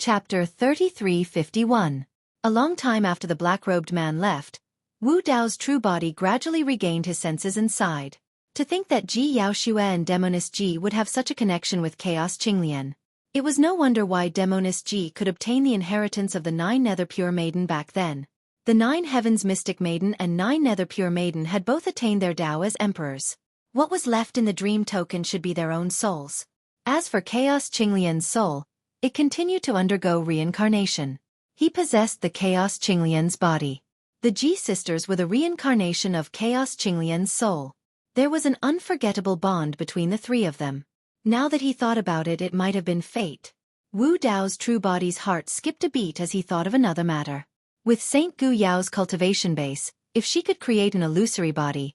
Chapter 3351. A long time after the black-robed man left, Wu Dao's true body gradually regained his senses and sighed. To think that Ji Yaoxue and Demoness Ji would have such a connection with Chaos Qinglian. It was no wonder why Demoness Ji could obtain the inheritance of the 9 Nether Pure Maiden back then. The 9 Heavens Mystic Maiden and 9 Nether Pure Maiden had both attained their Dao as emperors. What was left in the dream token should be their own souls. As for Chaos Qinglian's soul, it continued to undergo reincarnation. He possessed the Chaos Qinglian's body. The Ji sisters were the reincarnation of Chaos Qinglian's soul. There was an unforgettable bond between the 3 of them. Now that he thought about it, it might have been fate. Wu Dao's true body's heart skipped a beat as he thought of another matter. With Saint Gu Yao's cultivation base, if she could create an illusory body,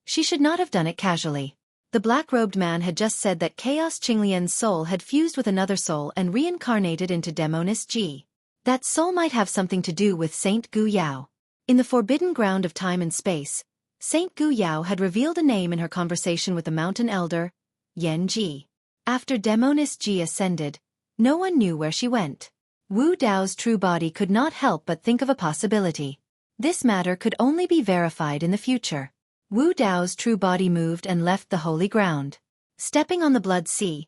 she should not have done it casually. The black-robed man had just said that Chaos Qinglian's soul had fused with another soul and reincarnated into Demoness Ji. That soul might have something to do with Saint Gu Yao. In the forbidden ground of time and space, Saint Gu Yao had revealed a name in her conversation with the mountain elder, Yan Ji. After Demoness Ji ascended, no one knew where she went. Wu Dao's true body could not help but think of a possibility. This matter could only be verified in the future. Wu Dao's true body moved and left the holy ground. Stepping on the Blood Sea,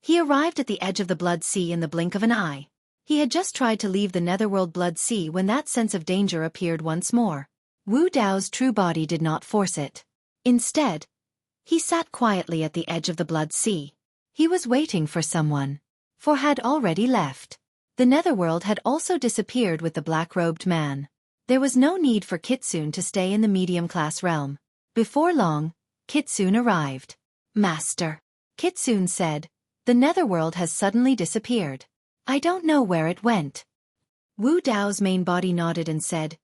he arrived at the edge of the Blood Sea in the blink of an eye. He had just tried to leave the netherworld Blood Sea when that sense of danger appeared once more. Wu Dao's true body did not force it. Instead, he sat quietly at the edge of the Blood Sea. He was waiting for someone. For had already left. The netherworld had also disappeared with the black-robed man. There was no need for Kitsune to stay in the medium-class realm. Before long, Kitsune arrived. "Master," Kitsune said, "the netherworld has suddenly disappeared. I don't know where it went." Wu Dao's main body nodded and said,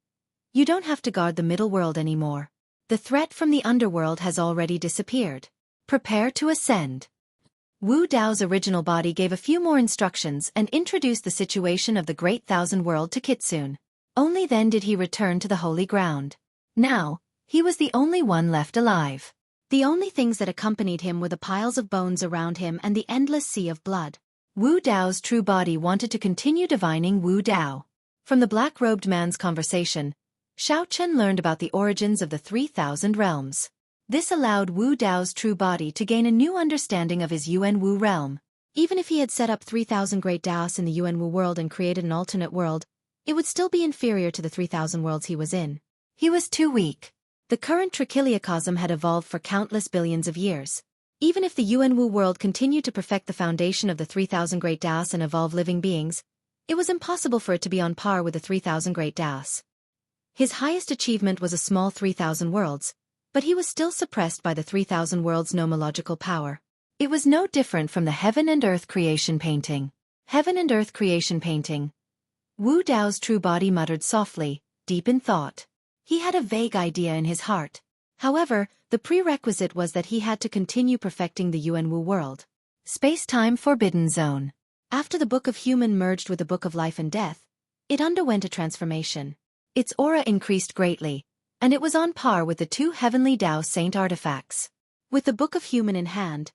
"You don't have to guard the middle world anymore. The threat from the underworld has already disappeared. Prepare to ascend." Wu Dao's original body gave a few more instructions and introduced the situation of the Great Thousand World to Kitsune. Only then did he return to the holy ground. Now, he was the only one left alive. The only things that accompanied him were the piles of bones around him and the endless sea of blood. Wu Dao's true body wanted to continue divining Wu Dao. From the black-robed man's conversation, Xiaochen learned about the origins of the 3,000 realms. This allowed Wu Dao's true body to gain a new understanding of his Yuan Wu realm. Even if he had set up 3,000 great Daos in the Yuan Wu world and created an alternate world, it would still be inferior to the 3,000 worlds he was in. He was too weak. The current trichiliocosm had evolved for countless billions of years. Even if the Yuan Wu world continued to perfect the foundation of the 3,000 great Daos and evolve living beings, it was impossible for it to be on par with the 3,000 great Daos. His highest achievement was a small 3,000 worlds, but he was still suppressed by the 3,000 worlds' nomological power. It was no different from the Heaven and Earth creation painting. Heaven and Earth creation painting. Wu Dao's true body muttered softly, deep in thought. He had a vague idea in his heart. However, the prerequisite was that he had to continue perfecting the Yuan Wu world. Space-time Forbidden Zone. After the Book of Human merged with the Book of Life and Death, it underwent a transformation. Its aura increased greatly, and it was on par with the 2 Heavenly Dao Saint artifacts. With the Book of Human in hand,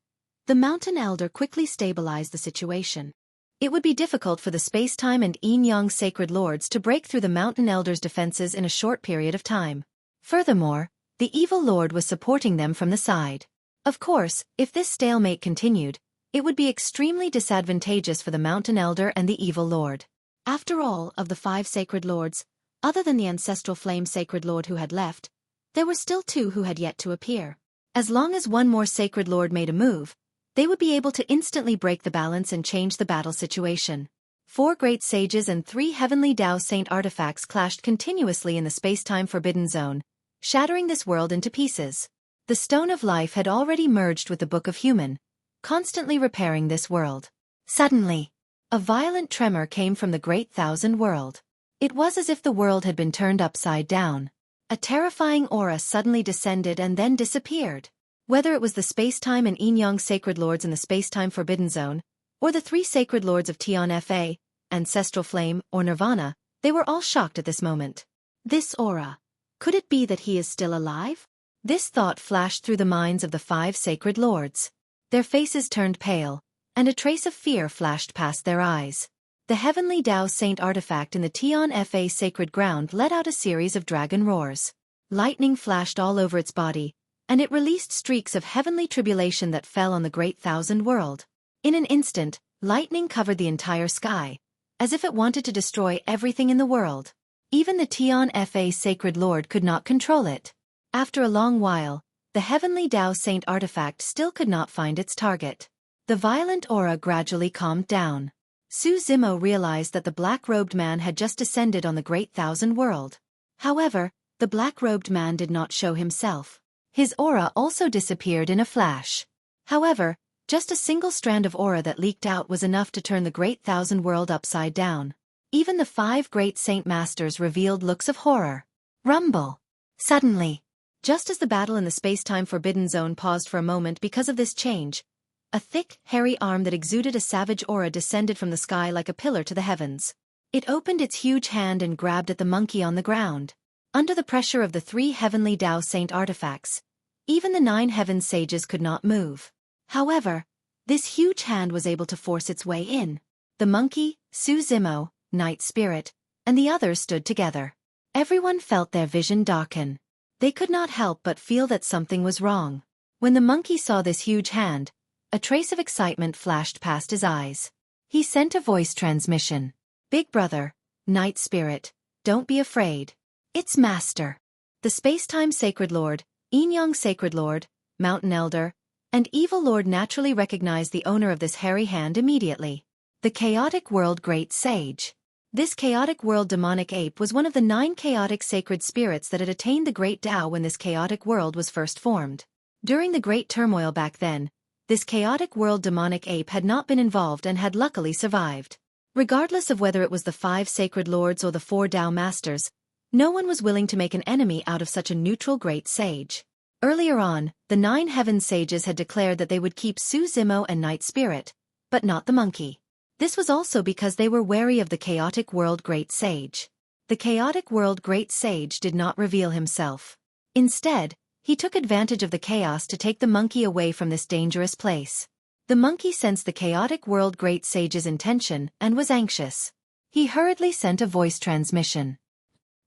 the Mountain Elder quickly stabilized the situation. It would be difficult for the Space-Time and Yin-Yang Sacred Lords to break through the Mountain Elder's defenses in a short period of time. Furthermore, the Evil Lord was supporting them from the side. Of course, if this stalemate continued, it would be extremely disadvantageous for the Mountain Elder and the Evil Lord. After all, of the 5 Sacred Lords, other than the Ancestral Flame Sacred Lord who had left, there were still 2 who had yet to appear. As long as one more Sacred Lord made a move, they would be able to instantly break the balance and change the battle situation. 4 great sages and 3 Heavenly Dao Saint artifacts clashed continuously in the space-time Forbidden Zone, shattering this world into pieces. The Stone of Life had already merged with the Book of Human, constantly repairing this world. Suddenly, a violent tremor came from the Great Thousand World. It was as if the world had been turned upside down. A terrifying aura suddenly descended and then disappeared. Whether it was the Space-Time and Yin-Yang Sacred Lords in the Space-Time Forbidden Zone, or the 3 Sacred Lords of Tian Fa, Ancestral Flame, or Nirvana, they were all shocked at this moment. This aura. Could it be that he is still alive? This thought flashed through the minds of the 5 Sacred Lords. Their faces turned pale, and a trace of fear flashed past their eyes. The Heavenly Tao Saint artifact in the Tian Fa sacred ground let out a series of dragon roars. Lightning flashed all over its body, and it released streaks of heavenly tribulation that fell on the great thousand world. In an instant, lightning covered the entire sky, as if it wanted to destroy everything in the world. Even the Tian Fa sacred lord could not control it. After a long while, the Heavenly Tao Saint artifact still could not find its target. The violent aura gradually calmed down. Su Zimo realized that the black-robed man had just descended on the great thousand world. However, the black-robed man did not show himself. His aura also disappeared in a flash. However, just a single strand of aura that leaked out was enough to turn the great thousand world upside down. Even the 5 great saint masters revealed looks of horror. Rumble. Suddenly, just as the battle in the space-time forbidden zone paused for a moment because of this change, a thick, hairy arm that exuded a savage aura descended from the sky like a pillar to the heavens. It opened its huge hand and grabbed at the monkey on the ground. Under the pressure of the 3 Heavenly Tao Saint artifacts, even the 9 heaven sages could not move. However, this huge hand was able to force its way in. The monkey, Su Zimo, Night Spirit, and the others stood together. Everyone felt their vision darken. They could not help but feel that something was wrong. When the monkey saw this huge hand, a trace of excitement flashed past his eyes. He sent a voice transmission. "Big brother, Night Spirit, don't be afraid. It's Master." The Space-Time Sacred Lord, Yin-Yang Sacred Lord, Mountain Elder, and Evil Lord naturally recognized the owner of this hairy hand immediately. The Chaotic World Great Sage. This Chaotic World Demonic Ape was one of the 9 chaotic sacred spirits that had attained the Great Tao when this chaotic world was first formed. During the Great Turmoil back then, this Chaotic World Demonic Ape had not been involved and had luckily survived. Regardless of whether it was the 5 Sacred Lords or the 4 Tao Masters, no one was willing to make an enemy out of such a neutral great sage. Earlier on, the 9 Heaven Sages had declared that they would keep Su Zimo and Night Spirit, but not the monkey. This was also because they were wary of the Chaotic World Great Sage. The Chaotic World Great Sage did not reveal himself. Instead, he took advantage of the chaos to take the monkey away from this dangerous place. The monkey sensed the Chaotic World Great Sage's intention and was anxious. He hurriedly sent a voice transmission.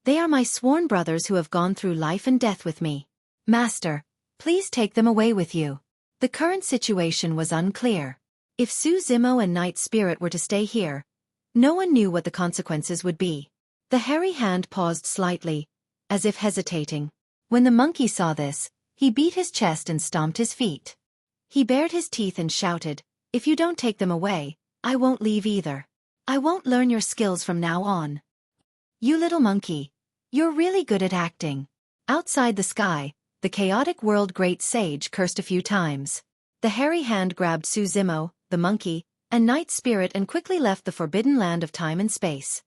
"They are my sworn brothers who have gone through life and death with me. Master, please take them away with you." The current situation was unclear. If Su Zimo and Night Spirit were to stay here, no one knew what the consequences would be. The hairy hand paused slightly, as if hesitating. When the monkey saw this, he beat his chest and stomped his feet. He bared his teeth and shouted, "If you don't take them away, I won't leave either. I won't learn your skills from now on. You little monkey, you're really good at acting." Outside the sky, the Chaotic World Great Sage cursed a few times. The hairy hand grabbed Su Zimo, the monkey, and Night Spirit and quickly left the forbidden land of time and space.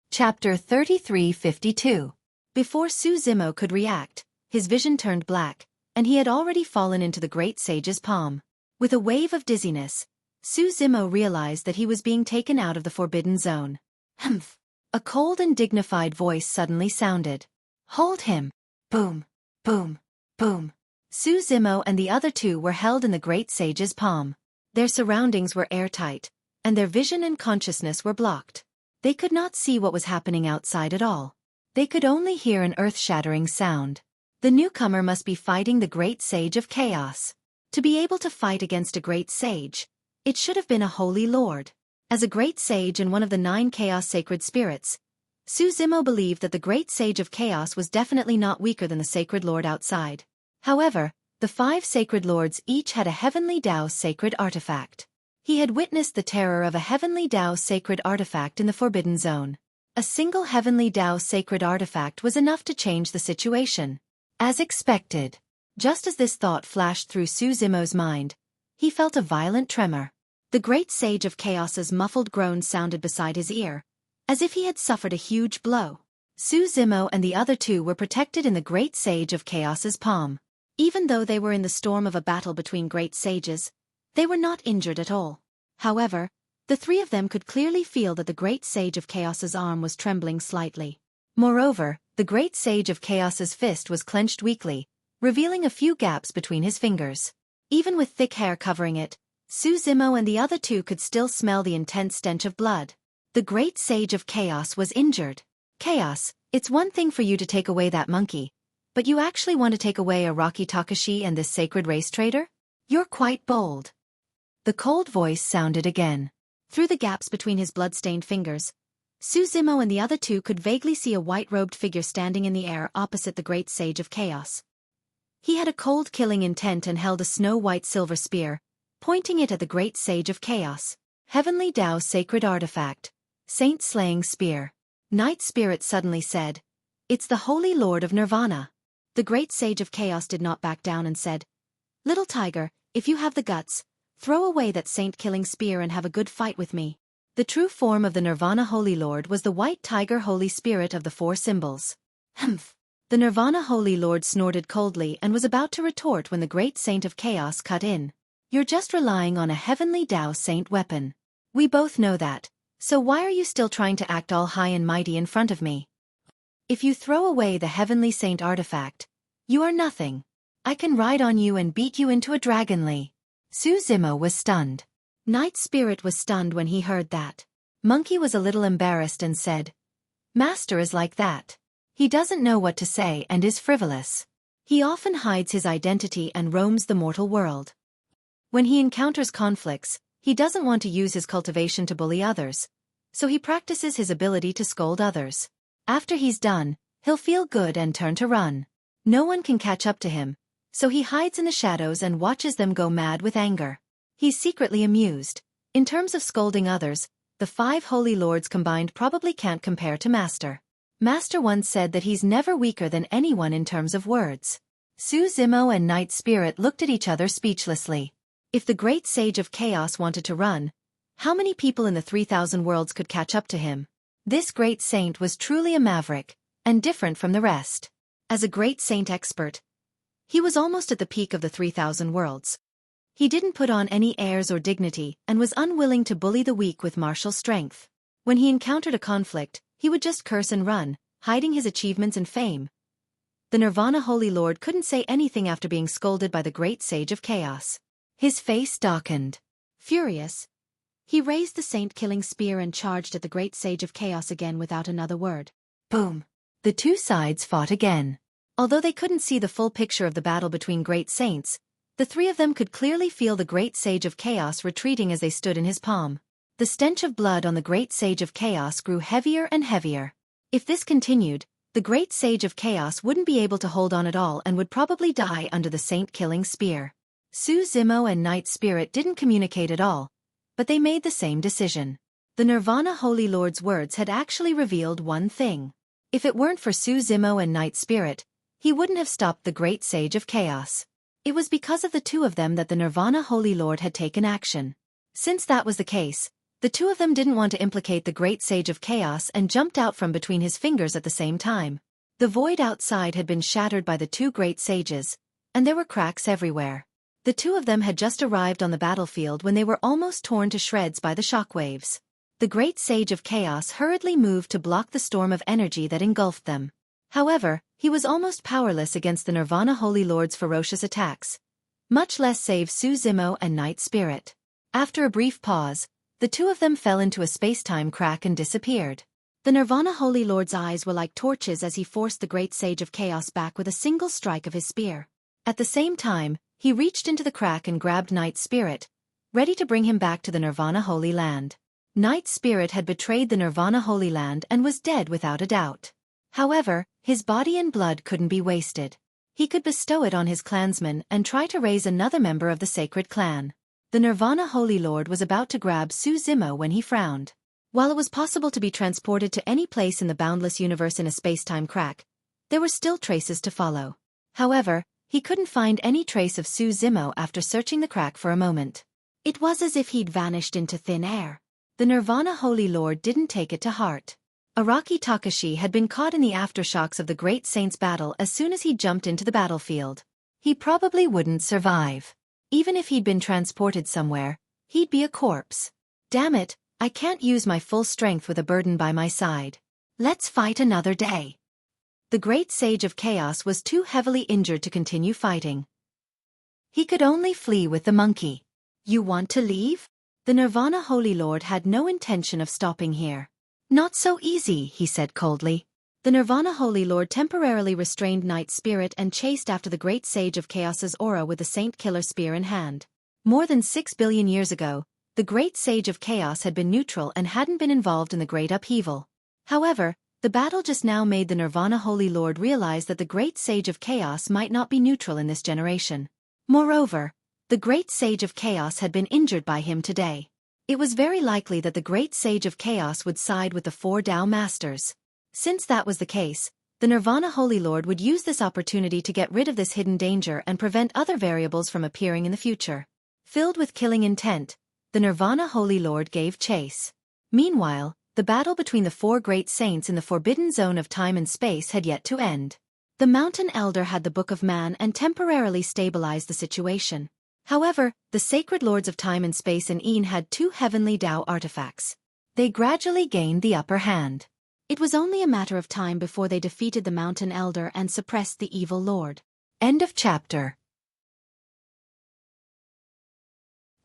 Chapter 3352. Before Su Zimo could react, his vision turned black, and he had already fallen into the great sage's palm. With a wave of dizziness, Su Zimo realized that he was being taken out of the forbidden zone. "Humph!" A cold and dignified voice suddenly sounded. "Hold him!" Boom, boom, boom. Su Zimo and the other 2 were held in the great sage's palm. Their surroundings were airtight, and their vision and consciousness were blocked. They could not see what was happening outside at all. They could only hear an earth-shattering sound. The newcomer must be fighting the great sage of chaos. To be able to fight against a great sage, it should have been a holy lord. As a great sage and one of the 9 chaos sacred spirits, Su Zimo believed that the great sage of chaos was definitely not weaker than the sacred lord outside. However, the 5 sacred lords each had a Heavenly Tao sacred artifact. He had witnessed the terror of a Heavenly Tao sacred artifact in the Forbidden Zone. A single Heavenly Tao sacred artifact was enough to change the situation. As expected, just as this thought flashed through Su Zimo's mind, he felt a violent tremor. The great sage of chaos's muffled groan sounded beside his ear, as if he had suffered a huge blow. Su Zimo and the other 2 were protected in the great sage of chaos's palm. Even though they were in the storm of a battle between great sages, they were not injured at all. However, the 3 of them could clearly feel that the great sage of chaos's arm was trembling slightly. Moreover, the great sage of chaos's fist was clenched weakly, revealing a few gaps between his fingers. Even with thick hair covering it, Xueqi and the other two could still smell the intense stench of blood. The great sage of chaos was injured. Chaos, it's one thing for you to take away that monkey, but you actually want to take away Araki Takashi and this sacred race traitor? You're quite bold. The cold voice sounded again. Through the gaps between his blood-stained fingers, Xueqi and the other two could vaguely see a white-robed figure standing in the air opposite the great sage of chaos. He had a cold killing intent and held a snow-white silver spear, pointing it at the great sage of chaos. Heavenly Tao sacred artifact. Saint-slaying spear. Night Spirit suddenly said, "It's the Holy Lord of Nirvana." The great sage of chaos did not back down and said, "Little tiger, if you have the guts, throw away that saint-killing spear and have a good fight with me." The true form of the Nirvana Holy Lord was the white tiger Holy Spirit of the four symbols. Humph. The Nirvana Holy Lord snorted coldly and was about to retort when the great saint of chaos cut in. "You're just relying on a heavenly Tao saint weapon. We both know that, so why are you still trying to act all high and mighty in front of me? If you throw away the heavenly saint artifact, you are nothing. I can ride on you and beat you into a dragonly." Xueqi was stunned. Night Spirit was stunned when he heard that. Monkey was a little embarrassed and said, "Master is like that. He doesn't know what to say and is frivolous. He often hides his identity and roams the mortal world. When he encounters conflicts, he doesn't want to use his cultivation to bully others, so he practices his ability to scold others. After he's done, he'll feel good and turn to run. No one can catch up to him, so he hides in the shadows and watches them go mad with anger. He's secretly amused. In terms of scolding others, the 5 holy lords combined probably can't compare to Master. Master once said that he's never weaker than anyone in terms of words." Xueqi and Night Spirit looked at each other speechlessly. If the great sage of chaos wanted to run, how many people in the 3,000 worlds could catch up to him? This great saint was truly a maverick, and different from the rest. As a great saint expert, he was almost at the peak of the 3,000 worlds. He didn't put on any airs or dignity and was unwilling to bully the weak with martial strength. When he encountered a conflict, he would just curse and run, hiding his achievements and fame. The Nirvana Holy Lord couldn't say anything after being scolded by the great sage of chaos. His face darkened. Furious, he raised the saint-killing spear and charged at the great sage of chaos again without another word. Boom! The two sides fought again. Although they couldn't see the full picture of the battle between great saints, the three of them could clearly feel the great sage of chaos retreating as they stood in his palm. The stench of blood on the great sage of chaos grew heavier and heavier. If this continued, the great sage of chaos wouldn't be able to hold on at all and would probably die under the saint-killing spear. Xueqi and Night Spirit didn't communicate at all, but they made the same decision. The Nirvana Holy Lord's words had actually revealed one thing. If it weren't for Xueqi and Night Spirit, he wouldn't have stopped the great sage of chaos. It was because of the two of them that the Nirvana Holy Lord had taken action. Since that was the case, the two of them didn't want to implicate the great sage of chaos and jumped out from between his fingers at the same time. The void outside had been shattered by the two great sages, and there were cracks everywhere. The two of them had just arrived on the battlefield when they were almost torn to shreds by the shockwaves. The great sage of chaos hurriedly moved to block the storm of energy that engulfed them. However, he was almost powerless against the Nirvana Holy Lord's ferocious attacks, much less save Xueqi and Night Spirit. After a brief pause, the two of them fell into a space-time crack and disappeared. The Nirvana Holy Lord's eyes were like torches as he forced the great sage of chaos back with a single strike of his spear. At the same time, he reached into the crack and grabbed Night Spirit, ready to bring him back to the Nirvana Holy Land. Night Spirit had betrayed the Nirvana Holy Land and was dead without a doubt. However, his body and blood couldn't be wasted. He could bestow it on his clansmen and try to raise another member of the sacred clan. The Nirvana Holy Lord was about to grab Xueqi when he frowned. While it was possible to be transported to any place in the boundless universe in a space-time crack, there were still traces to follow. However, he couldn't find any trace of Xueqi after searching the crack for a moment. It was as if he'd vanished into thin air. The Nirvana Holy Lord didn't take it to heart. Araki Takashi had been caught in the aftershocks of the Great Saint's battle as soon as he jumped into the battlefield. He probably wouldn't survive. Even if he'd been transported somewhere, he'd be a corpse. Damn it, I can't use my full strength with a burden by my side. Let's fight another day. The Great Sage of Chaos was too heavily injured to continue fighting. He could only flee with the monkey. You want to leave? The Nirvana Holy Lord had no intention of stopping here. Not so easy, he said coldly. The Nirvana Holy Lord temporarily restrained Night Spirit and chased after the Great Sage of Chaos's aura with the Saint Killer Spear in hand. More than 6 billion years ago, the Great Sage of Chaos had been neutral and hadn't been involved in the Great Upheaval. However, the battle just now made the Nirvana Holy Lord realize that the Great Sage of Chaos might not be neutral in this generation. Moreover, the Great Sage of Chaos had been injured by him today. It was very likely that the Great Sage of Chaos would side with the 4 Tao Masters. Since that was the case, the Nirvana Holy Lord would use this opportunity to get rid of this hidden danger and prevent other variables from appearing in the future. Filled with killing intent, the Nirvana Holy Lord gave chase. Meanwhile, the battle between the 4 great saints in the forbidden zone of time and space had yet to end. The Mountain Elder had the Book of Man and temporarily stabilized the situation. However, the Sacred Lords of Time and Space in Een had 2 heavenly Tao artifacts. They gradually gained the upper hand. It was only a matter of time before they defeated the Mountain Elder and suppressed the Evil Lord. End of chapter.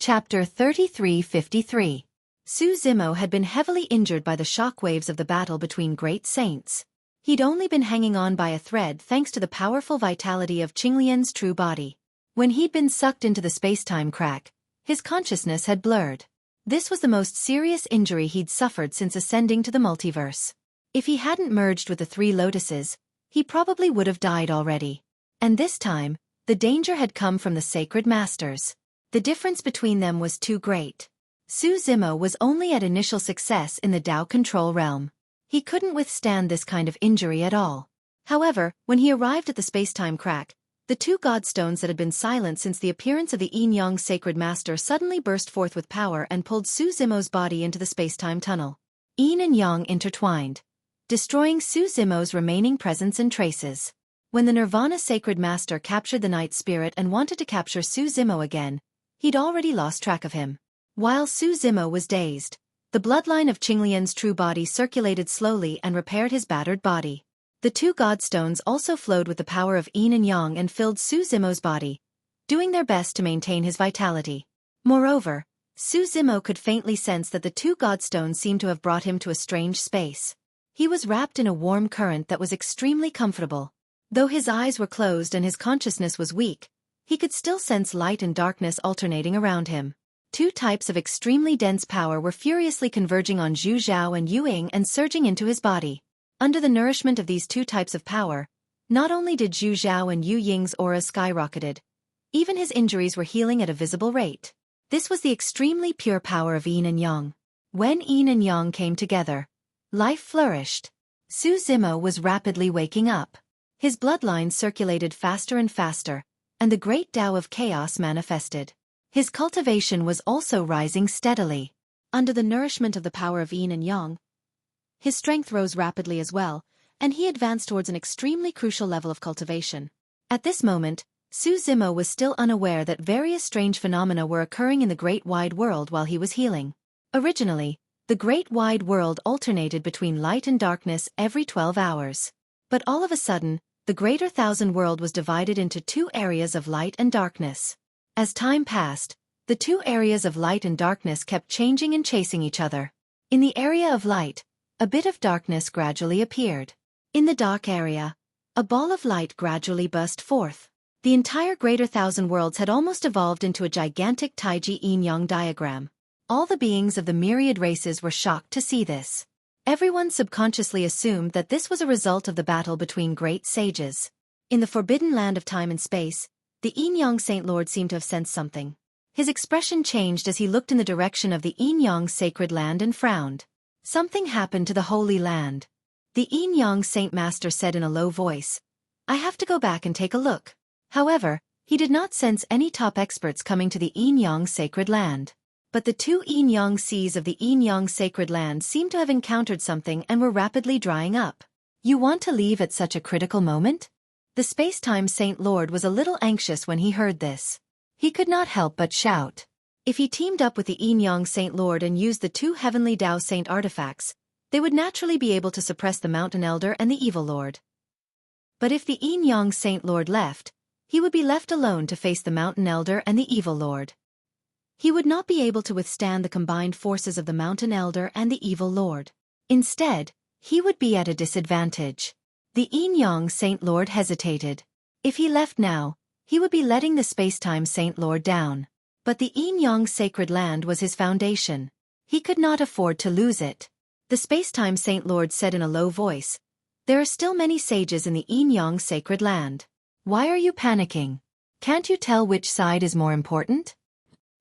Chapter 3353. Su Zimo had been heavily injured by the shockwaves of the battle between great saints. He'd only been hanging on by a thread thanks to the powerful vitality of Qinglian's true body. When he'd been sucked into the space-time crack, his consciousness had blurred. This was the most serious injury he'd suffered since ascending to the multiverse. If he hadn't merged with the 3 lotuses, he probably would have died already. And this time, the danger had come from the Sacred Masters. The difference between them was too great. Su Zimo was only at initial success in the Tao control realm. He couldn't withstand this kind of injury at all. However, when he arrived at the space-time crack, the 2 godstones that had been silent since the appearance of the Yin-Yang Sacred Master suddenly burst forth with power and pulled Su Zimo's body into the space-time tunnel. Yin and Yang intertwined, destroying Su Zimo's remaining presence and traces. When the Nirvana Sacred Master captured the Night Spirit and wanted to capture Su Zimo again, he'd already lost track of him. While Su Zimo was dazed, the bloodline of Qinglian's true body circulated slowly and repaired his battered body. The 2 godstones also flowed with the power of Yin and Yang and filled Su Zimo's body, doing their best to maintain his vitality. Moreover, Su Zimo could faintly sense that the 2 godstones seemed to have brought him to a strange space. He was wrapped in a warm current that was extremely comfortable. Though his eyes were closed and his consciousness was weak, he could still sense light and darkness alternating around him. 2 types of extremely dense power were furiously converging on Zhu Zhao and Yu Ying and surging into his body. Under the nourishment of these 2 types of power, not only did Zhu Zhao and Yu Ying's auras skyrocketed, even his injuries were healing at a visible rate. This was the extremely pure power of Yin and Yang. When Yin and Yang came together, life flourished. Su Zimo was rapidly waking up. His bloodline circulated faster and faster, and the great Tao of Chaos manifested. His cultivation was also rising steadily. Under the nourishment of the power of Yin and Yang, his strength rose rapidly as well, and he advanced towards an extremely crucial level of cultivation. At this moment, Su Zimo was still unaware that various strange phenomena were occurring in the Great Wide World while he was healing. Originally, the Great Wide World alternated between light and darkness every 12 hours. But all of a sudden, the Greater Thousand World was divided into 2 areas of light and darkness. As time passed, the 2 areas of light and darkness kept changing and chasing each other. In the area of light, a bit of darkness gradually appeared. In the dark area, a ball of light gradually burst forth. The entire Greater Thousand Worlds had almost evolved into a gigantic Taiji yin-yang diagram. All the beings of the myriad races were shocked to see this. Everyone subconsciously assumed that this was a result of the battle between great sages. In the forbidden land of time and space, the Yin-Yang Saint Lord seemed to have sensed something. His expression changed as he looked in the direction of the Yin-Yang Sacred Land and frowned. Something happened to the Holy Land. The Yin-Yang Saint Master said in a low voice, "I have to go back and take a look." However, he did not sense any top experts coming to the Yin-Yang Sacred Land. But the 2 Yin-Yang seas of the Yin-Yang Sacred Land seemed to have encountered something and were rapidly drying up. "You want to leave at such a critical moment?" The space-time Saint Lord was a little anxious when he heard this. He could not help but shout. If he teamed up with the Yin-Yang Saint Lord and used the 2 heavenly Tao Saint artifacts, they would naturally be able to suppress the Mountain Elder and the Evil Lord. But if the Yin-Yang Saint Lord left, he would be left alone to face the Mountain Elder and the Evil Lord. He would not be able to withstand the combined forces of the Mountain Elder and the Evil Lord. Instead, he would be at a disadvantage. The Yin-Yang Saint Lord hesitated. If he left now, he would be letting the Spacetime Saint Lord down. But the Yin-Yang Sacred Land was his foundation. He could not afford to lose it. The Spacetime Saint Lord said in a low voice, "There are still many sages in the Yin-Yang Sacred Land. Why are you panicking? Can't you tell which side is more important?"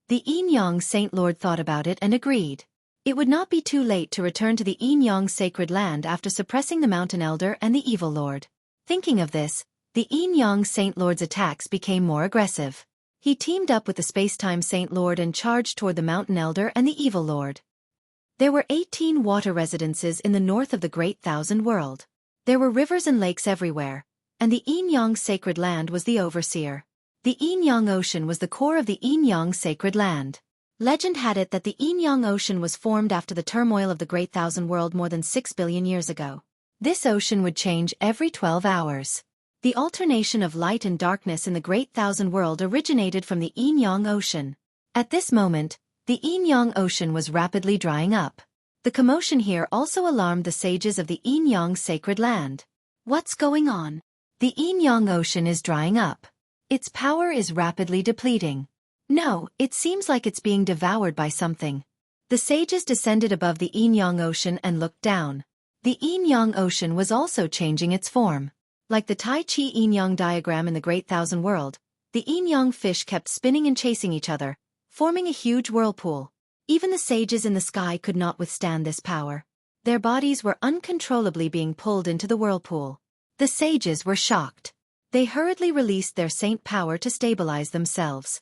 The Yin-Yang Saint Lord thought about it and agreed. It would not be too late to return to the Yin-Yang Sacred Land after suppressing the Mountain Elder and the Evil Lord. Thinking of this, the Yin-Yang Saint Lord's attacks became more aggressive. He teamed up with the Spacetime Saint Lord and charged toward the Mountain Elder and the Evil Lord. There were 18 water residences in the north of the Great Thousand World. There were rivers and lakes everywhere, and the Yin-Yang Sacred Land was the overseer. The Yin-Yang Ocean was the core of the Yin-Yang Sacred Land. Legend had it that the Yin-Yang Ocean was formed after the turmoil of the Great Thousand World more than 6 billion years ago. This ocean would change every 12 hours. The alternation of light and darkness in the Great Thousand World originated from the Yin-Yang Ocean. At this moment, the Yin-Yang Ocean was rapidly drying up. The commotion here also alarmed the sages of the Yin-Yang Sacred Land. What's going on? The Yin-Yang Ocean is drying up. Its power is rapidly depleting. No, it seems like it's being devoured by something. The sages descended above the Yin-Yang Ocean and looked down. The Yin-Yang Ocean was also changing its form. Like the Tai Chi Yin-Yang diagram in the Great Thousand World, the Yin-Yang fish kept spinning and chasing each other, forming a huge whirlpool. Even the sages in the sky could not withstand this power. Their bodies were uncontrollably being pulled into the whirlpool. The sages were shocked. They hurriedly released their saint power to stabilize themselves.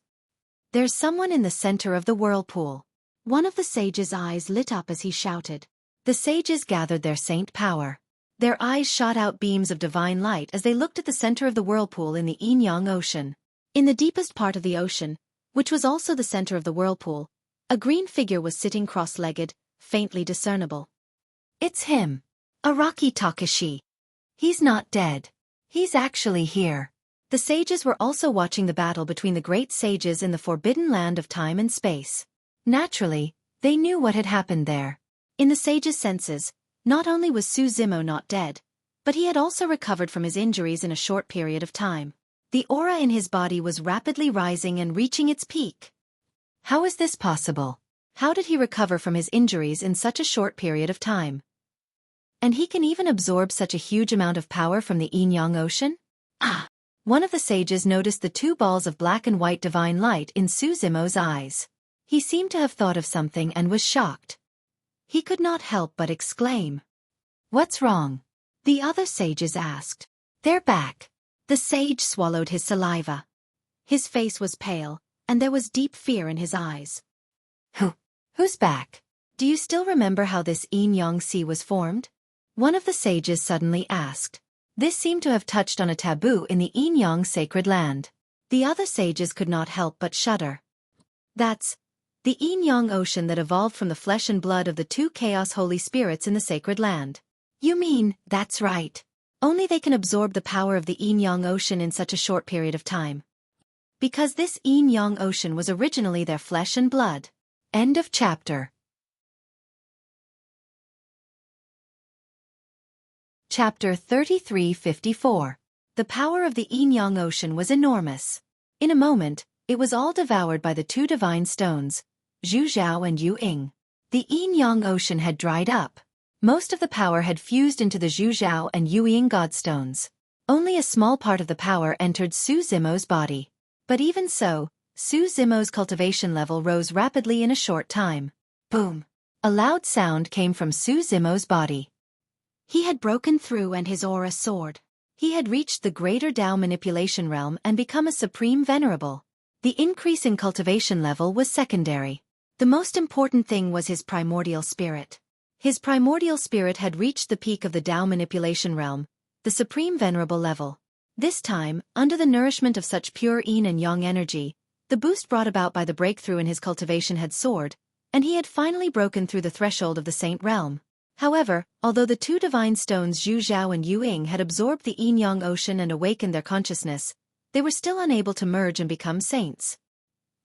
"There's someone in the center of the whirlpool." One of the sages' eyes lit up as he shouted. The sages gathered their saint power. Their eyes shot out beams of divine light as they looked at the center of the whirlpool in the Yin-Yang Ocean. In the deepest part of the ocean, which was also the center of the whirlpool, a green figure was sitting cross-legged, faintly discernible. "It's him. Araki Takashi. He's not dead. He's actually here." The sages were also watching the battle between the great sages in the forbidden land of time and space. Naturally, they knew what had happened there. In the sages' senses, not only was Su Zimo not dead, but he had also recovered from his injuries in a short period of time. The aura in his body was rapidly rising and reaching its peak. How is this possible? How did he recover from his injuries in such a short period of time? And he can even absorb such a huge amount of power from the Yin-Yang Ocean? Ah! One of the sages noticed the two balls of black and white divine light in Su Zimo's eyes. He seemed to have thought of something and was shocked. He could not help but exclaim, "What's wrong?" The other sages asked. "They're back." The sage swallowed his saliva. His face was pale, and there was deep fear in his eyes. Who's back? Do you still remember how this Yin-Yang Sea was formed?" One of the sages suddenly asked. This seemed to have touched on a taboo in the Yin-Yang Sacred Land. The other sages could not help but shudder. "That's the Yin-Yang Ocean that evolved from the flesh and blood of the two Chaos Holy Spirits in the Sacred Land." "You mean, that's right. Only they can absorb the power of the Yin-Yang Ocean in such a short period of time. Because this Yin-Yang Ocean was originally their flesh and blood." End of chapter. Chapter 3354. The power of the Yin-Yang Ocean was enormous. In a moment, it was all devoured by the two divine stones, Zhu Zhao and Yu Ying. The Yin-Yang Ocean had dried up. Most of the power had fused into the Zhu Zhao and Yu Ying godstones. Only a small part of the power entered Su Zimo's body. But even so, Su Zimo's cultivation level rose rapidly in a short time. Boom! A loud sound came from Su Zimo's body. He had broken through and his aura soared. He had reached the greater Tao manipulation realm and become a supreme venerable. The increase in cultivation level was secondary. The most important thing was his primordial spirit. His primordial spirit had reached the peak of the Tao manipulation realm, the supreme venerable level. This time, under the nourishment of such pure yin and yang energy, the boost brought about by the breakthrough in his cultivation had soared, and he had finally broken through the threshold of the saint realm. However, although the two divine stones Zhu Zhao and Yu Ying had absorbed the Yin-Yang Ocean and awakened their consciousness, they were still unable to merge and become saints.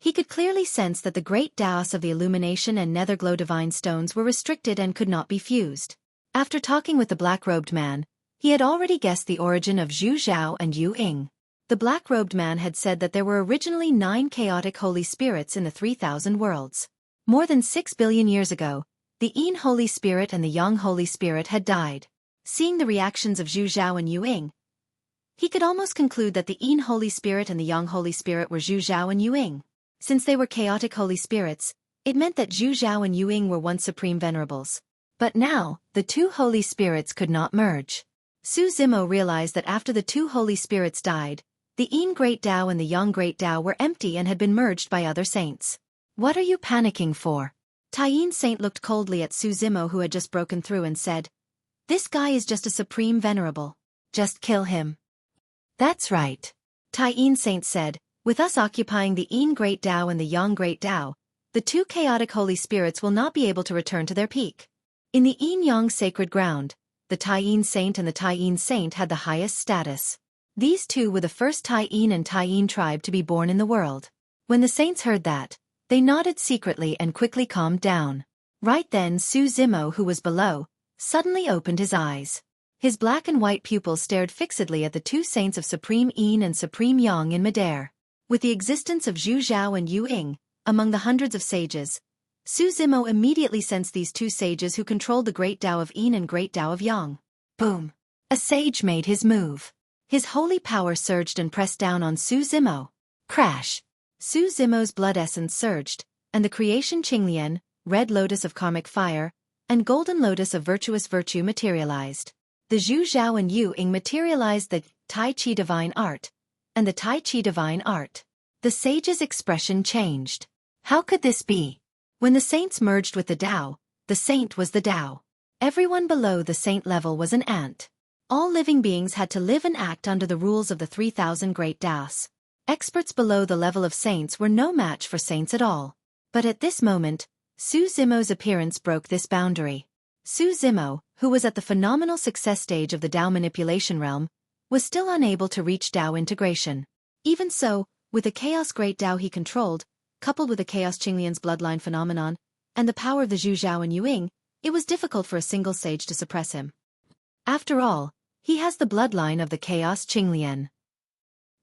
He could clearly sense that the great Taos of the illumination and netherglow divine stones were restricted and could not be fused. After talking with the black-robed man, he had already guessed the origin of Zhu Zhao and Yu Ying. The black-robed man had said that there were originally 9 chaotic holy spirits in the 3,000 worlds. More than 6 billion years ago, the Yin Holy Spirit and the Yang Holy Spirit had died. Seeing the reactions of Zhu Zhao and Yu Ying, he could almost conclude that the Yin Holy Spirit and the Yang Holy Spirit were Zhu Zhao and Yu Ying. Since they were chaotic holy spirits, it meant that Zhu Zhao and Yu Ying were once supreme venerables. But now, the two holy spirits could not merge. Su Zimo realized that after the two holy spirits died, the Yin Great Tao and the Yang Great Tao were empty and had been merged by other saints. What are you panicking for? Taiyin Saint looked coldly at Su Zimo, who had just broken through, and said, "This guy is just a supreme venerable. Just kill him." "That's right," Taiyin Saint said. "With us occupying the Yin Great Tao and the Yang Great Tao, the two chaotic holy spirits will not be able to return to their peak." In the Yin-Yang sacred ground, the Taiyin Saint and the Taiyin Saint had the highest status. These two were the first Taiyin and Taiyin tribe to be born in the world. When the saints heard that, they nodded secretly and quickly calmed down. Right then Su Zimo, who was below, suddenly opened his eyes. His black and white pupils stared fixedly at the two saints of Supreme Yin and Supreme Yang in midair. With the existence of Zhu Zhao and Yu Ying among the hundreds of sages, Su Zimo immediately sensed these two sages who controlled the Great Tao of Yin and Great Tao of Yang. Boom! A sage made his move. His holy power surged and pressed down on Su Zimo. Crash! Su Zimo's blood essence surged, and the creation Qinglian, red lotus of karmic fire, and golden lotus of virtuous virtue materialized. The Zhu Zhao and Yu Ying materialized the Tai Chi divine art, and the Tai Chi divine art. The sage's expression changed. How could this be? When the saints merged with the Tao, the saint was the Tao. Everyone below the saint level was an ant. All living beings had to live and act under the rules of the 3,000 great Taos. Experts below the level of saints were no match for saints at all. But at this moment, Su Zimo's appearance broke this boundary. Su Zimo, who was at the phenomenal success stage of the Tao manipulation realm, was still unable to reach Tao integration. Even so, with the Chaos Great Tao he controlled, coupled with the Chaos Qinglian's bloodline phenomenon, and the power of the Zhu Zhao and Yu Ying, it was difficult for a single sage to suppress him. After all, he has the bloodline of the Chaos Qinglian.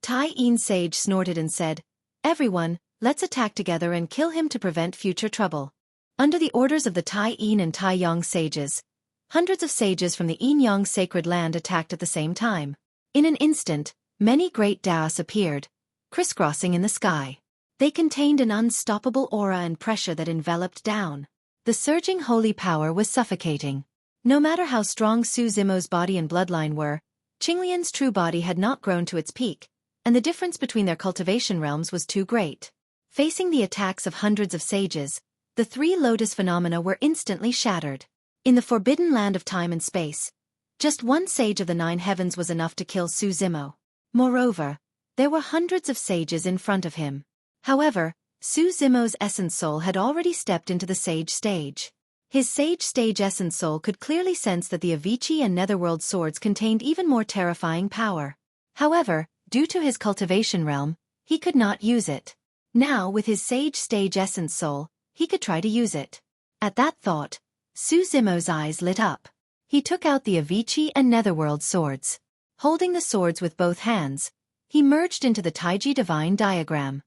Tai Yin Sage snorted and said, "Everyone, let's attack together and kill him to prevent future trouble." Under the orders of the Tai Yin and Tai Yang sages, hundreds of sages from the Yin-Yang sacred land attacked at the same time. In an instant, many great Taos appeared, crisscrossing in the sky. They contained an unstoppable aura and pressure that enveloped down. The surging holy power was suffocating. No matter how strong Su Zimo's body and bloodline were, Qinglian's true body had not grown to its peak, and the difference between their cultivation realms was too great. Facing the attacks of hundreds of sages, the three lotus phenomena were instantly shattered. In the forbidden land of time and space, just one sage of the 9 heavens was enough to kill Su Zimo. Moreover, there were hundreds of sages in front of him. However, Su Zimo's essence soul had already stepped into the sage stage. His sage stage essence soul could clearly sense that the Avicii and Netherworld swords contained even more terrifying power. However, due to his cultivation realm, he could not use it. Now, with his sage stage essence soul, he could try to use it. At that thought, Su Zimo's eyes lit up. He took out the Avicii and Netherworld swords. Holding the swords with both hands, he merged into the Taiji divine diagram.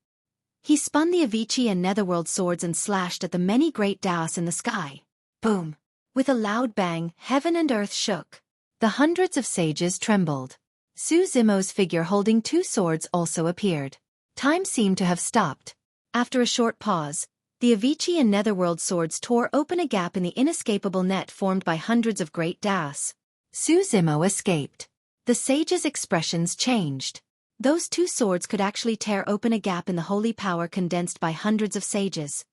He spun the Avicii and Netherworld swords and slashed at the many great Taos in the sky. Boom! With a loud bang, heaven and earth shook. The hundreds of sages trembled. Su Zimo's figure holding 2 swords also appeared. Time seemed to have stopped. After a short pause, the Avicii and Netherworld swords tore open a gap in the inescapable net formed by hundreds of great Taos. Su Zimo escaped. The sage's expressions changed. Those 2 swords could actually tear open a gap in the holy power condensed by hundreds of sages.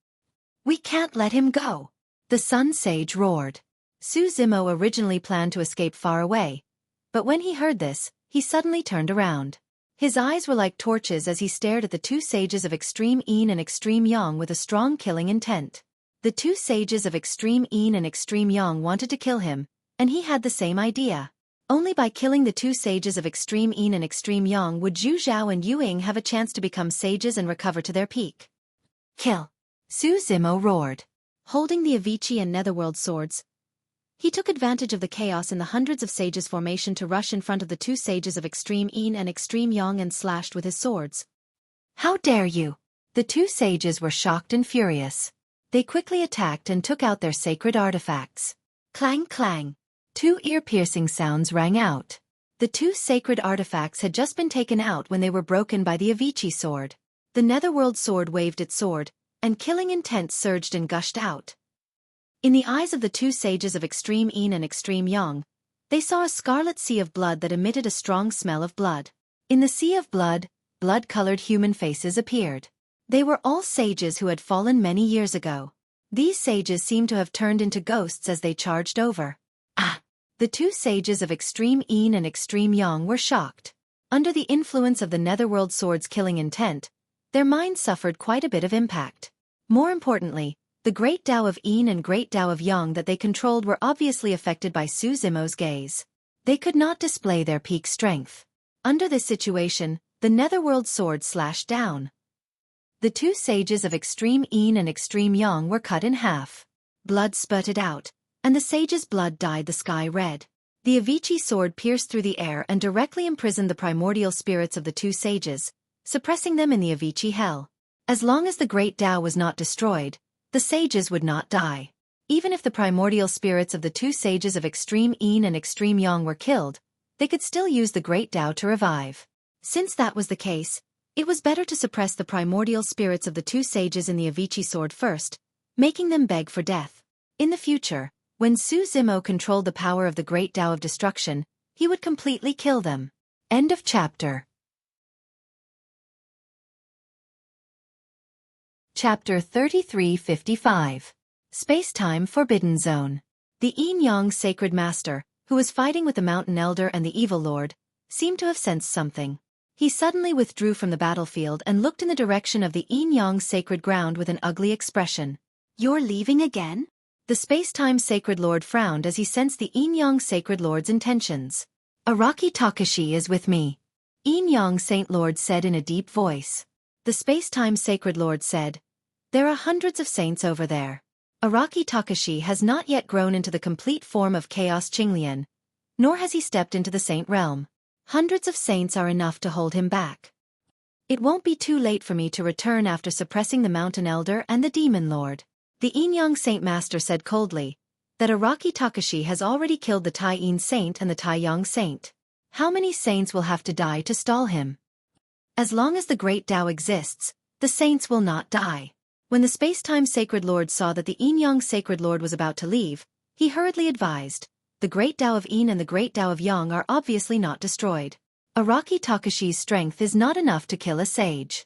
"We can't let him go!" The Sun Sage roared. Su Zimo originally planned to escape far away, but when he heard this, he suddenly turned around. His eyes were like torches as he stared at the 2 sages of Extreme Yin and Extreme Yang with a strong killing intent. The 2 sages of Extreme Yin and Extreme Yang wanted to kill him, and he had the same idea. Only by killing the two sages of extreme yin and extreme yang would Zhu Zhao and Yu Ying have a chance to become sages and recover to their peak. Kill! Su Zimo roared. Holding the Avicii and Netherworld swords, he took advantage of the chaos in the hundreds of sages' formation to rush in front of the two sages of extreme yin and extreme yang and slashed with his swords. How dare you! The two sages were shocked and furious. They quickly attacked and took out their sacred artifacts. Clang clang! Two ear-piercing sounds rang out. The two sacred artifacts had just been taken out when they were broken by the Avicii sword. The Netherworld sword waved its sword, and killing intent surged and gushed out. In the eyes of the two sages of extreme yin and extreme yang, they saw a scarlet sea of blood that emitted a strong smell of blood. In the sea of blood, blood-colored human faces appeared. They were all sages who had fallen many years ago. These sages seemed to have turned into ghosts as they charged over. The two sages of extreme yin and extreme yang were shocked. Under the influence of the Netherworld sword's killing intent, their minds suffered quite a bit of impact. More importantly, the great Tao of yin and great Tao of yang that they controlled were obviously affected by Su Zimo's gaze. They could not display their peak strength. Under this situation, the Netherworld sword slashed down. The two sages of extreme yin and extreme yang were cut in half. Blood spurted out, and the sage's blood dyed the sky red. The Avicii sword pierced through the air and directly imprisoned the primordial spirits of the two sages, suppressing them in the Avicii hell. As long as the great Tao was not destroyed, the sages would not die. Even if the primordial spirits of the two sages of extreme yin and extreme yang were killed, they could still use the great Tao to revive. Since that was the case, it was better to suppress the primordial spirits of the two sages in the Avicii sword first, making them beg for death. In the future, when Su Zimo controlled the power of the great Tao of destruction, he would completely kill them. End of chapter. Chapter 3355. Space-Time Forbidden Zone. The Yin-Yang Sacred Master, who was fighting with the Mountain Elder and the Evil Lord, seemed to have sensed something. He suddenly withdrew from the battlefield and looked in the direction of the Yin-Yang Sacred Ground with an ugly expression. "You're leaving again?" The Space-Time Sacred Lord frowned as he sensed the Yin-Yang Sacred Lord's intentions. "Araki Takashi is with me," Yin-Yang Saint Lord said in a deep voice. The Space-Time Sacred Lord said, "There are hundreds of saints over there. Araki Takashi has not yet grown into the complete form of Chaos Qinglian, nor has he stepped into the saint realm. Hundreds of saints are enough to hold him back. It won't be too late for me to return after suppressing the Mountain Elder and the Demon Lord." The Yin-Yang Saint Master said coldly, that Araki Takashi has already killed the Tai Yin Saint and the Tai Yang Saint. How many saints will have to die to stall him? As long as the Great Tao exists, the saints will not die. When the Space-Time Sacred Lord saw that the Yin-Yang Sacred Lord was about to leave, he hurriedly advised, "The Great Tao of Yin and the Great Tao of Yang are obviously not destroyed. Araki Takashi's strength is not enough to kill a sage."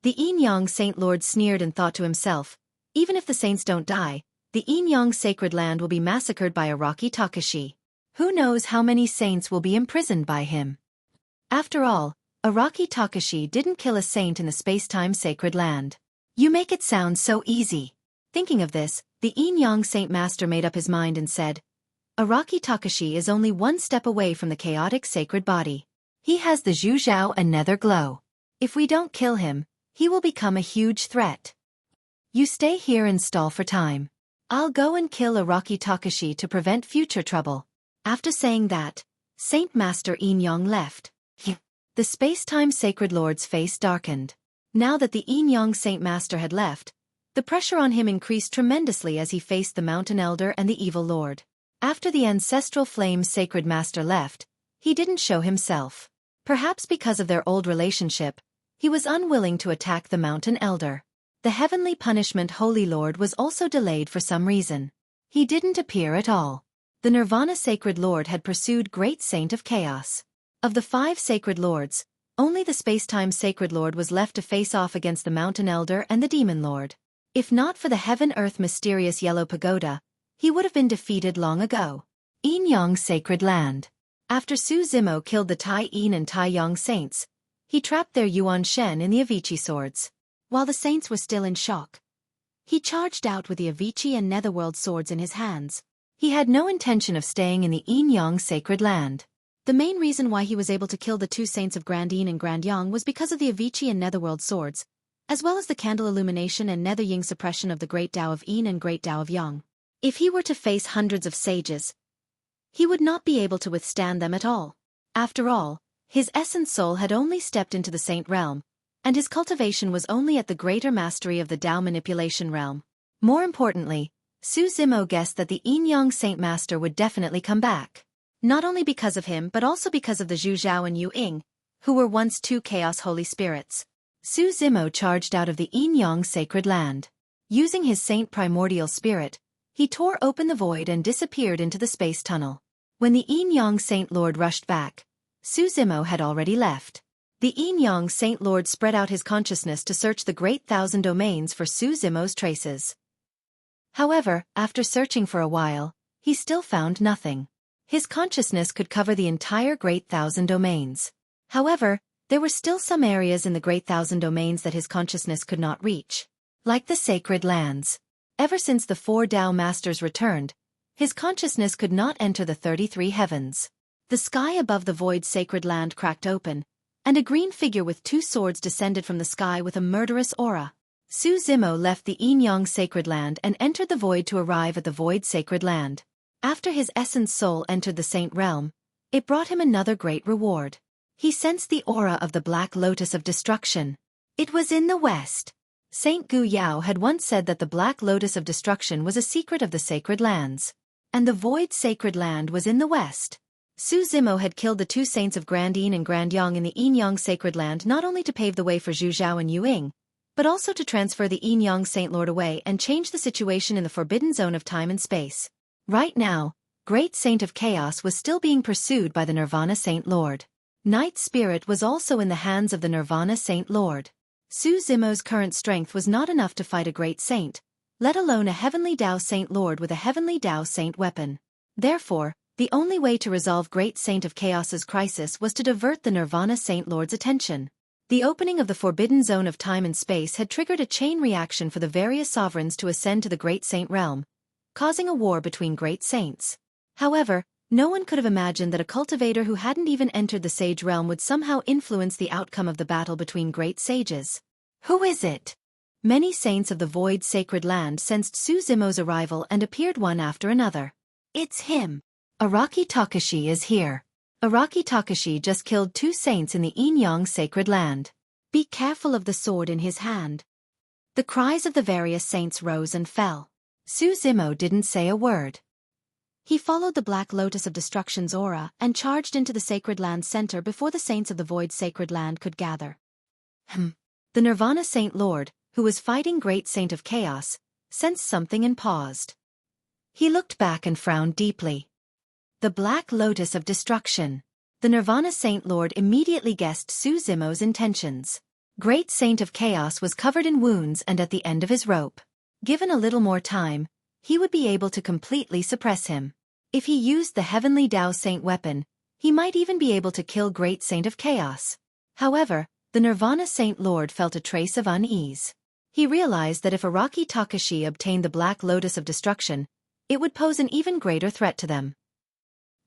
The Yin-Yang Saint Lord sneered and thought to himself, even if the saints don't die, the Yin-Yang Sacred Land will be massacred by Araki Takashi. Who knows how many saints will be imprisoned by him? After all, Araki Takashi didn't kill a saint in the Space-Time Sacred Land. You make it sound so easy. Thinking of this, the Yin-Yang Saint Master made up his mind and said, "Araki Takashi is only one step away from the chaotic sacred body. He has the Zhu Zhao and Nether Glow. If we don't kill him, he will become a huge threat. You stay here and stall for time. I'll go and kill Araki Takashi to prevent future trouble." After saying that, Saint Master Yin-Yang left. The Space-Time Sacred Lord's face darkened. Now that the Yin-Yang Saint Master had left, the pressure on him increased tremendously as he faced the Mountain Elder and the Evil Lord. After the Ancestral Flame Sacred Master left, he didn't show himself. Perhaps because of their old relationship, he was unwilling to attack the Mountain Elder. The Heavenly Punishment Holy Lord was also delayed for some reason. He didn't appear at all. The Nirvana Sacred Lord had pursued Great Saint of Chaos. Of the 5 Sacred Lords, only the Space-Time Sacred Lord was left to face off against the Mountain Elder and the Demon Lord. If not for the Heaven-Earth Mysterious Yellow Pagoda, he would have been defeated long ago. Yin-Yang Sacred Land. After Su Zimo killed the Tai Yin and Tai Yang Saints, he trapped their Yuan Shen in the Avicii swords. While the saints were still in shock, he charged out with the Avicii and Netherworld swords in his hands. He had no intention of staying in the Yin-Yang sacred land. The main reason why he was able to kill the two saints of Grand Yin and Grand Yang was because of the Avicii and Netherworld swords, as well as the candle illumination and Nether Ying suppression of the Great Tao of Yin and Great Tao of Yang. If he were to face hundreds of sages, he would not be able to withstand them at all. After all, his essence soul had only stepped into the saint realm, and his cultivation was only at the greater mastery of the Tao manipulation realm. More importantly, Su Zimo guessed that the Yin-Yang Saint Master would definitely come back. Not only because of him but also because of the Zhu Zhao and Yu Ying, who were once two Chaos Holy Spirits. Su Zimo charged out of the Yin-Yang sacred land. Using his saint primordial spirit, he tore open the void and disappeared into the space tunnel. When the Yin-Yang Saint Lord rushed back, Su Zimo had already left. The Yin-Yang Saint Lord spread out his consciousness to search the Great Thousand Domains for Su Zimo's traces. However, after searching for a while, he still found nothing. His consciousness could cover the entire Great Thousand Domains. However, there were still some areas in the Great Thousand Domains that his consciousness could not reach. Like the sacred lands. Ever since the four Tao Masters returned, his consciousness could not enter the 33 heavens. The sky above the void sacred land cracked open, and a green figure with two swords descended from the sky with a murderous aura. Su Zimo left the Yin-Yang sacred land and entered the void to arrive at the void sacred land. After his essence soul entered the saint realm, it brought him another great reward. He sensed the aura of the Black Lotus of Destruction. It was in the west. Saint Gu Yao had once said that the Black Lotus of Destruction was a secret of the sacred lands. And the void sacred land was in the west. Su Zimo had killed the two saints of Grand Yin and Grand Yang in the Yin-Yang sacred land not only to pave the way for Zhu Zhao and Yu Ying, but also to transfer the Yin-Yang Saint Lord away and change the situation in the forbidden zone of time and space. Right now, Great Saint of Chaos was still being pursued by the Nirvana Saint Lord. Night Spirit was also in the hands of the Nirvana Saint Lord. Su Zimo's current strength was not enough to fight a Great Saint, let alone a Heavenly Tao Saint Lord with a Heavenly Tao Saint weapon. Therefore, the only way to resolve Great Saint of Chaos's crisis was to divert the Nirvana Saint Lord's attention. The opening of the forbidden zone of time and space had triggered a chain reaction for the various sovereigns to ascend to the Great Saint realm, causing a war between great saints. However, no one could have imagined that a cultivator who hadn't even entered the sage realm would somehow influence the outcome of the battle between great sages. Who is it? Many saints of the void sacred land sensed Su Zimo's arrival and appeared one after another. It's him. Araki Takashi is here. Araki Takashi just killed two saints in the Yin-Yang sacred land. Be careful of the sword in his hand. The cries of the various saints rose and fell. Su Zimo didn't say a word. He followed the Black Lotus of Destruction's aura and charged into the sacred land center before the saints of the void sacred land could gather. The Nirvana Saint Lord, who was fighting Great Saint of Chaos, sensed something and paused. He looked back and frowned deeply. The Black Lotus of Destruction. The Nirvana Saint Lord immediately guessed Su Zimo's intentions. Great Saint of Chaos was covered in wounds and at the end of his rope. Given a little more time, he would be able to completely suppress him. If he used the Heavenly Tao Saint weapon, he might even be able to kill Great Saint of Chaos. However, the Nirvana Saint Lord felt a trace of unease. He realized that if Araki Takashi obtained the Black Lotus of Destruction, it would pose an even greater threat to them.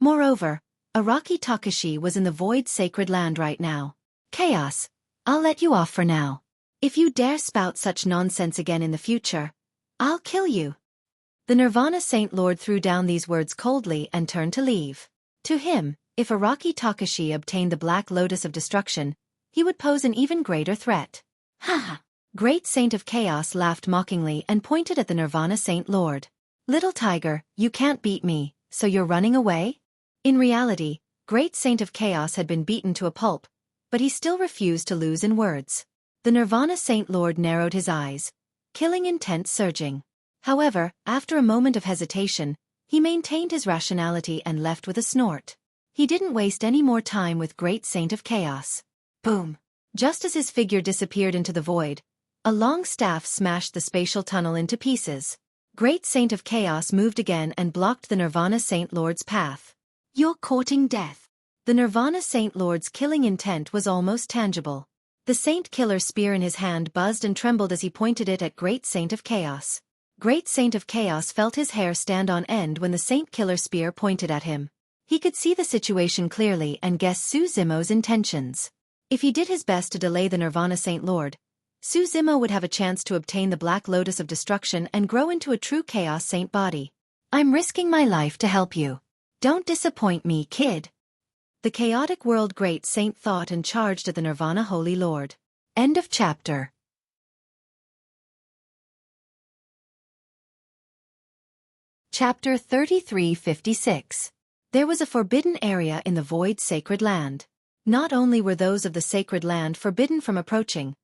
Moreover, Araki Takashi was in the void sacred land right now. Chaos, I'll let you off for now. If you dare spout such nonsense again in the future, I'll kill you. The Nirvana Saint Lord threw down these words coldly and turned to leave. To him, if Araki Takashi obtained the Black Lotus of Destruction, he would pose an even greater threat. Ha! Great Saint of Chaos laughed mockingly and pointed at the Nirvana Saint Lord. Little tiger, you can't beat me, so you're running away? In reality, Great Saint of Chaos had been beaten to a pulp, but he still refused to lose in words. The Nirvana Saint Lord narrowed his eyes, killing intent surging. However, after a moment of hesitation, he maintained his rationality and left with a snort. He didn't waste any more time with Great Saint of Chaos. Boom! Just as his figure disappeared into the void, a long staff smashed the spatial tunnel into pieces. Great Saint of Chaos moved again and blocked the Nirvana Saint Lord's path. You're courting death. The Nirvana Saint Lord's killing intent was almost tangible. The Saint Killer spear in his hand buzzed and trembled as he pointed it at Great Saint of Chaos. Great Saint of Chaos felt his hair stand on end when the Saint Killer spear pointed at him. He could see the situation clearly and guess Su Zimo's intentions. If he did his best to delay the Nirvana Saint Lord, Su Zimo would have a chance to obtain the Black Lotus of Destruction and grow into a true Chaos Saint body. I'm risking my life to help you. Don't disappoint me, kid. The chaotic world Great Saint thought and charged at the Nirvana Holy Lord. End of chapter. Chapter 3356. There was a forbidden area in the void sacred land. Not only were those of the sacred land forbidden from approaching,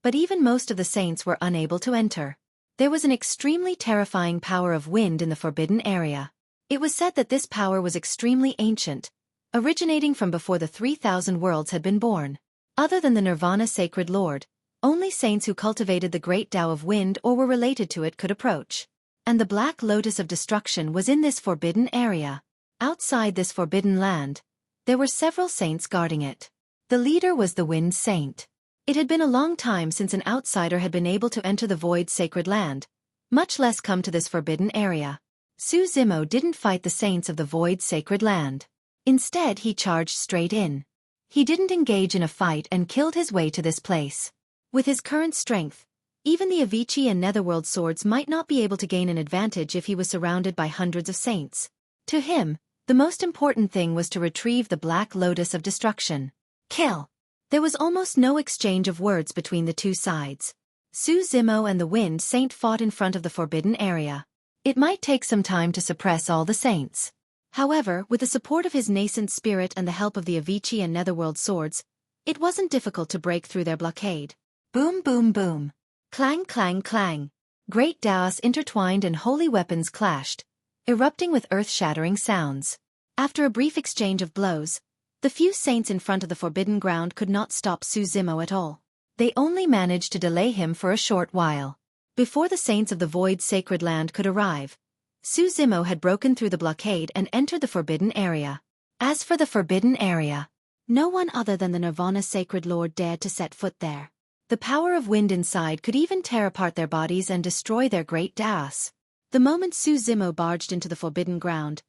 but even most of the saints were unable to enter. There was an extremely terrifying power of wind in the forbidden area. It was said that this power was extremely ancient, originating from before the 3,000 worlds had been born. Other than the Nirvana Sacred Lord, only saints who cultivated the great Tao of wind or were related to it could approach. And the Black Lotus of Destruction was in this forbidden area. Outside this forbidden land, there were several saints guarding it. The leader was the Wind Saint. It had been a long time since an outsider had been able to enter the void sacred land, much less come to this forbidden area. Su Zimo didn't fight the saints of the void sacred land. Instead, he charged straight in. He didn't engage in a fight and killed his way to this place. With his current strength, even the Avicii and Netherworld swords might not be able to gain an advantage if he was surrounded by hundreds of saints. To him, the most important thing was to retrieve the Black Lotus of Destruction. Kill. There was almost no exchange of words between the two sides. Su Zimo and the Wind Saint fought in front of the forbidden area. It might take some time to suppress all the saints. However, with the support of his nascent spirit and the help of the Avicii and Netherworld swords, it wasn't difficult to break through their blockade. Boom boom boom. Clang clang clang. Great Daos intertwined and holy weapons clashed, erupting with earth-shattering sounds. After a brief exchange of blows, the few saints in front of the forbidden ground could not stop Su Zimo at all. They only managed to delay him for a short while. Before the saints of the void sacred land could arrive, Su Zimo had broken through the blockade and entered the forbidden area. As for the forbidden area, no one other than the Nirvana Sacred Lord dared to set foot there. The power of wind inside could even tear apart their bodies and destroy their great Daos. The moment Su Zimo barged into the forbidden ground,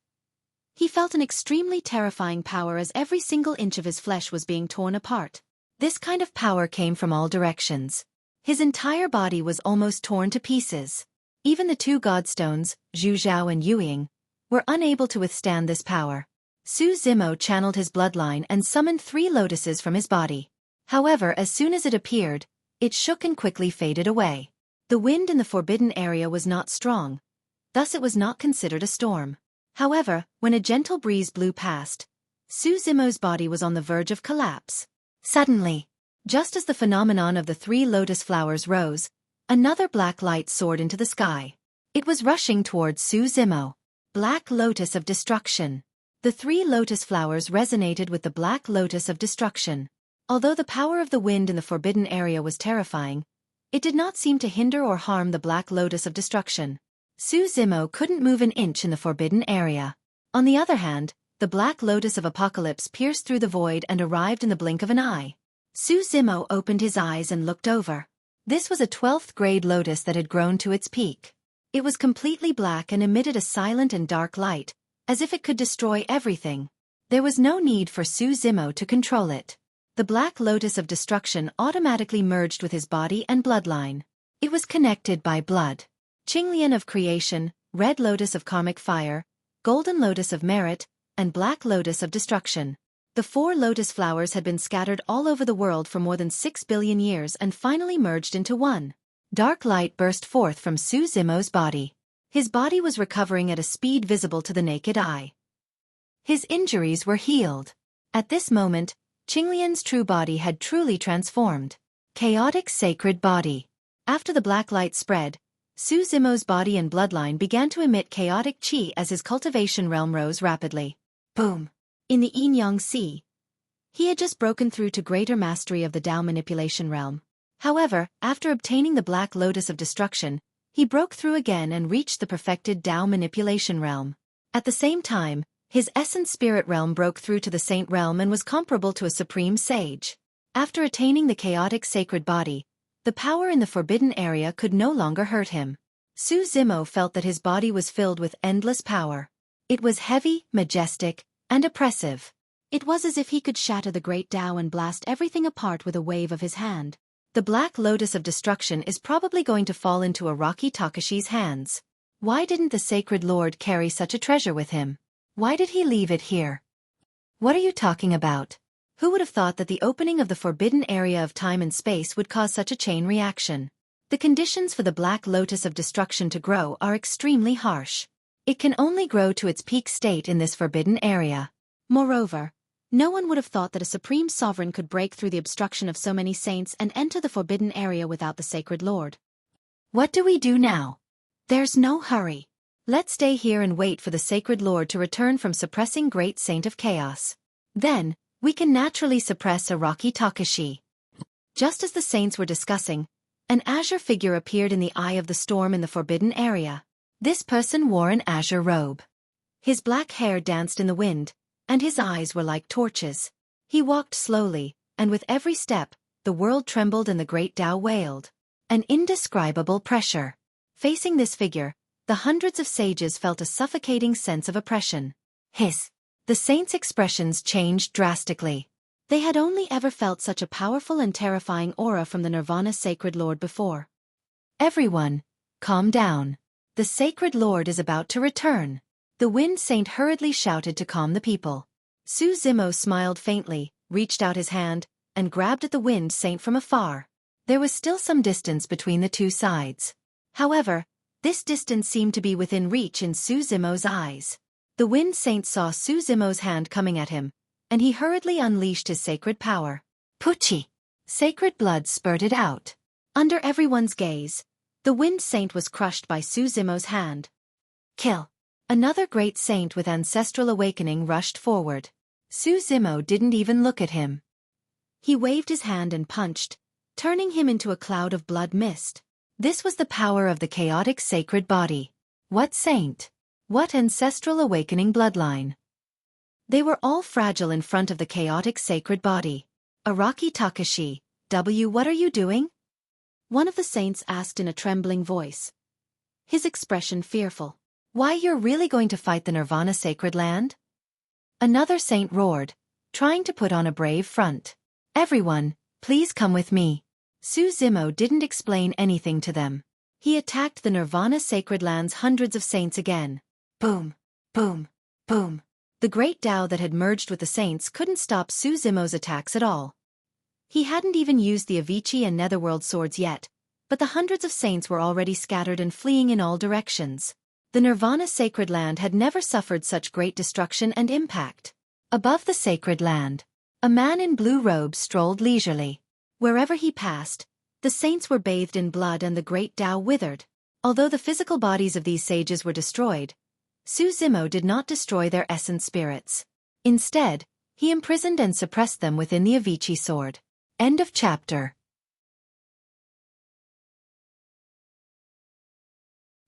he felt an extremely terrifying power as every single inch of his flesh was being torn apart. This kind of power came from all directions. His entire body was almost torn to pieces. Even the two godstones, Zhu Zhao and Yueying, were unable to withstand this power. Su Zimo channeled his bloodline and summoned 3 lotuses from his body. However, as soon as it appeared, it shook and quickly faded away. The wind in the forbidden area was not strong, thus it was not considered a storm. However, when a gentle breeze blew past, Su Zimo's body was on the verge of collapse. Suddenly, just as the phenomenon of the 3 lotus flowers rose, another black light soared into the sky. It was rushing towards Su Zimo. Black Lotus of Destruction. The 3 lotus flowers resonated with the Black Lotus of Destruction. Although the power of the wind in the forbidden area was terrifying, it did not seem to hinder or harm the Black Lotus of Destruction. Su Zimo couldn't move an inch in the forbidden area. On the other hand, the Black Lotus of Apocalypse pierced through the void and arrived in the blink of an eye. Su Zimo opened his eyes and looked over. This was a 12th grade lotus that had grown to its peak. It was completely black and emitted a silent and dark light, as if it could destroy everything. There was no need for Su Zimo to control it. The Black Lotus of Destruction automatically merged with his body and bloodline. It was connected by blood. Qinglian of Creation, Red Lotus of Karmic Fire, Golden Lotus of Merit, and Black Lotus of Destruction. The 4 lotus flowers had been scattered all over the world for more than 6 billion years and finally merged into one. Dark light burst forth from Su Zimo's body. His body was recovering at a speed visible to the naked eye. His injuries were healed. At this moment, Qinglian's true body had truly transformed. Chaotic Sacred Body. After the black light spread, Su Zimo's body and bloodline began to emit chaotic qi as his cultivation realm rose rapidly. Boom! In the Yin-Yang Sea, he had just broken through to greater mastery of the Tao manipulation realm. However, after obtaining the Black Lotus of Destruction, he broke through again and reached the perfected Tao manipulation realm. At the same time, his essence spirit realm broke through to the Saint realm and was comparable to a supreme sage. After attaining the chaotic sacred body, the power in the forbidden area could no longer hurt him. Su Zimo felt that his body was filled with endless power. It was heavy, majestic, and oppressive. It was as if he could shatter the great Tao and blast everything apart with a wave of his hand. The Black Lotus of Destruction is probably going to fall into Araki Takashi's hands. Why didn't the Sacred Lord carry such a treasure with him? Why did he leave it here? What are you talking about? Who would have thought that the opening of the forbidden area of time and space would cause such a chain reaction? The conditions for the Black Lotus of Destruction to grow are extremely harsh. It can only grow to its peak state in this forbidden area. Moreover, no one would have thought that a supreme sovereign could break through the obstruction of so many saints and enter the forbidden area without the Sacred Lord. What do we do now? There's no hurry. Let's stay here and wait for the Sacred Lord to return from suppressing Great Saint of Chaos. Then, we can naturally suppress Araki Takashi. Just as the saints were discussing, an azure figure appeared in the eye of the storm in the forbidden area. This person wore an azure robe. His black hair danced in the wind, and his eyes were like torches. He walked slowly, and with every step, the world trembled and the great Tao wailed. An indescribable pressure. Facing this figure, the hundreds of sages felt a suffocating sense of oppression. The saints' expressions changed drastically. They had only ever felt such a powerful and terrifying aura from the Nirvana Sacred Lord before. Everyone, calm down. The Sacred Lord is about to return. The Wind Saint hurriedly shouted to calm the people. Su Zimo smiled faintly, reached out his hand, and grabbed at the Wind Saint from afar. There was still some distance between the two sides. However, this distance seemed to be within reach in Su Zimo's eyes. The Wind Saint saw Su Zimo's hand coming at him, and he hurriedly unleashed his sacred power. Puchi! Sacred blood spurted out. Under everyone's gaze, the Wind Saint was crushed by Su Zimo's hand. Kill! Another great saint with ancestral awakening rushed forward. Su Zimo didn't even look at him. He waved his hand and punched, turning him into a cloud of blood mist. This was the power of the chaotic sacred body. What saint? What ancestral awakening bloodline? They were all fragile in front of the chaotic sacred body. Araki Takashi, what are you doing? One of the saints asked in a trembling voice. His expression fearful. Why, you're really going to fight the Nirvana Sacred Land? Another saint roared, trying to put on a brave front. Everyone, please come with me. Su Zimo didn't explain anything to them. He attacked the Nirvana Sacred Land's hundreds of saints again. Boom, boom, boom. The great Tao that had merged with the saints couldn't stop Su Zimo's attacks at all. He hadn't even used the Avicii and Netherworld swords yet, but the hundreds of saints were already scattered and fleeing in all directions. The Nirvana Sacred Land had never suffered such great destruction and impact. Above the Sacred Land, a man in blue robes strolled leisurely. Wherever he passed, the saints were bathed in blood and the great Tao withered. Although the physical bodies of these sages were destroyed, Su Zimo did not destroy their essence spirits. Instead, he imprisoned and suppressed them within the Avicii sword. End of chapter.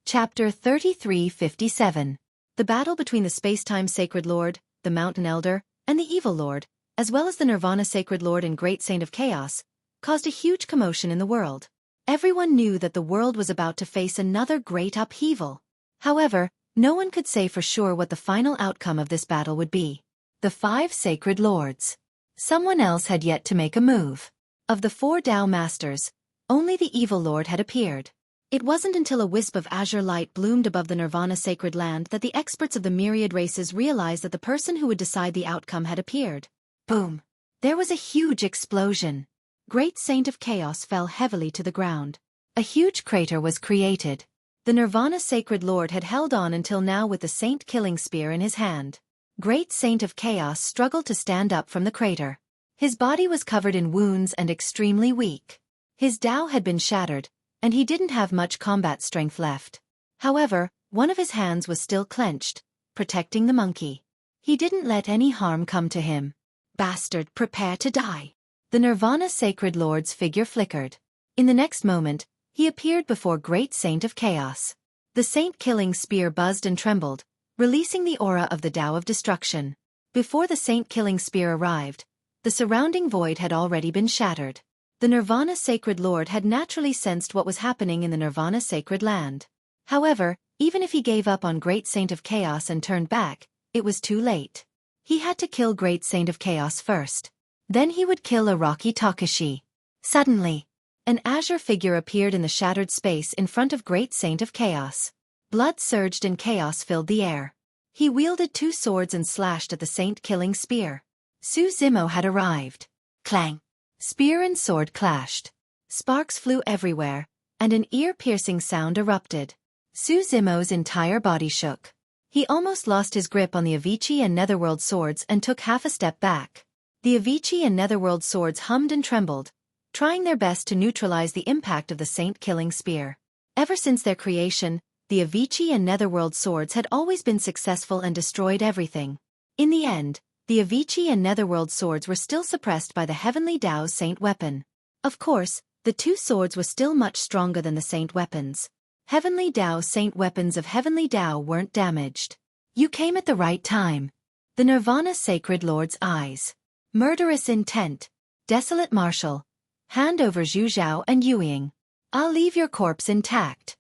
Chapter 3357. The battle between the Space-Time Sacred Lord, the Mountain Elder, and the Evil Lord, as well as the Nirvana Sacred Lord and Great Saint of Chaos, caused a huge commotion in the world. Everyone knew that the world was about to face another great upheaval. However, no one could say for sure what the final outcome of this battle would be. The 5 Sacred Lords. Someone else had yet to make a move. Of the 4 Tao Masters, only the Evil Lord had appeared. It wasn't until a wisp of azure light bloomed above the Nirvana Sacred Land that the experts of the myriad races realized that the person who would decide the outcome had appeared. Boom! There was a huge explosion. Great Saint of Chaos fell heavily to the ground. A huge crater was created. The Nirvana Sacred Lord had held on until now with the Saint Killing Spear in his hand. Great Saint of Chaos struggled to stand up from the crater. His body was covered in wounds and extremely weak. His Tao had been shattered, and he didn't have much combat strength left. However, one of his hands was still clenched, protecting the monkey. He didn't let any harm come to him. Bastard, prepare to die. The Nirvana Sacred Lord's figure flickered. In the next moment, he appeared before Great Saint of Chaos. The Saint Killing Spear buzzed and trembled, releasing the aura of the Tao of Destruction. Before the Saint Killing Spear arrived, the surrounding void had already been shattered. The Nirvana Sacred Lord had naturally sensed what was happening in the Nirvana Sacred Land. However, even if he gave up on Great Saint of Chaos and turned back, it was too late. He had to kill Great Saint of Chaos first. Then he would kill Araki Takashi. Suddenly, an azure figure appeared in the shattered space in front of Great Saint of Chaos. Blood surged and chaos filled the air. He wielded 2 swords and slashed at the saint-killing spear. Suzumo had arrived. Clang! Spear and sword clashed. Sparks flew everywhere, and an ear-piercing sound erupted. Suzumo's entire body shook. He almost lost his grip on the Avicii and Netherworld swords and took half a step back. The Avicii and Netherworld swords hummed and trembled, trying their best to neutralize the impact of the saint-killing spear. Ever since their creation, the Avicii and Netherworld swords had always been successful and destroyed everything. In the end, the Avicii and Netherworld swords were still suppressed by the Heavenly Tao's saint weapon. Of course, the 2 swords were still much stronger than the saint weapons. Heavenly Tao saint weapons of Heavenly Tao weren't damaged. You came at the right time. The Nirvana Sacred Lord's eyes. Murderous intent. Desolate martial. Hand over Zhu Zhao and Yueying. I'll leave your corpse intact.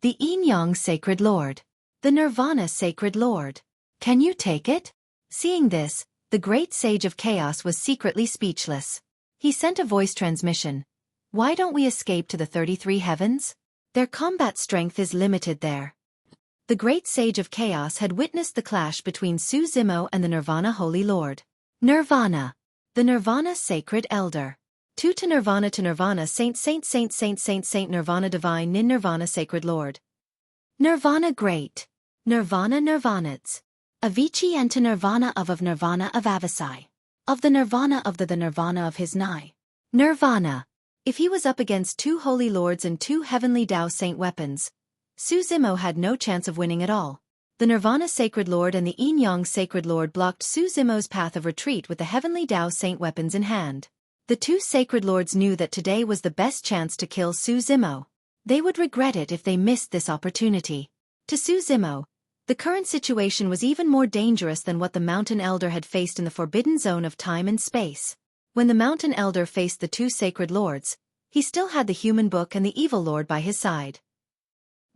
The Yin Yang Sacred Lord. The Nirvana Sacred Lord. Can you take it? Seeing this, the great sage of chaos was secretly speechless. He sent a voice transmission. Why don't we escape to the 33 heavens? Their combat strength is limited there. The great sage of chaos had witnessed the clash between Suzumo and the Nirvana Holy Lord. Nirvana. The Nirvana Sacred Elder. To Nirvana Saint Nirvana Divine Nin Nirvana Sacred Lord. Nirvana Great. Nirvana Nirvanats. Avicii and to Nirvana of Nirvana of Avicii. Of the Nirvana of the Nirvana of his Nai. Nirvana. If he was up against 2 holy lords and 2 heavenly Tao saint weapons, Suzumo had no chance of winning at all. The Nirvana Sacred Lord and the Yin Yang Sacred Lord blocked Suzumo's path of retreat with the heavenly Tao saint weapons in hand. The 2 Sacred Lords knew that today was the best chance to kill Suzumo. They would regret it if they missed this opportunity. To Suzumo, the current situation was even more dangerous than what the Mountain Elder had faced in the forbidden zone of time and space. When the Mountain Elder faced the 2 Sacred Lords, he still had the Human Book and the Evil Lord by his side.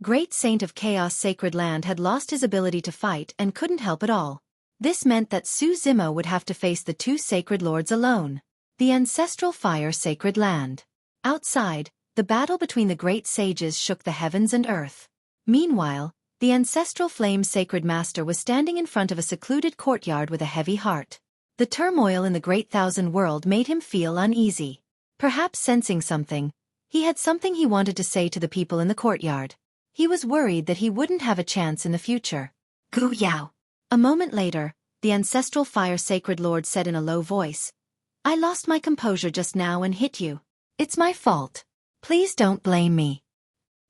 Great Saint of Chaos Sacred Land had lost his ability to fight and couldn't help at all. This meant that Suzumo would have to face the 2 Sacred Lords alone. The Ancestral Fire Sacred Land. Outside, the battle between the great sages shook the heavens and earth. Meanwhile, the Ancestral Flame Sacred Master was standing in front of a secluded courtyard with a heavy heart. The turmoil in the Great Thousand World made him feel uneasy. Perhaps sensing something, he had something he wanted to say to the people in the courtyard. He was worried that he wouldn't have a chance in the future. Gu Yao. A moment later, the Ancestral Fire Sacred Lord said in a low voice, I lost my composure just now and hit you. It's my fault. Please don't blame me.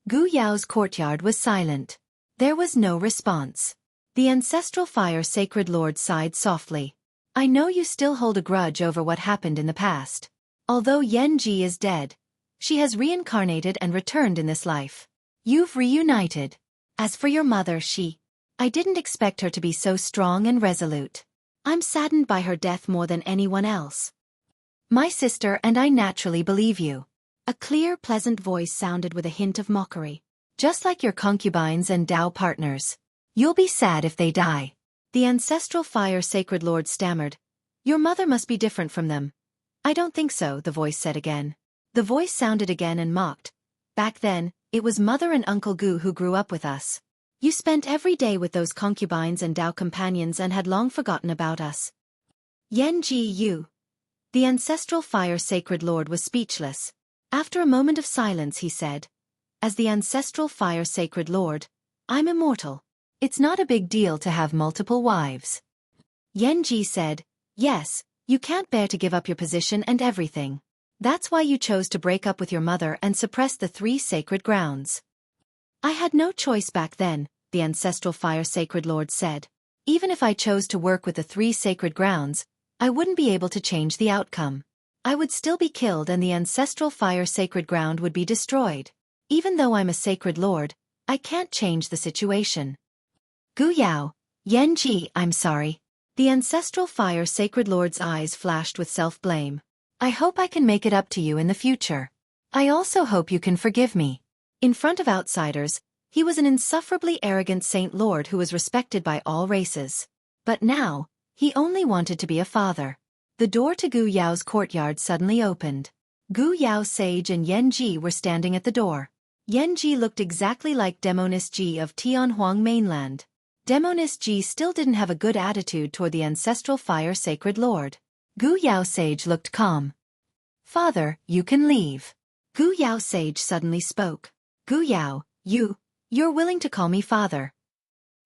Gu Yao's courtyard was silent. There was no response. The Ancestral Fire Sacred Lord sighed softly. I know you still hold a grudge over what happened in the past. Although Yen Ji is dead, she has reincarnated and returned in this life. You've reunited. As for your mother, I didn't expect her to be so strong and resolute. I'm saddened by her death more than anyone else. My sister and I naturally believe you. A clear, pleasant voice sounded with a hint of mockery. Just like your concubines and Tao partners. You'll be sad if they die. The Ancestral Fire Sacred Lord stammered. Your mother must be different from them. I don't think so, the voice said again. The voice sounded again and mocked. Back then, it was Mother and Uncle Gu who grew up with us. You spent every day with those concubines and Tao companions and had long forgotten about us. Yen Ji Yu. The Ancestral Fire Sacred Lord was speechless. After a moment of silence he said, as the Ancestral Fire Sacred Lord, I'm immortal. It's not a big deal to have multiple wives. Yen Ji said, yes, you can't bear to give up your position and everything. That's why you chose to break up with your mother and suppress the 3 sacred grounds. I had no choice back then, the Ancestral Fire Sacred Lord said. Even if I chose to work with the 3 sacred grounds, I wouldn't be able to change the outcome. I would still be killed and the Ancestral Fire Sacred Ground would be destroyed. Even though I'm a Sacred Lord, I can't change the situation. Gu Yao, Yen Ji, I'm sorry. The Ancestral Fire Sacred Lord's eyes flashed with self-blame. I hope I can make it up to you in the future. I also hope you can forgive me. In front of outsiders, He was an insufferably arrogant Saint Lord who was respected by all races. But now, he only wanted to be a father. The door to Gu Yao's courtyard suddenly opened. Gu Yao Sage and Yan Ji were standing at the door. Yan Ji looked exactly like Demoness Ji of Tianhuang mainland. Demoness Ji still didn't have a good attitude toward the ancestral fire sacred lord. Gu Yao Sage looked calm. "Father, you can leave." Gu Yao Sage suddenly spoke. "Gu Yao, you're willing to call me father."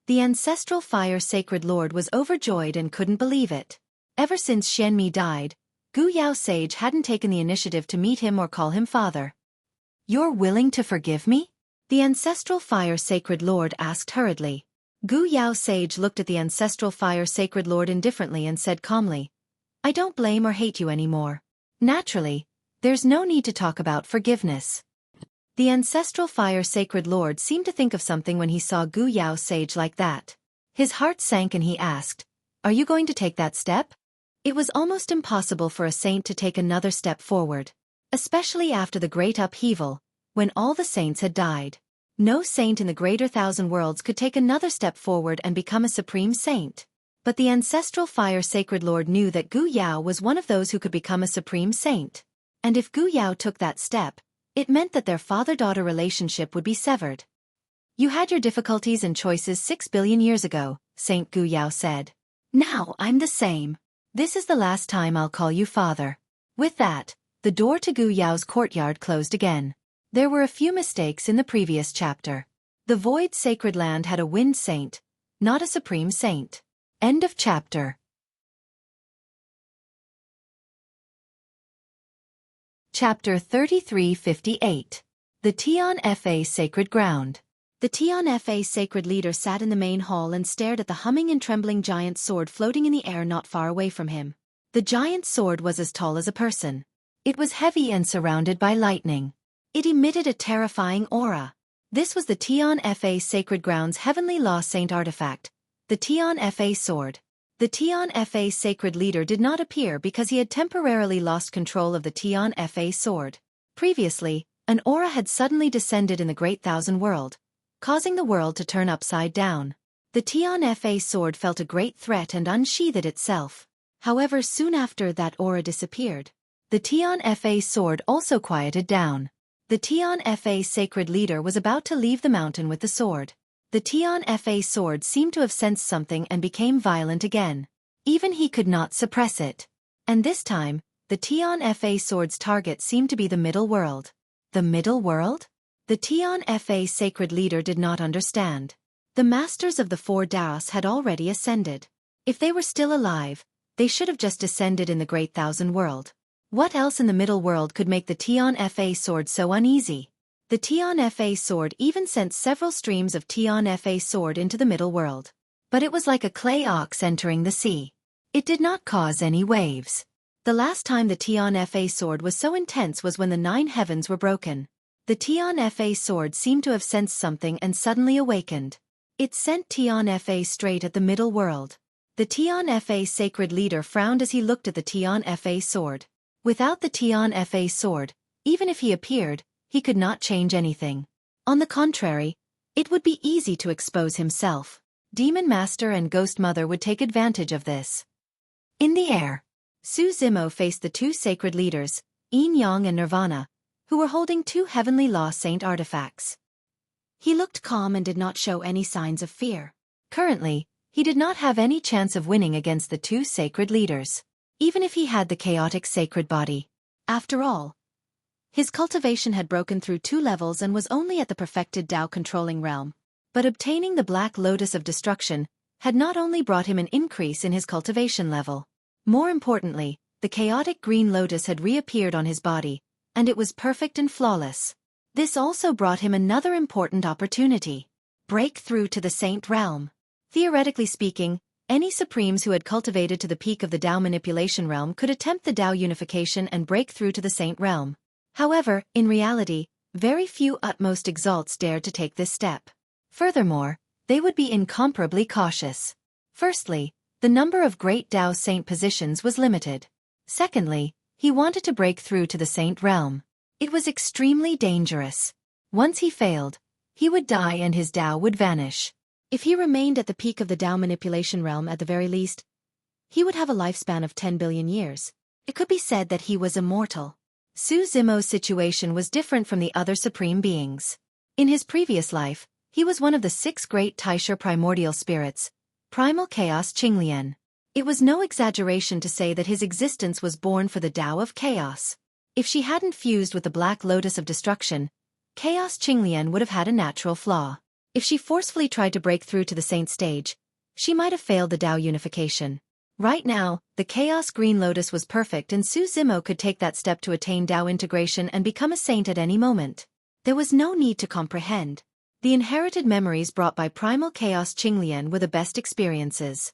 The ancestral fire sacred lord was overjoyed and couldn't believe it. Ever since Xianmi died, Gu Yao Sage hadn't taken the initiative to meet him or call him father. "You're willing to forgive me?" the ancestral fire sacred lord asked hurriedly. Gu Yao Sage looked at the ancestral fire sacred lord indifferently and said calmly, "I don't blame or hate you anymore. Naturally, there's no need to talk about forgiveness." The ancestral fire sacred lord seemed to think of something when he saw Gu Yao Sage like that. His heart sank and he asked, "Are you going to take that step?" It was almost impossible for a saint to take another step forward. Especially after the great upheaval, when all the saints had died. No saint in the greater thousand worlds could take another step forward and become a supreme saint. But the ancestral fire sacred lord knew that Gu Yao was one of those who could become a supreme saint. And if Gu Yao took that step, it meant that their father-daughter relationship would be severed. "You had your difficulties and choices 6 billion years ago," Saint Gu Yao said. "Now I'm the same. This is the last time I'll call you father." With that, the door to Gu Yao's courtyard closed again. There were a few mistakes in the previous chapter. The Void Sacred Land had a wind saint, not a supreme saint. End of chapter. Chapter 3358. The Tian Fa Sacred Ground. The Tian Fa sacred leader sat in the main hall and stared at the humming and trembling giant sword floating in the air not far away from him. The giant sword was as tall as a person. It was heavy and surrounded by lightning. It emitted a terrifying aura. This was the Tian Fa sacred ground's heavenly law saint artifact, the Tian Fa sword. The Tian Fa sacred leader did not appear because he had temporarily lost control of the Tian Fa sword. Previously, an aura had suddenly descended in the Great Thousand World, causing the world to turn upside down. The Tian Fa sword felt a great threat and unsheathed itself. However, soon after that aura disappeared, the Tian Fa sword also quieted down. The Tian Fa sacred leader was about to leave the mountain with the sword. The Tian Fa sword seemed to have sensed something and became violent again. Even he could not suppress it. And this time, the Tian Fa sword's target seemed to be the middle world. The middle world? The Tian Fa sacred leader did not understand. The masters of the 4 Daos had already ascended. If they were still alive, they should have just descended in the Great Thousand World. What else in the middle world could make the Tian Fa sword so uneasy? The Tian Fa sword even sent several streams of Tian Fa sword into the middle world. But it was like a clay ox entering the sea. It did not cause any waves. The last time the Tian Fa sword was so intense was when the 9 heavens were broken. The Tian Fa sword seemed to have sensed something and suddenly awakened. It sent Tian Fa straight at the middle world. The Tian Fa sacred leader frowned as he looked at the Tian Fa sword. Without the Tian Fa sword, even if he appeared, he could not change anything. On the contrary, it would be easy to expose himself. Demon Master and Ghost Mother would take advantage of this. In the air, Su Zimo faced the 2 sacred leaders, Yin Yang and Nirvana, who were holding 2 heavenly law saint artifacts. He looked calm and did not show any signs of fear. Currently, he did not have any chance of winning against the 2 sacred leaders, even if he had the chaotic sacred body. After all, his cultivation had broken through 2 levels and was only at the perfected Tao controlling realm. But obtaining the Black Lotus of Destruction had not only brought him an increase in his cultivation level. More importantly, the chaotic green lotus had reappeared on his body, and it was perfect and flawless. This also brought him another important opportunity: break through to the saint realm. Theoretically speaking, any supremes who had cultivated to the peak of the Tao manipulation realm could attempt the Tao unification and break through to the saint realm. However, in reality, very few utmost exalts dared to take this step. Furthermore, they would be incomparably cautious. Firstly, the number of great Tao saint positions was limited. Secondly, he wanted to break through to the saint realm. It was extremely dangerous. Once he failed, He would die and his Tao would vanish. If he remained at the peak of the Tao manipulation realm at the very least, he would have a lifespan of 10 billion years. It could be said that he was immortal. Su Zimo's situation was different from the other supreme beings. In his previous life, he was one of the 6 great Taisha primordial spirits, primal chaos Qinglian. It was no exaggeration to say that his existence was born for the Tao of chaos. If she hadn't fused with the Black Lotus of Destruction, Chaos Qinglian would have had a natural flaw. If she forcefully tried to break through to the Saint stage, she might have failed the Tao unification. Right now, the Chaos Green Lotus was perfect and Su Zimo could take that step to attain Tao integration and become a saint at any moment. There was no need to comprehend. The inherited memories brought by primal chaos Qinglian were the best experiences.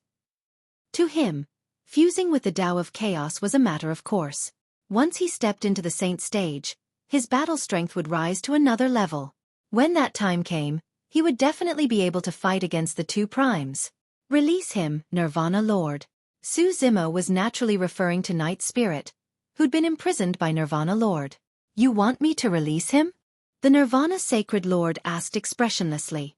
To him, fusing with the Tao of chaos was a matter of course. Once he stepped into the saint stage, his battle strength would rise to another level. When that time came, he would definitely be able to fight against the 2 primes. Release him, Nirvana Lord. Su Zimo was naturally referring to Night Spirit, who'd been imprisoned by Nirvana Lord. You want me to release him? The Nirvana Sacred Lord asked expressionlessly.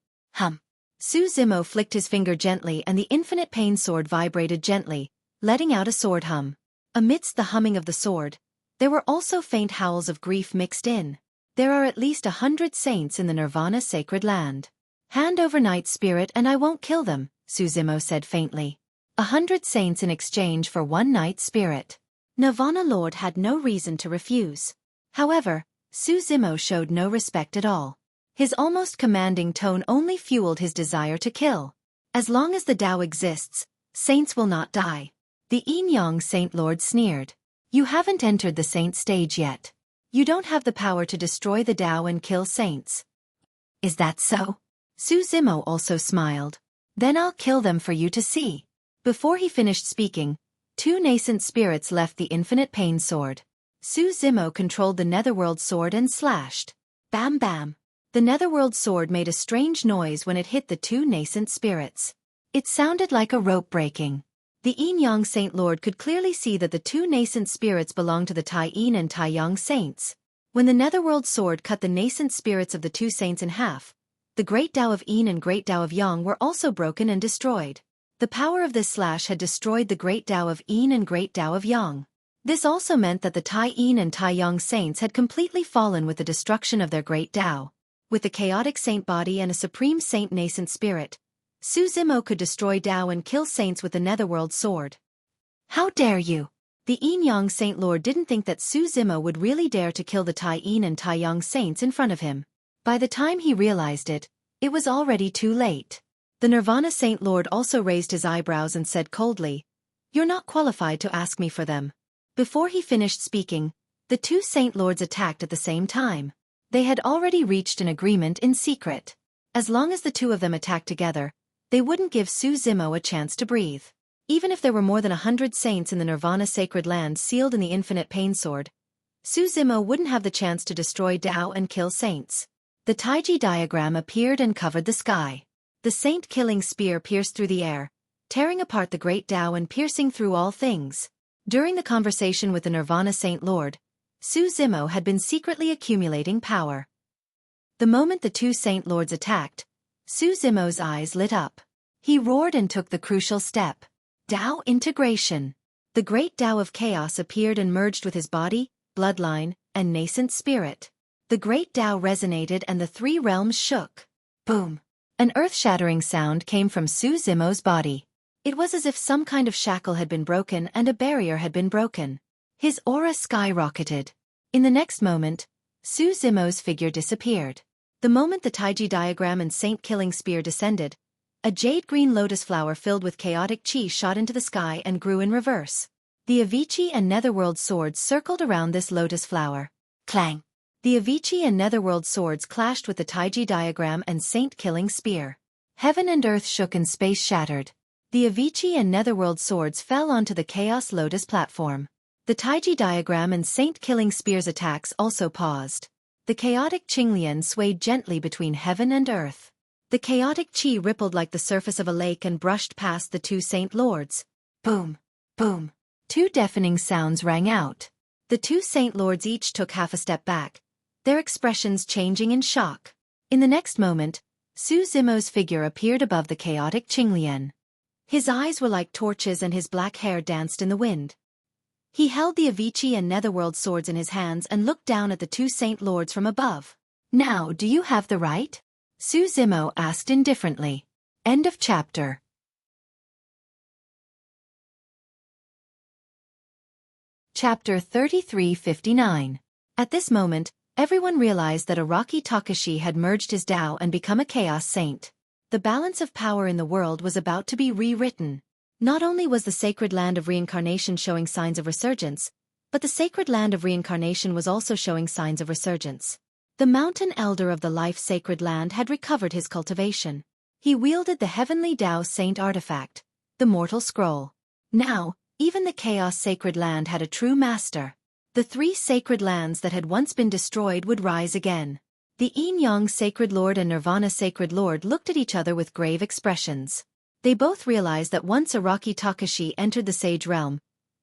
Su Zimo flicked his finger gently and the infinite pain sword vibrated gently, letting out a sword hum. Amidst the humming of the sword, there were also faint howls of grief mixed in. There are at least 100 saints in the Nirvana Sacred Land. Hand over Night Spirit and I won't kill them, Su Zimo said faintly. 100 saints in exchange for 1 Night Spirit. Nirvana Lord had no reason to refuse. However, Su Zimo showed no respect at all. His almost commanding tone only fueled his desire to kill. As long as the Tao exists, saints will not die. The Yin Yang Saint Lord sneered. You haven't entered the saint stage yet. You don't have the power to destroy the Tao and kill saints. Is that so? Su Zimo also smiled. Then I'll kill them for you to see. Before he finished speaking, 2 nascent spirits left the infinite pain sword. Su Zimo controlled the Netherworld sword and slashed. Bam bam. The Netherworld sword made a strange noise when it hit the 2 nascent spirits. It sounded like a rope breaking. The Yin Yang Saint Lord could clearly see that the 2 nascent spirits belonged to the Tai Yin and Tai Yang saints. When the Netherworld sword cut the nascent spirits of the 2 saints in half, the Great Tao of Yin and Great Tao of Yang were also broken and destroyed. The power of this slash had destroyed the Great Tao of Yin and Great Tao of Yang. This also meant that the Tai Yin and Tai Yang saints had completely fallen with the destruction of their Great Tao. With the chaotic saint body and a supreme saint nascent spirit, Su Zimo could destroy Tao and kill saints with the Netherworld sword. How dare you? The Yin Yang Saint Lord didn't think that Su Zimo would really dare to kill the Tai Yin and Tai Yang saints in front of him. By the time he realized it, it was already too late. The Nirvana Saint Lord also raised his eyebrows and said coldly, You're not qualified to ask me for them. Before he finished speaking, the 2 Saint Lords attacked at the same time. They had already reached an agreement in secret. As long as the 2 of them attacked together, they wouldn't give Su Zimo a chance to breathe. Even if there were more than 100 saints in the Nirvana Sacred Land sealed in the infinite pain sword, Su Zimo wouldn't have the chance to destroy Tao and kill saints. The Taiji diagram appeared and covered the sky. The saint-killing spear pierced through the air, tearing apart the Great Tao and piercing through all things. During the conversation with the Nirvana Saint Lord, Su Zimo had been secretly accumulating power. The moment the 2 Saint Lords attacked, Su Zimo's eyes lit up. He roared and took the crucial step. Tao integration. The Great Tao of Chaos appeared and merged with his body, bloodline, and nascent spirit. The Great Tao resonated and the 3 realms shook. Boom. An earth-shattering sound came from Su Zimo's body. It was as if some kind of shackle had been broken and a barrier had been broken. His aura skyrocketed. In the next moment, Su Zimo's figure disappeared. The moment the Taiji diagram and saint-killing spear descended, a jade-green lotus flower filled with chaotic chi shot into the sky and grew in reverse. The Avicii and Netherworld swords circled around this lotus flower. Clang! The Avicii and Netherworld swords clashed with the Taiji diagram and saint-killing spear. Heaven and earth shook and space shattered. The Avicii and Netherworld swords fell onto the Chaos Lotus platform. The Taiji diagram and saint-killing spear's attacks also paused. The chaotic Qinglian swayed gently between heaven and earth. The chaotic chi rippled like the surface of a lake and brushed past the 2 Saint Lords. Boom! Boom! 2 deafening sounds rang out. The 2 Saint Lords each took half a step back, their expressions changing in shock. In the next moment, Su Zimo's figure appeared above the chaotic Qinglian. His eyes were like torches and his black hair danced in the wind. He held the Avicii and Netherworld swords in his hands and looked down at the two Saint Lords from above. "Now, do you have the right?" Su Zimo asked indifferently. End of chapter. Chapter 3359. At this moment, everyone realized that Araki Takashi had merged his Tao and become a Chaos Saint. The balance of power in the world was about to be rewritten. Not only was the sacred land of reincarnation showing signs of resurgence, but the sacred land of reincarnation was also showing signs of resurgence. The mountain elder of the life sacred land had recovered his cultivation. He wielded the heavenly Tao Saint artifact, the Mortal Scroll. Now, even the Chaos Sacred Land had a true master. The three sacred lands that had once been destroyed would rise again. The Yin-Yang Sacred Lord and Nirvana Sacred Lord looked at each other with grave expressions. They both realized that once Araki Takashi entered the Sage Realm,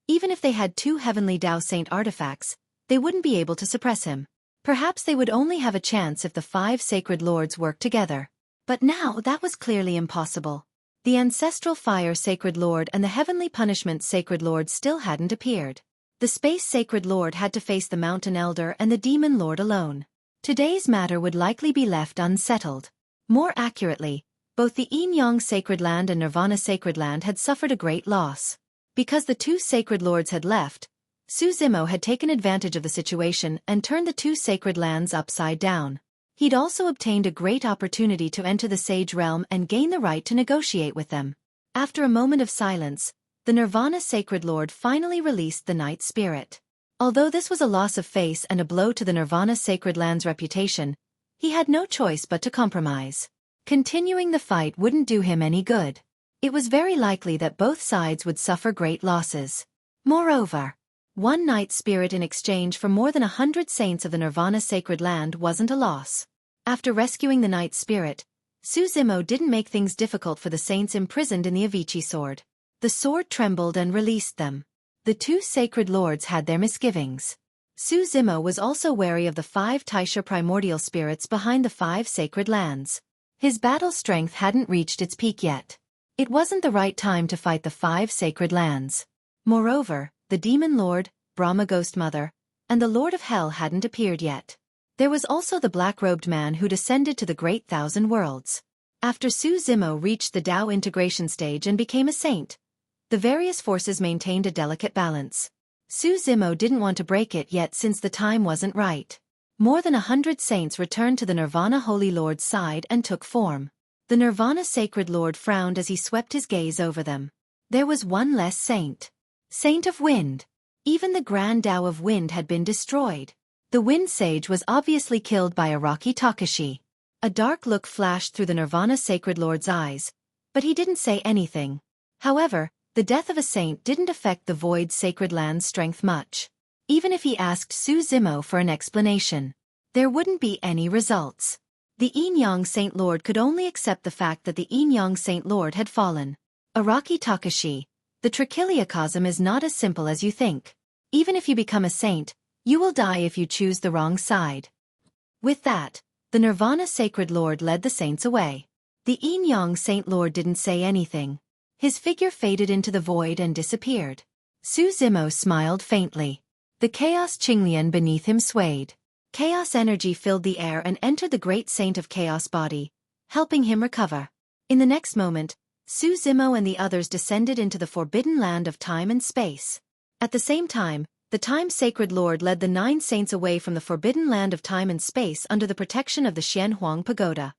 even if they had two Heavenly Tao Saint artifacts, they wouldn't be able to suppress him. Perhaps they would only have a chance if the five Sacred Lords worked together. But now that was clearly impossible. The Ancestral Fire Sacred Lord and the Heavenly Punishment Sacred Lord still hadn't appeared. The Space Sacred Lord had to face the Mountain Elder and the Demon Lord alone. Today's matter would likely be left unsettled. More accurately, both the Yin-Yang Sacred Land and Nirvana Sacred Land had suffered a great loss. Because the two Sacred Lords had left, Su Zimo had taken advantage of the situation and turned the two sacred lands upside down. He'd also obtained a great opportunity to enter the Sage Realm and gain the right to negotiate with them. After a moment of silence, the Nirvana Sacred Lord finally released the Night Spirit. Although this was a loss of face and a blow to the Nirvana Sacred Land's reputation, he had no choice but to compromise. Continuing the fight wouldn't do him any good. It was very likely that both sides would suffer great losses. Moreover, one Night Spirit in exchange for more than 100 saints of the Nirvana Sacred Land wasn't a loss. After rescuing the Night Spirit, Su Zimo didn't make things difficult for the saints imprisoned in the Avicii sword. The sword trembled and released them. The two Sacred Lords had their misgivings. Su Zimo was also wary of the five Taisha primordial spirits behind the five sacred lands. His battle strength hadn't reached its peak yet. It wasn't the right time to fight the five sacred lands. Moreover, the Demon Lord, Brahma Ghost Mother, and the Lord of Hell hadn't appeared yet. There was also the black-robed man who descended to the Great Thousand Worlds. After Su Zimo reached the Tao integration stage and became a saint, the various forces maintained a delicate balance. Su Zimo didn't want to break it yet since the time wasn't right. More than 100 saints returned to the Nirvana Holy Lord's side and took form. The Nirvana Sacred Lord frowned as he swept his gaze over them. There was one less saint. Saint of Wind. Even the Grand Tao of Wind had been destroyed. The Wind Sage was obviously killed by Araki Takashi. A dark look flashed through the Nirvana Sacred Lord's eyes, but he didn't say anything. However, the death of a saint didn't affect the Void Sacred Land's strength much. Even if he asked Su Zimo for an explanation, there wouldn't be any results. The Yin-Yang Saint Lord could only accept the fact that the Yin-Yang Saint Lord had fallen. Araki Takashi, the trichiliocosm is not as simple as you think. Even if you become a saint, you will die if you choose the wrong side. With that, the Nirvana Sacred Lord led the saints away. The Yin-Yang Saint Lord didn't say anything. His figure faded into the void and disappeared. Su Zimo smiled faintly. The Chaos Qinglian beneath him swayed. Chaos energy filled the air and entered the great saint of chaos body, helping him recover. In the next moment, Su Zimo and the others descended into the forbidden land of time and space. At the same time, the Time Sacred Lord led the 9 saints away from the forbidden land of time and space under the protection of the Xianhuang Pagoda.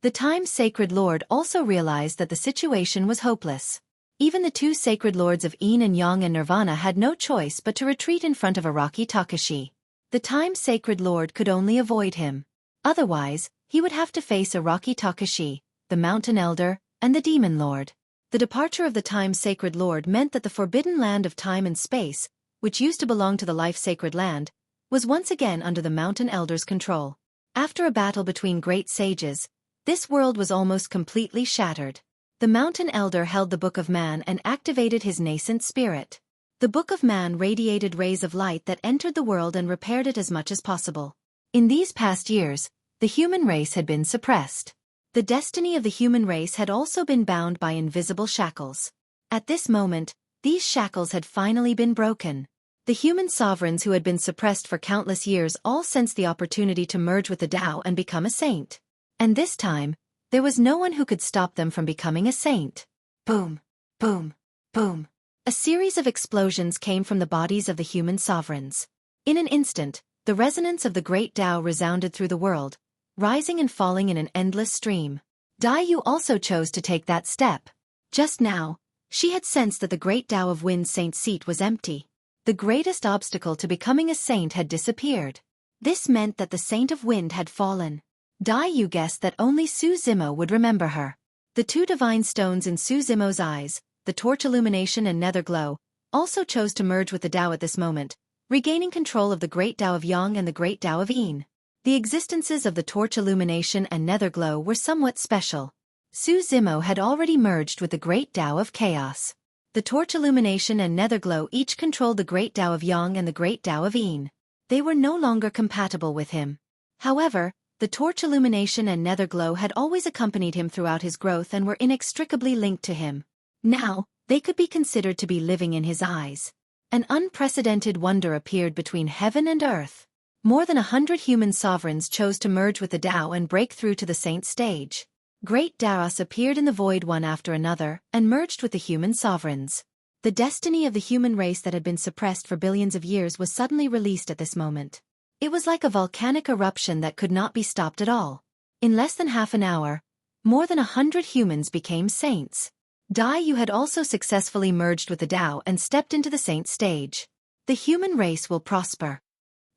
The Time Sacred Lord also realized that the situation was hopeless. Even the 2 Sacred Lords of Yin and Yang and Nirvana had no choice but to retreat in front of Araki Takashi. The Time Sacred Lord could only avoid him. Otherwise, he would have to face Araki Takashi, the Mountain Elder, and the Demon Lord. The departure of the Time Sacred Lord meant that the forbidden land of time and space, which used to belong to the Life Sacred Land, was once again under the Mountain Elder's control. After a battle between great sages, this world was almost completely shattered. The Mountain Elder held the Book of Man and activated his nascent spirit. The Book of Man radiated rays of light that entered the world and repaired it as much as possible. In these past years, The human race had been suppressed. The destiny of the human race had also been bound by invisible shackles. At this moment, these shackles had finally been broken. The human sovereigns who had been suppressed for countless years all sensed the opportunity to merge with the Tao and become a saint. And this time, there was no one who could stop them from becoming a saint. Boom, boom, boom. A series of explosions came from the bodies of the human sovereigns. In an instant, the resonance of the great Tao resounded through the world, rising and falling in an endless stream. Dai Yu also chose to take that step. Just now, she had sensed that the great Tao of Wind's saint seat was empty. The greatest obstacle to becoming a saint had disappeared. This meant that the saint of Wind had fallen. Dai Yu guessed that only Su Zimo would remember her. The two divine stones in Su Zimo's eyes, the torch illumination and nether glow, also chose to merge with the Tao at this moment, regaining control of the great Tao of Yang and the great Tao of Yin. The existences of the torch illumination and nether glow were somewhat special. Su Zimo had already merged with the great Tao of Chaos. The torch illumination and nether glow each controlled the great Tao of Yang and the great Tao of Yin. They were no longer compatible with him. However, the torch illumination and nether glow had always accompanied him throughout his growth and were inextricably linked to him. Now, they could be considered to be living in his eyes. An unprecedented wonder appeared between heaven and earth. More than 100 human sovereigns chose to merge with the Tao and break through to the saint stage. Great Taos appeared in the void one after another and merged with the human sovereigns. The destiny of the human race that had been suppressed for billions of years was suddenly released at this moment. It was like a volcanic eruption that could not be stopped at all. In less than half an hour, more than 100 humans became saints. Dai Yu had also successfully merged with the Tao and stepped into the saint stage. The human race will prosper.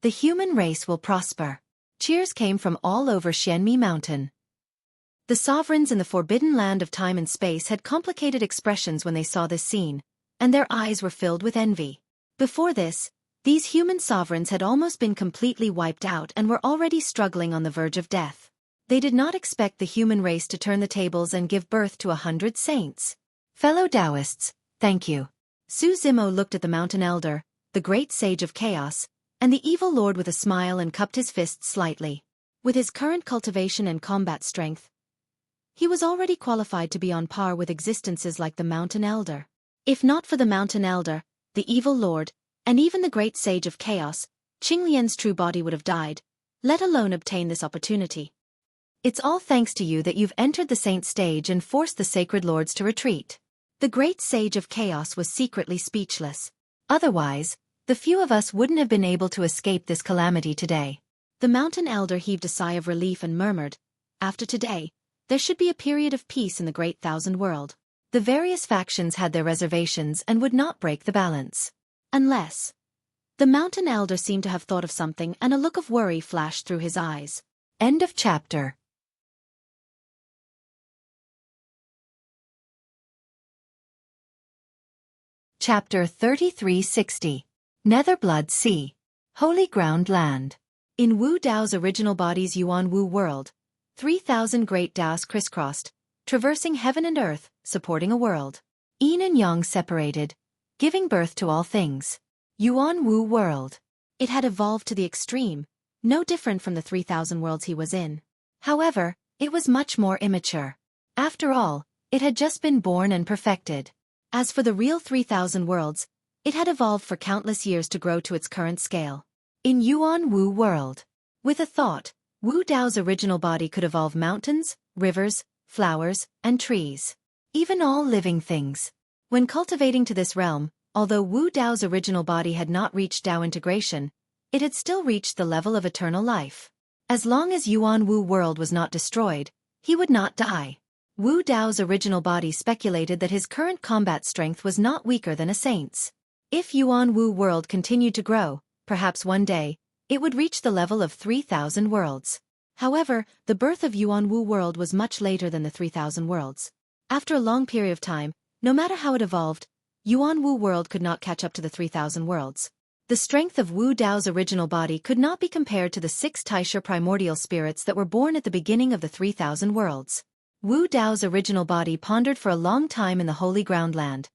The human race will prosper. Cheers came from all over Xianmi Mountain. The sovereigns in the forbidden land of time and space had complicated expressions when they saw this scene, and their eyes were filled with envy. Before this, these human sovereigns had almost been completely wiped out and were already struggling on the verge of death. They did not expect the human race to turn the tables and give birth to 100 saints. Fellow Taoists, thank you. Su Zimo looked at the mountain elder, the great sage of chaos, and the evil lord with a smile and cupped his fists slightly. With his current cultivation and combat strength, he was already qualified to be on par with existences like the mountain elder. If not for the mountain elder, the evil lord, and even the great sage of chaos, Qinglian's true body would have died, let alone obtain this opportunity. It's all thanks to you that you've entered the saint stage and forced the sacred lords to retreat. The great sage of chaos was secretly speechless. Otherwise, the few of us wouldn't have been able to escape this calamity today. The mountain elder heaved a sigh of relief and murmured, after today, there should be a period of peace in the great thousand world. The various factions had their reservations and would not break the balance. Unless. The mountain elder seemed to have thought of something and a look of worry flashed through his eyes. End of chapter. Chapter 3360. Netherblood Sea. Holy Ground Land. In Wu Dao's original body's Yuan Wu world, 3,000 great Daos crisscrossed, traversing heaven and earth, supporting a world. Yin and Yang separated, giving birth to all things. Yuan Wu world. It had evolved to the extreme, no different from the 3,000 worlds he was in. However, it was much more immature. After all, it had just been born and perfected. As for the real 3,000 worlds, it had evolved for countless years to grow to its current scale. In Yuan Wu world. With a thought, Wu Dao's original body could evolve mountains, rivers, flowers, and trees. Even all living things. When cultivating to this realm, although Wu Dao's original body had not reached Dao integration, it had still reached the level of eternal life. As long as Yuan Wu world was not destroyed, he would not die. Wu Dao's original body speculated that his current combat strength was not weaker than a saint's. If Yuan Wu world continued to grow, perhaps one day, it would reach the level of 3,000 worlds. However, the birth of Yuan Wu world was much later than the 3,000 worlds. After a long period of time, no matter how it evolved, Yuan Wu world could not catch up to the 3,000 worlds. The strength of Wu Dao's original body could not be compared to the 6 Taisha primordial spirits that were born at the beginning of the 3,000 worlds. Wu Dao's original body pondered for a long time in the Holy Ground Land,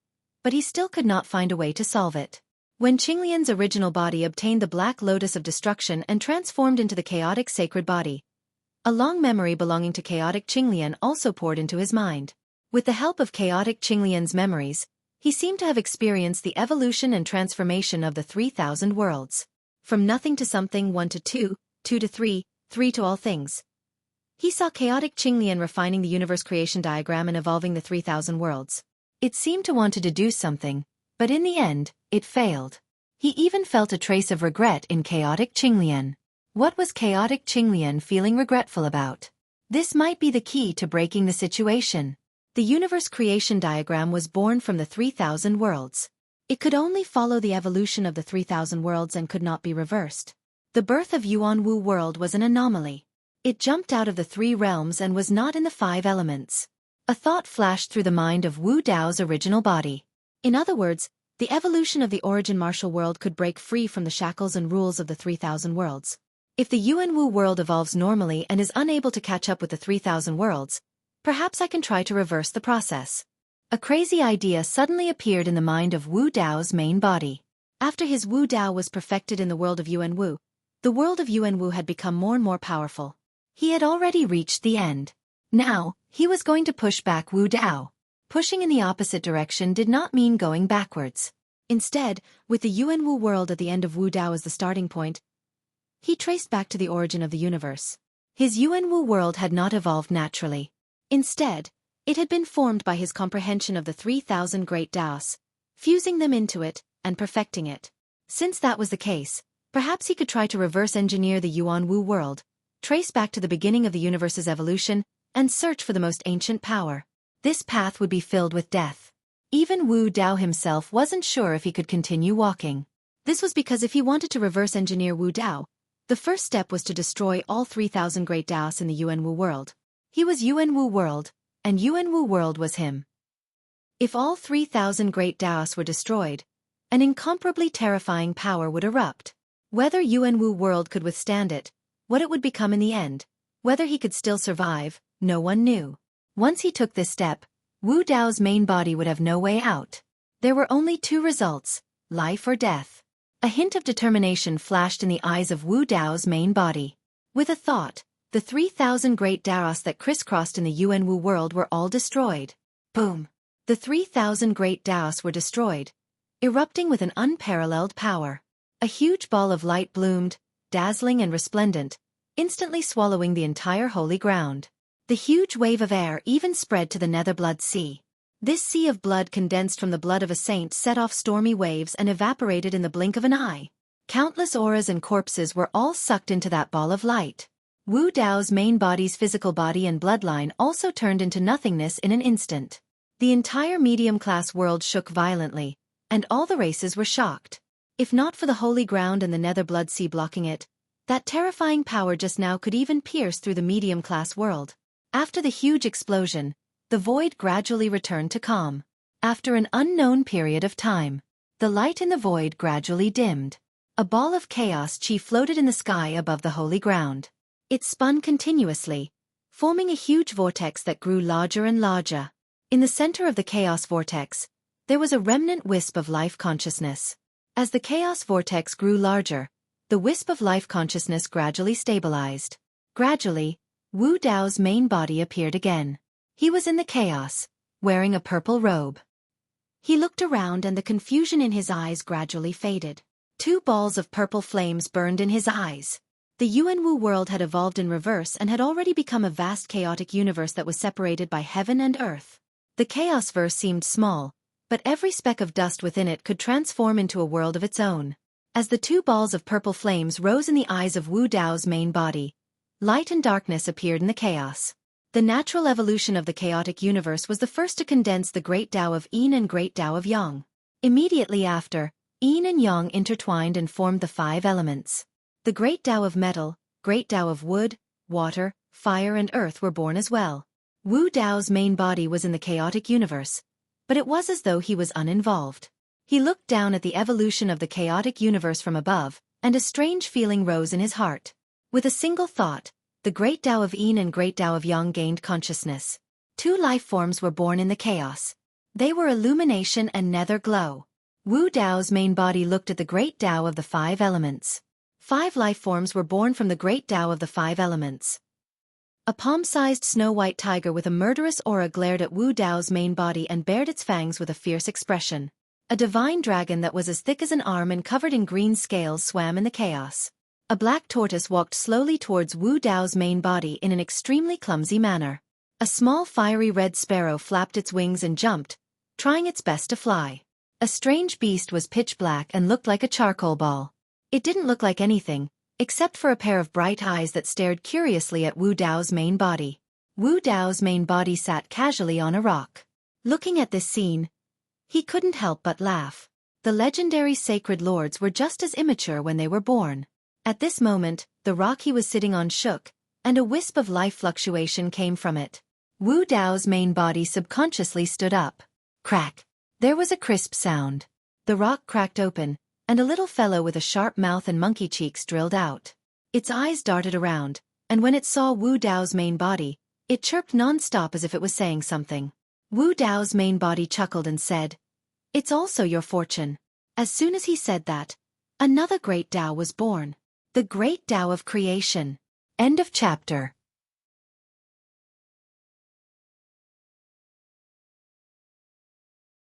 but he still could not find a way to solve it. When Qinglian's original body obtained the Black Lotus of Destruction and transformed into the chaotic sacred body, A long memory belonging to chaotic Qinglian also poured into his mind. With the help of chaotic Qinglian's memories, he seemed to have experienced the evolution and transformation of the 3,000 worlds. From nothing to something, 1 to 2, 2 to 3, 3 to all things. He saw chaotic Qinglian refining the universe creation diagram and evolving the 3,000 worlds. It seemed to want to deduce something, but in the end, it failed. He even felt a trace of regret in chaotic Qinglian. What was chaotic Qinglian feeling regretful about? This might be the key to breaking the situation. The universe creation diagram was born from the 3,000 worlds. It could only follow the evolution of the 3,000 worlds and could not be reversed. The birth of Yuanwu world was an anomaly. It jumped out of the 3 realms and was not in the 5 elements. A thought flashed through the mind of Wu Dao's original body. In other words, the evolution of the origin martial world could break free from the shackles and rules of the 3,000 worlds. If the Yuanwu world evolves normally and is unable to catch up with the 3,000 worlds, perhaps I can try to reverse the process. A crazy idea suddenly appeared in the mind of Wu Dao's main body. After his Wu Dao was perfected in the world of Yuanwu, the world of Yuanwu had become more and more powerful. He had already reached the end. Now, he was going to push back Wu Dao. Pushing in the opposite direction did not mean going backwards. Instead, with the Yuanwu world at the end of Wu Dao as the starting point, he traced back to the origin of the universe. His Yuanwu world had not evolved naturally. Instead, it had been formed by his comprehension of the 3,000 great Daos, fusing them into it, and perfecting it. Since that was the case, perhaps he could try to reverse engineer the Yuanwu world, trace back to the beginning of the universe's evolution, and search for the most ancient power. This path would be filled with death. Even Wu Dao himself wasn't sure if he could continue walking. This was because if he wanted to reverse engineer Wu Dao, the first step was to destroy all 3,000 great Daos in the Yuanwu world. He was Yuanwu world, and Yuanwu world was him. If all 3,000 great Daos were destroyed, an incomparably terrifying power would erupt. Whether Yuanwu world could withstand it, what it would become in the end, whether he could still survive, no one knew. Once he took this step, Wu Dao's main body would have no way out. There were only 2 results, life or death. A hint of determination flashed in the eyes of Wu Dao's main body. With a thought, the 3,000 great Daos that crisscrossed in the Yuanwu world were all destroyed. Boom! The 3,000 great Daos were destroyed, erupting with an unparalleled power. A huge ball of light bloomed, dazzling and resplendent, instantly swallowing the entire holy ground. The huge wave of air even spread to the Netherblood Sea. This sea of blood condensed from the blood of a saint set off stormy waves and evaporated in the blink of an eye. Countless auras and corpses were all sucked into that ball of light. Wu Dao's main body's physical body and bloodline also turned into nothingness in an instant. The entire medium-class world shook violently, and all the races were shocked. If not for the holy ground and the Netherblood Sea blocking it, that terrifying power just now could even pierce through the medium-class world. After the huge explosion, the void gradually returned to calm. After an unknown period of time, the light in the void gradually dimmed. A ball of chaos chi floated in the sky above the holy ground. It spun continuously, forming a huge vortex that grew larger and larger. In the center of the chaos vortex, there was a remnant wisp of life consciousness. As the chaos vortex grew larger, the wisp of life consciousness gradually stabilized. Gradually, Wu Dao's main body appeared again. He was in the chaos, wearing a purple robe. He looked around and the confusion in his eyes gradually faded. 2 balls of purple flames burned in his eyes. The Yuanwu world had evolved in reverse and had already become a vast chaotic universe that was separated by heaven and earth. The chaosverse seemed small, but every speck of dust within it could transform into a world of its own. As the 2 balls of purple flames rose in the eyes of Wu Dao's main body, light and darkness appeared in the chaos. The natural evolution of the chaotic universe was the first to condense the great Dao of Yin and great Dao of Yang. Immediately after, Yin and Yang intertwined and formed the 5 elements. The great Dao of metal, great Dao of wood, water, fire and earth were born as well. Wu Dao's main body was in the chaotic universe, but it was as though he was uninvolved. He looked down at the evolution of the chaotic universe from above, and a strange feeling rose in his heart. With a single thought, the great Dao of Yin and great Dao of Yang gained consciousness. 2 life forms were born in the chaos. They were illumination and nether glow. Wu Dao's main body looked at the great Dao of the 5 elements. 5 life forms were born from the great Dao of the 5 elements. A palm-sized snow-white tiger with a murderous aura glared at Wu Dao's main body and bared its fangs with a fierce expression. A divine dragon that was as thick as an arm and covered in green scales swam in the chaos. A black tortoise walked slowly towards Wu Dao's main body in an extremely clumsy manner. A small fiery red sparrow flapped its wings and jumped, trying its best to fly. A strange beast was pitch black and looked like a charcoal ball. It didn't look like anything, except for a pair of bright eyes that stared curiously at Wu Dao's main body. Wu Dao's main body sat casually on a rock. Looking at this scene, he couldn't help but laugh. The legendary sacred lords were just as immature when they were born. At this moment, the rock he was sitting on shook, and a wisp of life fluctuation came from it. Wu Dao's main body subconsciously stood up. Crack! There was a crisp sound. The rock cracked open, and a little fellow with a sharp mouth and monkey cheeks drilled out. Its eyes darted around, and when it saw Wu Dao's main body, it chirped non-stop as if it was saying something. Wu Dao's main body chuckled and said, "It's also your fortune." As soon as he said that, another great Dao was born. The Great Dao of Creation. End of chapter.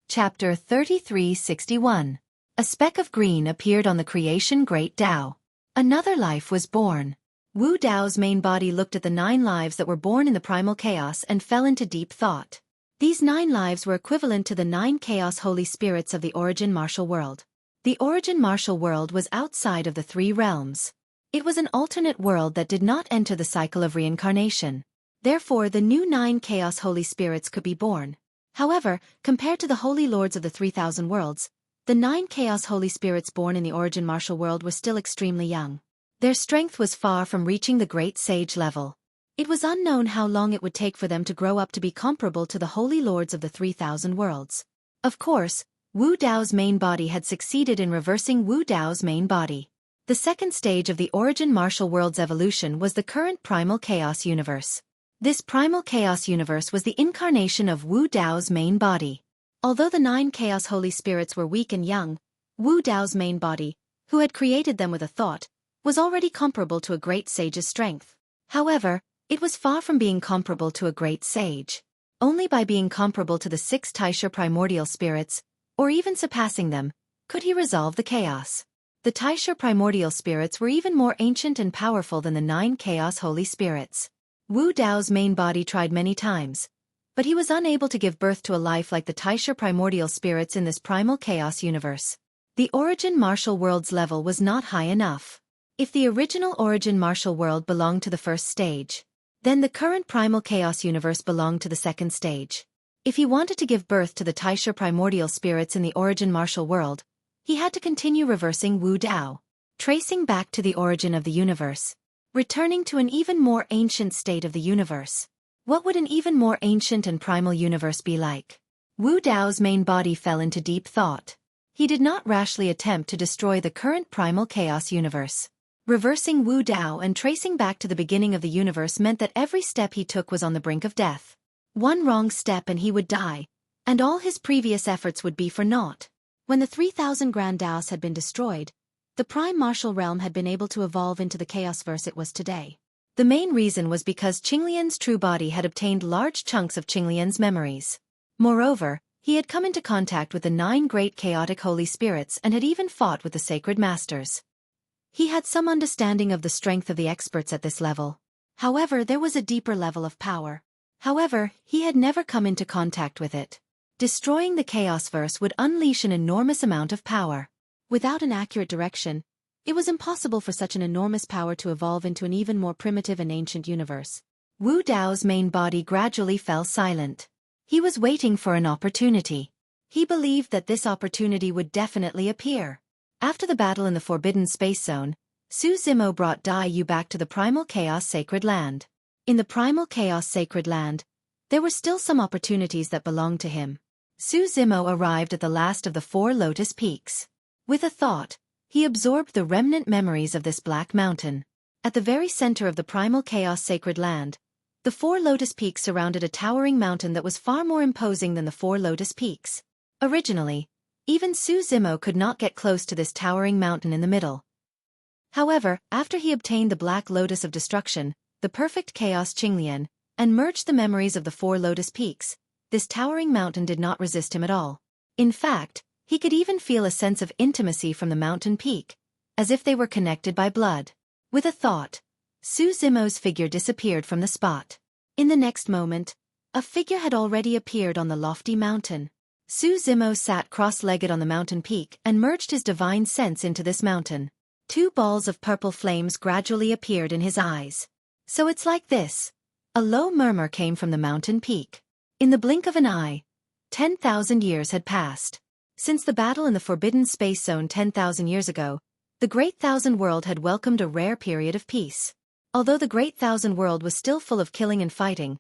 Chapter 3361. A speck of green appeared on the creation Great Dao. Another life was born. Wu Dao's main body looked at the 9 lives that were born in the primal chaos and fell into deep thought. These 9 lives were equivalent to the 9 chaos holy spirits of the origin martial world. The origin martial world was outside of the 3 realms. It was an alternate world that did not enter the cycle of reincarnation. Therefore, the new 9 chaos holy spirits could be born. However, compared to the holy lords of the 3,000 worlds, the 9 chaos holy spirits born in the origin martial world were still extremely young. Their strength was far from reaching the great sage level. It was unknown how long it would take for them to grow up to be comparable to the holy lords of the 3,000 worlds. Of course, Wu Dao's main body had succeeded in reversing Wu Dao's main body. The second stage of the origin martial world's evolution was the current primal chaos universe. This primal chaos universe was the incarnation of Wu Dao's main body. Although the 9 chaos holy spirits were weak and young, Wu Dao's main body, who had created them with a thought, was already comparable to a great sage's strength. However, it was far from being comparable to a great sage. Only by being comparable to the 6 Taisha primordial spirits, or even surpassing them, could he resolve the chaos. The Taisha primordial spirits were even more ancient and powerful than the 9 chaos holy spirits. Wu Dao's main body tried many times, but he was unable to give birth to a life like the Taisha primordial spirits in this primal chaos universe. The origin martial world's level was not high enough. If the original origin martial world belonged to the first stage, then the current primal chaos universe belonged to the second stage. If he wanted to give birth to the Taisha primordial spirits in the origin martial world, he had to continue reversing Wu Dao, tracing back to the origin of the universe, returning to an even more ancient state of the universe. What would an even more ancient and primal universe be like? Wu Dao's main body fell into deep thought. He did not rashly attempt to destroy the current primal chaos universe. Reversing Wu Dao and tracing back to the beginning of the universe meant that every step he took was on the brink of death. One wrong step and he would die, and all his previous efforts would be for naught. When the 3,000 Grand Daos had been destroyed, the Prime Martial Realm had been able to evolve into the Chaosverse it was today. The main reason was because Qinglian's true body had obtained large chunks of Qinglian's memories. Moreover, he had come into contact with the 9 great chaotic holy spirits and had even fought with the sacred masters. He had some understanding of the strength of the experts at this level. However, there was a deeper level of power. However, he had never come into contact with it. Destroying the Chaosverse would unleash an enormous amount of power. Without an accurate direction, it was impossible for such an enormous power to evolve into an even more primitive and ancient universe. Wu Dao's main body gradually fell silent. He was waiting for an opportunity. He believed that this opportunity would definitely appear. After the battle in the Forbidden Space Zone, Su Zimo brought Dai Yu back to the Primal Chaos Sacred Land. In the Primal Chaos Sacred Land, there were still some opportunities that belonged to him. Su Zimo arrived at the last of the 4 Lotus Peaks. With a thought, he absorbed the remnant memories of this Black Mountain. At the very center of the Primal Chaos Sacred Land, the 4 Lotus Peaks surrounded a towering mountain that was far more imposing than the 4 Lotus Peaks. Originally, even Su Zimo could not get close to this towering mountain in the middle. However, after he obtained the Black Lotus of Destruction, the perfect chaos Qinglian, and merged the memories of the 4 lotus peaks, this towering mountain did not resist him at all. In fact, he could even feel a sense of intimacy from the mountain peak, as if they were connected by blood. With a thought, Su Zimo's figure disappeared from the spot. In the next moment, a figure had already appeared on the lofty mountain. Su Zimo sat cross-legged on the mountain peak and merged his divine sense into this mountain. 2 balls of purple flames gradually appeared in his eyes. So it's like this. A low murmur came from the mountain peak. In the blink of an eye, 10,000 years had passed. Since the battle in the Forbidden Space Zone 10,000 years ago, the Great Thousand World had welcomed a rare period of peace. Although the Great Thousand World was still full of killing and fighting,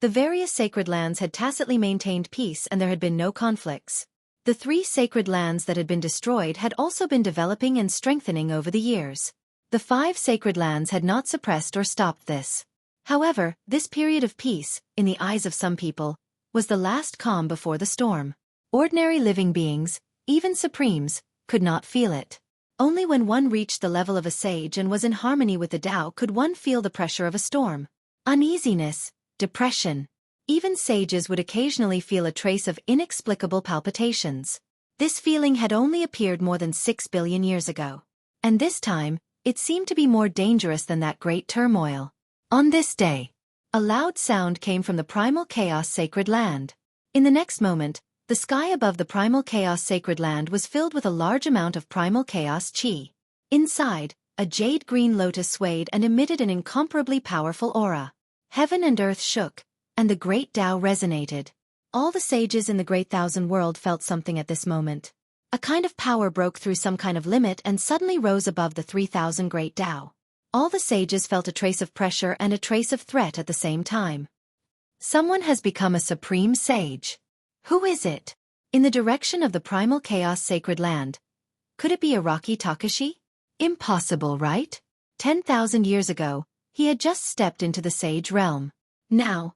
the various sacred lands had tacitly maintained peace and there had been no conflicts. The 3 sacred lands that had been destroyed had also been developing and strengthening over the years. The 5 sacred lands had not suppressed or stopped this. However, this period of peace, in the eyes of some people, was the last calm before the storm. Ordinary living beings, even supremes, could not feel it. Only when one reached the level of a sage and was in harmony with the Tao could one feel the pressure of a storm. Uneasiness, depression. Even sages would occasionally feel a trace of inexplicable palpitations. This feeling had only appeared more than 6 billion years ago. And this time, it seemed to be more dangerous than that great turmoil. On this day, a loud sound came from the primal chaos sacred land. In the next moment, the sky above the primal chaos sacred land was filled with a large amount of primal chaos chi. Inside, a jade-green lotus swayed and emitted an incomparably powerful aura. Heaven and earth shook, and the great Tao resonated. All the sages in the Great Thousand World felt something at this moment. A kind of power broke through some kind of limit and suddenly rose above the 3,000 Great Tao. All the sages felt a trace of pressure and a trace of threat at the same time. Someone has become a supreme sage. Who is it? In the direction of the primal chaos sacred land. Could it be Araki Takashi? Impossible, right? 10,000 years ago, he had just stepped into the sage realm. Now,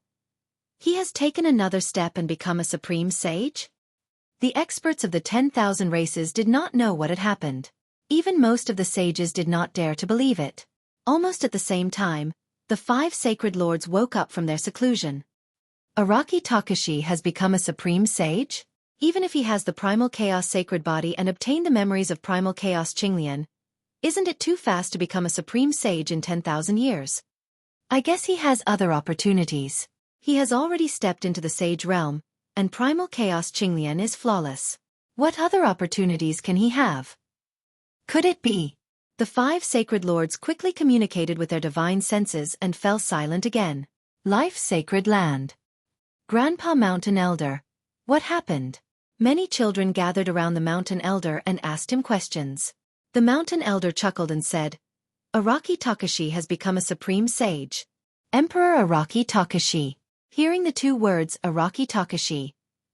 he has taken another step and become a supreme sage? The experts of the 10,000 races did not know what had happened. Even most of the sages did not dare to believe it. Almost at the same time, the 5 sacred lords woke up from their seclusion. Araki Takashi has become a supreme sage? Even if he has the primal chaos sacred body and obtained the memories of primal chaos Qinglian, isn't it too fast to become a supreme sage in 10,000 years? I guess he has other opportunities. He has already stepped into the sage realm, and primal chaos Qinglian is flawless. What other opportunities can he have? Could it be? The 5 sacred lords quickly communicated with their divine senses and fell silent again. Life sacred land. Grandpa Mountain Elder. What happened? Many children gathered around the Mountain Elder and asked him questions. The Mountain Elder chuckled and said, Araki Takashi has become a supreme sage. Emperor Araki Takashi. Hearing the 2 words Araki Takashi,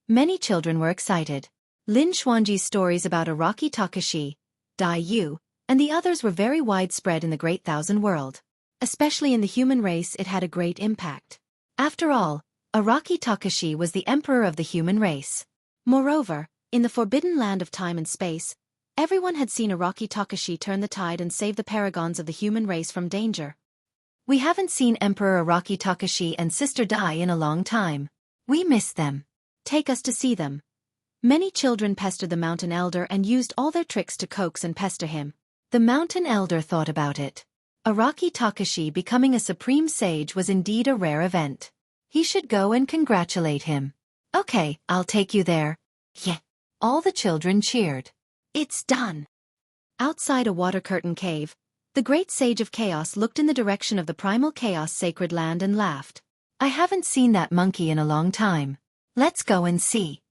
many children were excited. Lin Xuanji's stories about Araki Takashi, Dai Yu, and the others were very widespread in the Great Thousand World. Especially in the human race it had a great impact. After all, Araki Takashi was the emperor of the human race. Moreover, in the forbidden land of time and space, everyone had seen Araki Takashi turn the tide and save the paragons of the human race from danger. We haven't seen Emperor Araki Takashi and Sister Dai in a long time. We miss them. Take us to see them. Many children pestered the Mountain Elder and used all their tricks to coax and pester him. The Mountain Elder thought about it. Araki Takashi becoming a supreme sage was indeed a rare event. He should go and congratulate him. Okay, I'll take you there. Yeah. All the children cheered. It's done. Outside a water curtain cave, the great sage of chaos looked in the direction of the primal chaos sacred land and laughed. I haven't seen that monkey in a long time. Let's go and see.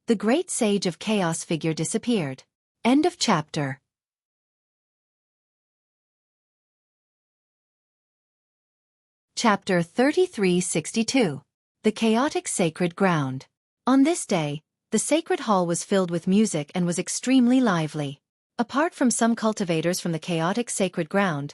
The great sage of chaos figure disappeared. End of chapter. Chapter 3362. The Chaotic Sacred Ground. On this day, the sacred hall was filled with music and was extremely lively. Apart from some cultivators from the chaotic sacred ground,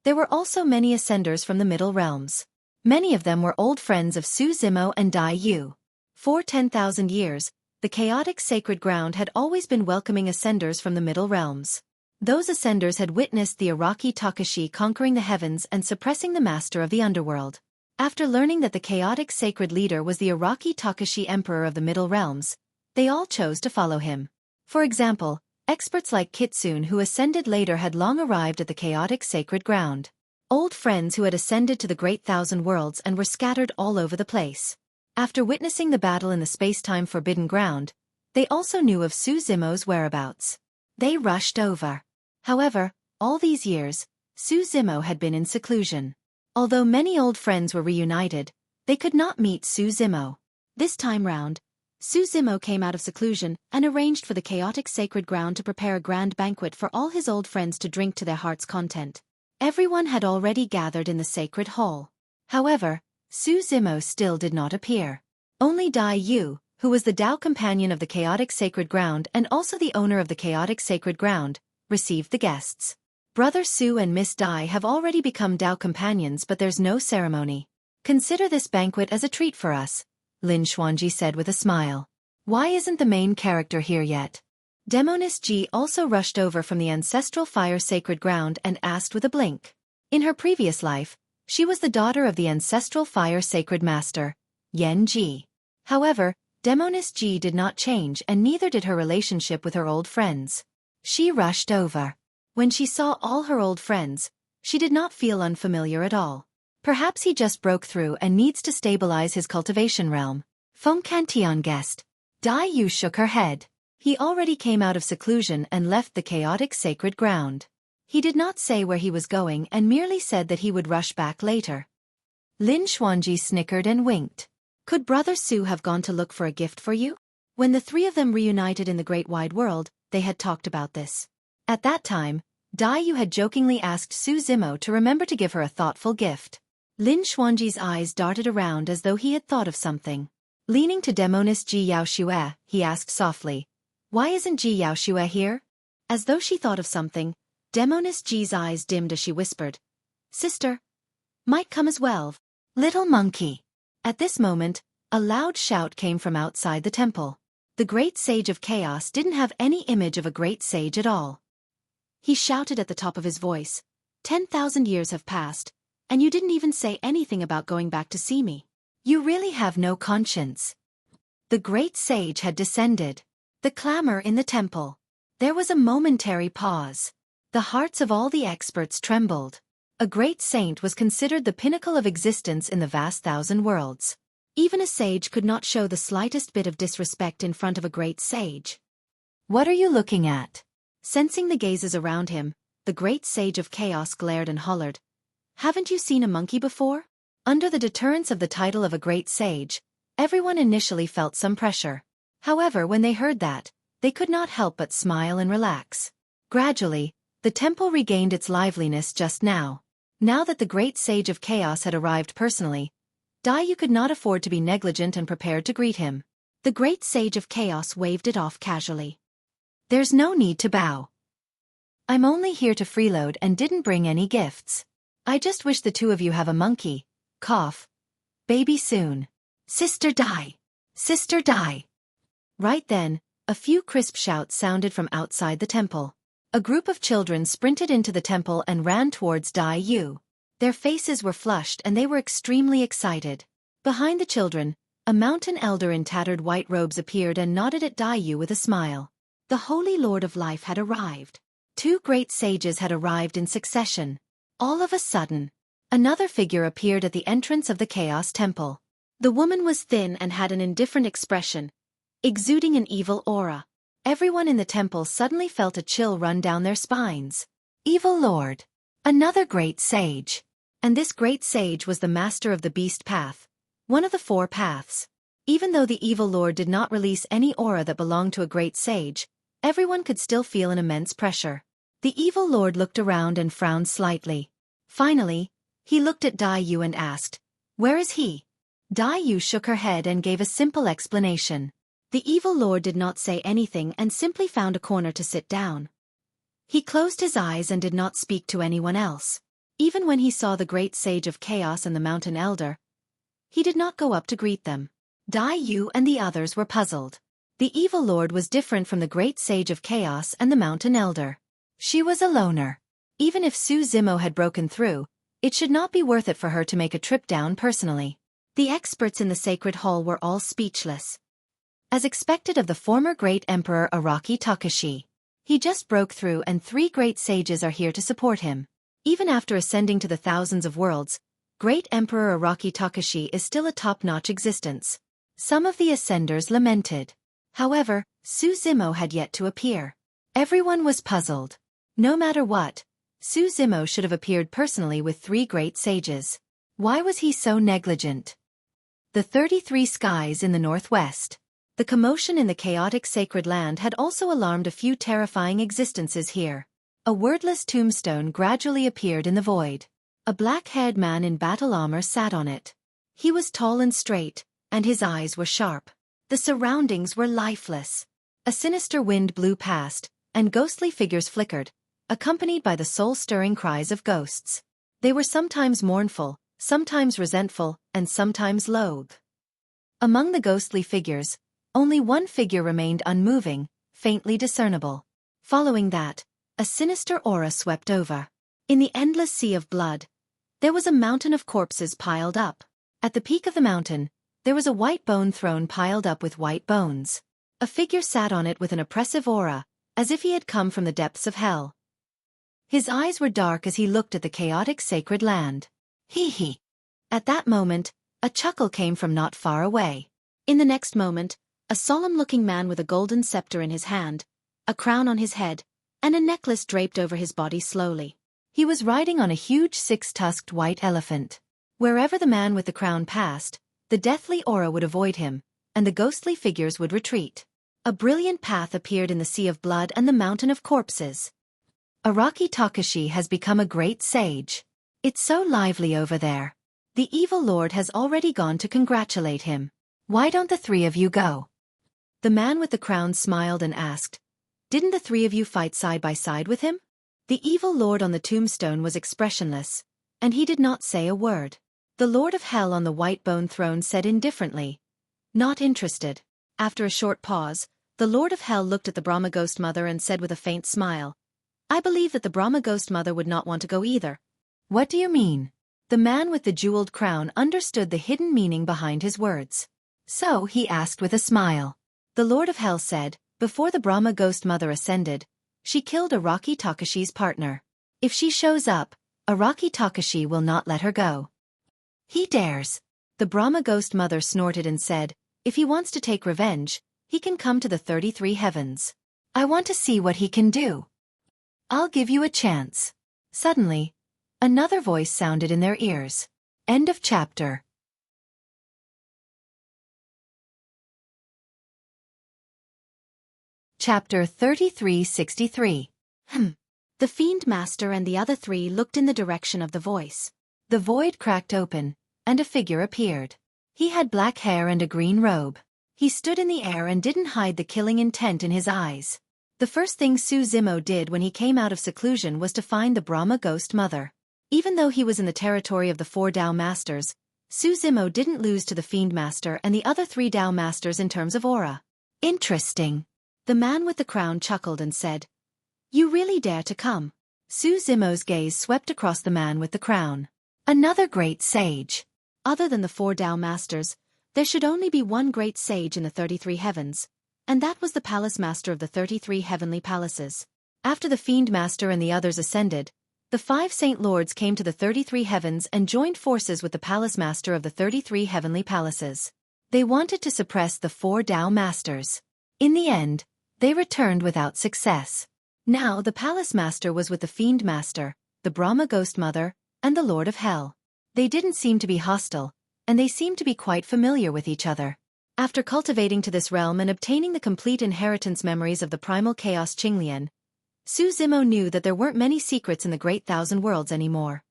there were also many ascenders from the middle realms. Many of them were old friends of Su Zimo and Dai Yu. For 10,000 years, the chaotic sacred ground had always been welcoming ascenders from the middle realms. Those ascenders had witnessed the Araki Takashi conquering the heavens and suppressing the master of the underworld. After learning that the chaotic sacred leader was the Araki Takashi Emperor of the Middle Realms, they all chose to follow him. For example, experts like Kitsune who ascended later had long arrived at the chaotic sacred ground. Old friends who had ascended to the Great Thousand Worlds and were scattered all over the place. After witnessing the battle in the space-time forbidden ground, they also knew of Suzumo's whereabouts. They rushed over. However, all these years, Suzumo had been in seclusion. Although many old friends were reunited, they could not meet Suzumo. This time round, Suzumo came out of seclusion and arranged for the chaotic sacred ground to prepare a grand banquet for all his old friends to drink to their heart's content. Everyone had already gathered in the sacred hall. However, Suzumo still did not appear. Only Dai Yu, who was the Tao companion of the chaotic sacred ground and also the owner of the chaotic sacred ground, received the guests. Brother Su and Miss Dai have already become Tao companions, but there's no ceremony. Consider this banquet as a treat for us, Lin Xuanji said with a smile. Why isn't the main character here yet? Demoness Ji also rushed over from the ancestral fire sacred ground and asked with a blink. In her previous life, she was the daughter of the ancestral fire sacred master, Yan Ji. However, Demoness Ji did not change and neither did her relationship with her old friends. She rushed over. When she saw all her old friends, she did not feel unfamiliar at all. Perhaps he just broke through and needs to stabilize his cultivation realm. Feng Cantian guessed. Dai Yu shook her head. He already came out of seclusion and left the chaotic sacred ground. He did not say where he was going and merely said that he would rush back later. Lin Xuanji snickered and winked. Could Brother Su have gone to look for a gift for you? When the three of them reunited in the great wide world, they had talked about this. At that time, Dai Yu had jokingly asked Suzumo to remember to give her a thoughtful gift. Lin Xuanji's eyes darted around as though he had thought of something. Leaning to Demoness Ji Yaoxue, he asked softly, "Why isn't Ji Yaoxue here?" As though she thought of something, Demoness Ji's eyes dimmed as she whispered, "Sister, might come as well. Little monkey." At this moment, a loud shout came from outside the temple. The great sage of chaos didn't have any image of a great sage at all. He shouted at the top of his voice, 10,000 years have passed, and you didn't even say anything about going back to see me. You really have no conscience." The great sage had descended. The clamor in the temple. There was a momentary pause. The hearts of all the experts trembled. A great saint was considered the pinnacle of existence in the vast thousand worlds. Even a sage could not show the slightest bit of disrespect in front of a great sage. "What are you looking at?" Sensing the gazes around him, the great sage of chaos glared and hollered, "Haven't you seen a monkey before?" Under the deterrence of the title of a great sage, everyone initially felt some pressure. However, when they heard that, they could not help but smile and relax. Gradually, the temple regained its liveliness just now. Now that the great sage of chaos had arrived personally, Dai Yu could not afford to be negligent and prepared to greet him. The great sage of chaos waved it off casually. "There's no need to bow. I'm only here to freeload and didn't bring any gifts. I just wish the two of you have a monkey, cough, baby soon. Sister Dai! Sister Dai!" Right then, a few crisp shouts sounded from outside the temple. A group of children sprinted into the temple and ran towards Dai Yu. Their faces were flushed and they were extremely excited. Behind the children, a mountain elder in tattered white robes appeared and nodded at Dai Yu with a smile. The Holy Lord of Life had arrived. Two great sages had arrived in succession. All of a sudden, another figure appeared at the entrance of the Chaos Temple. The woman was thin and had an indifferent expression, exuding an evil aura. Everyone in the temple suddenly felt a chill run down their spines. Evil Lord. Another great sage. And this great sage was the master of the beast path, one of the four paths. Even though the evil lord did not release any aura that belonged to a great sage, everyone could still feel an immense pressure. The evil lord looked around and frowned slightly. Finally, he looked at Dai Yu and asked, "Where is he?" Dai Yu shook her head and gave a simple explanation. The evil lord did not say anything and simply found a corner to sit down. He closed his eyes and did not speak to anyone else. Even when he saw the great sage of chaos and the mountain elder, he did not go up to greet them. Dai Yu and the others were puzzled. The evil lord was different from the great sage of chaos and the mountain elder. She was a loner. Even if Su Zimo had broken through, it should not be worth it for her to make a trip down personally. The experts in the sacred hall were all speechless. As expected of the former great emperor Araki Takashi, he just broke through and 3 great sages are here to support him. Even after ascending to the thousands of worlds, great emperor Araki Takashi is still a top-notch existence. Some of the ascenders lamented. However, Su Zimo had yet to appear. Everyone was puzzled. No matter what, Su Zimo should have appeared personally with 3 great sages. Why was he so negligent? The 33 skies in the northwest. The commotion in the chaotic sacred land had also alarmed a few terrifying existences here. A wordless tombstone gradually appeared in the void. A black-haired man in battle armor sat on it. He was tall and straight, and his eyes were sharp. The surroundings were lifeless. A sinister wind blew past, and ghostly figures flickered, accompanied by the soul-stirring cries of ghosts. They were sometimes mournful, sometimes resentful, and sometimes loath. Among the ghostly figures, only one figure remained unmoving, faintly discernible. Following that, a sinister aura swept over. In the endless sea of blood, there was a mountain of corpses piled up. At the peak of the mountain, there was a white bone throne piled up with white bones. A figure sat on it with an oppressive aura, as if he had come from the depths of hell. His eyes were dark as he looked at the chaotic sacred land. Hee. At that moment, a chuckle came from not far away. In the next moment, a solemn-looking man with a golden scepter in his hand, a crown on his head, and a necklace draped over his body slowly. He was riding on a huge 6-tusked white elephant. Wherever the man with the crown passed, the deathly aura would avoid him, and the ghostly figures would retreat. A brilliant path appeared in the sea of blood and the mountain of corpses. Araki Takashi has become a great sage. It's so lively over there. The evil lord has already gone to congratulate him. Why don't the 3 of you go? The man with the crown smiled and asked, "Didn't the 3 of you fight side by side with him?" The evil lord on the tombstone was expressionless, and he did not say a word. The Lord of Hell on the white bone throne said indifferently, "Not interested." After a short pause, the Lord of Hell looked at the Brahma Ghost Mother and said with a faint smile, "I believe that the Brahma Ghost Mother would not want to go either." "What do you mean?" The man with the jeweled crown understood the hidden meaning behind his words. So he asked with a smile. The Lord of Hell said, "Before the Brahma Ghost Mother ascended, she killed Araki Takashi's partner. If she shows up, Araki Takashi will not let her go." "He dares." The Brahma Ghost Mother snorted and said, "If he wants to take revenge, he can come to the 33 heavens. I want to see what he can do. I'll give you a chance." Suddenly, another voice sounded in their ears. End of chapter. Chapter 3363. The Fiend Master and the other 3 looked in the direction of the voice. The void cracked open, and a figure appeared. He had black hair and a green robe. He stood in the air and didn't hide the killing intent in his eyes. The first thing Su Zimo did when he came out of seclusion was to find the Brahma Ghost Mother. Even though he was in the territory of the 4 Tao Masters, Su Zimo didn't lose to the Fiend Master and the other 3 Tao Masters in terms of aura. Interesting. The man with the crown chuckled and said, "You really dare to come?" Su Zimo's gaze swept across the man with the crown. Another great sage. Other than the 4 Tao Masters, there should only be one great sage in the 33 heavens, and that was the Palace Master of the 33 heavenly palaces. After the Fiend Master and the others ascended, the 5 Saint Lords came to the 33 heavens and joined forces with the Palace Master of the 33 heavenly palaces. They wanted to suppress the 4 Tao Masters. In the end, they returned without success. Now the Palace Master was with the Fiend Master, the Brahma Ghost Mother, and the Lord of Hell. They didn't seem to be hostile, and they seemed to be quite familiar with each other. After cultivating to this realm and obtaining the complete inheritance memories of the primal chaos Qinglian, Su Zimo knew that there weren't many secrets in the Great Thousand Worlds anymore.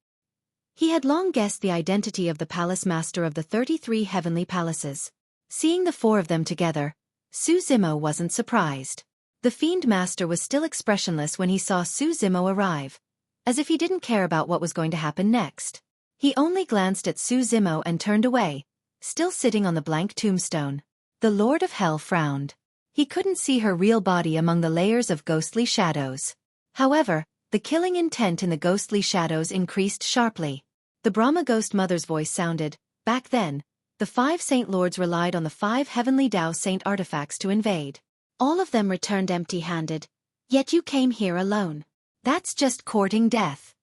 He had long guessed the identity of the Palace Master of the 33 heavenly palaces. Seeing the 4 of them together, Su Zimo wasn't surprised. The Fiend Master was still expressionless when he saw Su Zimo arrive, as if he didn't care about what was going to happen next. He only glanced at Su Zimo and turned away, still sitting on the blank tombstone. The Lord of Hell frowned. He couldn't see her real body among the layers of ghostly shadows. However, the killing intent in the ghostly shadows increased sharply. The Brahma Ghost Mother's voice sounded, "Back then, the 5 Saint Lords relied on the 5 heavenly Tao Saint artifacts to invade. All of them returned empty-handed. Yet you came here alone. That's just courting death."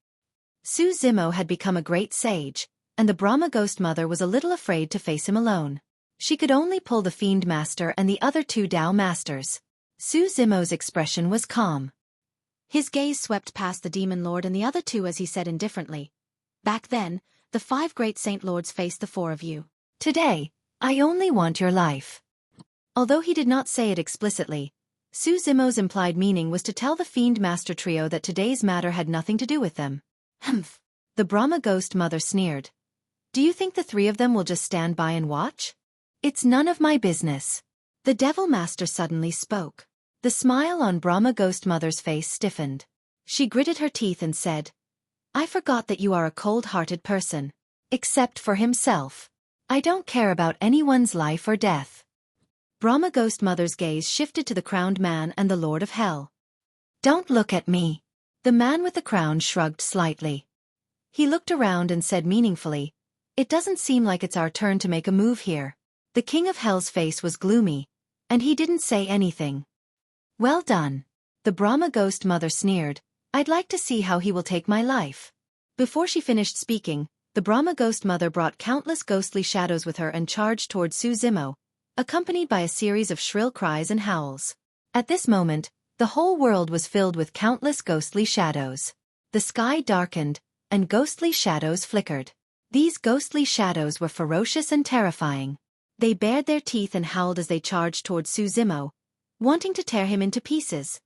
Su Zimo had become a great sage, and the Brahma Ghost Mother was a little afraid to face him alone. She could only pull the Fiend Master and the other 2 Tao Masters. Su Zimo's expression was calm. His gaze swept past the Demon Lord and the other 2 as he said indifferently, "Back then, the 5 great Saint Lords faced the 4 of you. Today, I only want your life." Although he did not say it explicitly, Su Zimo's implied meaning was to tell the Fiend Master trio that today's matter had nothing to do with them. "Humph." The Brahma Ghost Mother sneered. "Do you think the 3 of them will just stand by and watch? It's none of my business." The Devil Master suddenly spoke. The smile on Brahma Ghost Mother's face stiffened. She gritted her teeth and said, "I forgot that you are a cold-hearted person. Except for himself. I don't care about anyone's life or death." Brahma Ghost Mother's gaze shifted to the crowned man and the Lord of Hell. "Don't look at me." The man with the crown shrugged slightly. He looked around and said meaningfully, "It doesn't seem like it's our turn to make a move here." The King of Hell's face was gloomy, and he didn't say anything. "Well done." The Brahma Ghost Mother sneered, "I'd like to see how he will take my life." Before she finished speaking, the Brahma Ghost Mother brought countless ghostly shadows with her and charged toward Su Zimo, accompanied by a series of shrill cries and howls. At this moment, the whole world was filled with countless ghostly shadows. The sky darkened, and ghostly shadows flickered. These ghostly shadows were ferocious and terrifying. They bared their teeth and howled as they charged toward Su Zimo, wanting to tear him into pieces.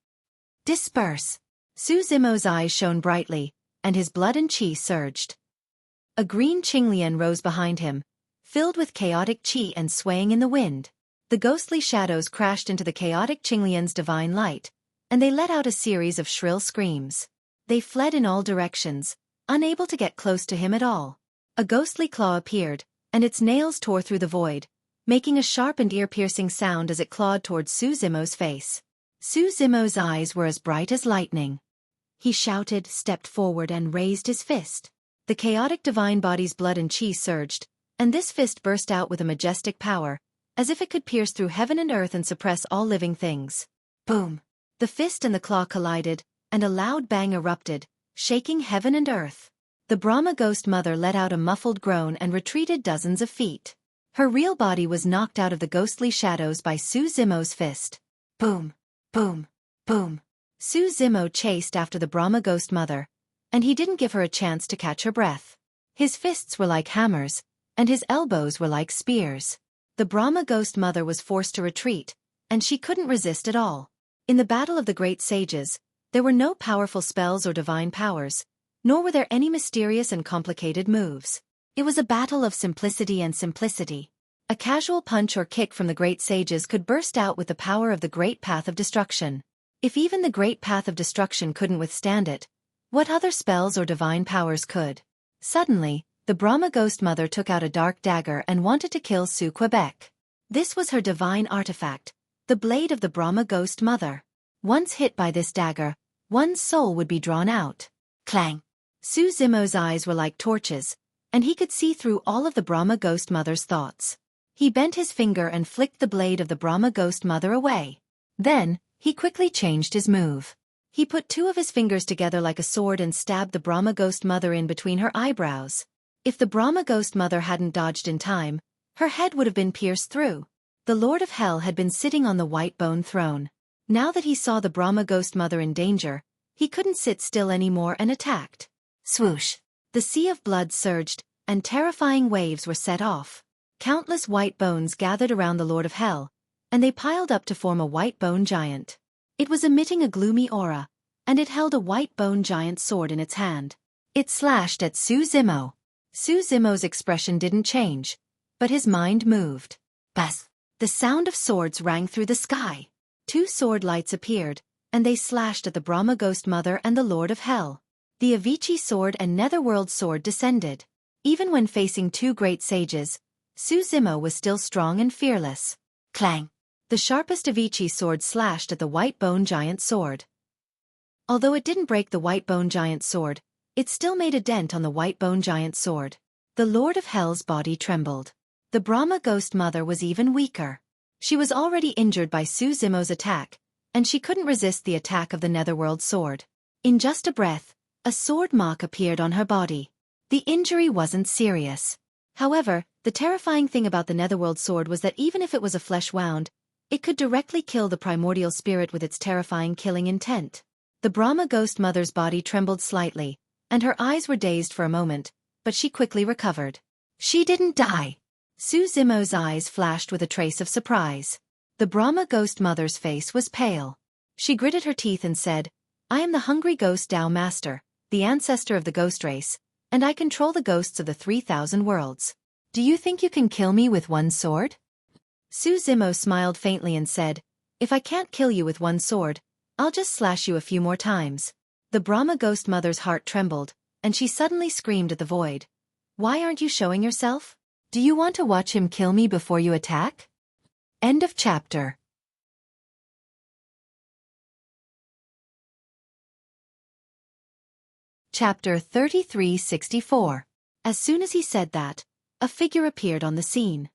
"Disperse!" Su Zimo's eyes shone brightly, and his blood and qi surged. A green Qinglian rose behind him, filled with chaotic qi and swaying in the wind. The ghostly shadows crashed into the chaotic Qinglian's divine light, and they let out a series of shrill screams. They fled in all directions, unable to get close to him at all. A ghostly claw appeared, and its nails tore through the void, making a sharp and ear-piercing sound as it clawed towards Su Zimo's face. Su Zimo's eyes were as bright as lightning. He shouted, stepped forward and raised his fist. The chaotic divine body's blood and qi surged, and this fist burst out with a majestic power, as if it could pierce through heaven and earth and suppress all living things. Boom! The fist and the claw collided, and a loud bang erupted, shaking heaven and earth. The Brahma Ghost Mother let out a muffled groan and retreated dozens of feet. Her real body was knocked out of the ghostly shadows by Su Zimo's fist. Boom! Boom! Boom! Su Zimo chased after the Brahma Ghost Mother, and he didn't give her a chance to catch her breath. His fists were like hammers, and his elbows were like spears. The Brahma Ghost Mother was forced to retreat, and she couldn't resist at all. In the Battle of the Great Sages, there were no powerful spells or divine powers, nor were there any mysterious and complicated moves. It was a battle of simplicity and simplicity. A casual punch or kick from the great sages could burst out with the power of the Great Path of Destruction. If even the Great Path of Destruction couldn't withstand it, what other spells or divine powers could? Suddenly, the Brahma Ghost Mother took out a dark dagger and wanted to kill Xueqi. This was her divine artifact, the blade of the Brahma Ghost Mother. Once hit by this dagger, one's soul would be drawn out. Clang! Su Zimo's eyes were like torches, and he could see through all of the Brahma Ghost Mother's thoughts. He bent his finger and flicked the blade of the Brahma Ghost Mother away. Then, he quickly changed his move. He put 2 of his fingers together like a sword and stabbed the Brahma Ghost Mother in between her eyebrows. If the Brahma Ghost Mother hadn't dodged in time, her head would have been pierced through. The Lord of Hell had been sitting on the white bone throne. Now that he saw the Brahma Ghost Mother in danger, he couldn't sit still anymore and attacked. Swoosh! The sea of blood surged, and terrifying waves were set off. Countless white bones gathered around the Lord of Hell, and they piled up to form a white bone giant. It was emitting a gloomy aura, and it held a white bone giant sword in its hand. It slashed at Su Zimo. Su Zimo's expression didn't change, but his mind moved. Bas! The sound of swords rang through the sky. 2 sword lights appeared, and they slashed at the Brahma Ghost Mother and the Lord of Hell. The Avici sword and Netherworld sword descended. Even when facing 2 great sages, Su Zimo was still strong and fearless. Clang! The sharpest Avici sword slashed at the white bone giant sword. Although it didn't break the white bone giant's sword, it still made a dent on the white bone giant's sword. The Lord of Hell's body trembled. The Brahma ghost mother was even weaker. She was already injured by Su Zimo's attack, and she couldn't resist the attack of the Netherworld sword. In just a breath, a sword mark appeared on her body. The injury wasn't serious. However, the terrifying thing about the Netherworld sword was that even if it was a flesh wound, it could directly kill the primordial spirit with its terrifying killing intent. The Brahma ghost mother's body trembled slightly, and her eyes were dazed for a moment, but she quickly recovered. She didn't die. Su Zimo's eyes flashed with a trace of surprise. The Brahma ghost mother's face was pale. She gritted her teeth and said, "I am the hungry ghost Tao master, the ancestor of the ghost race, and I control the ghosts of the 3,000 worlds. Do you think you can kill me with one sword?" Su Zimo smiled faintly and said, "If I can't kill you with one sword, I'll just slash you a few more times." The Brahma ghost mother's heart trembled, and she suddenly screamed at the void. "Why aren't you showing yourself? Do you want to watch him kill me before you attack?" End of chapter. Chapter 3364. As soon as he said that, a figure appeared on the scene.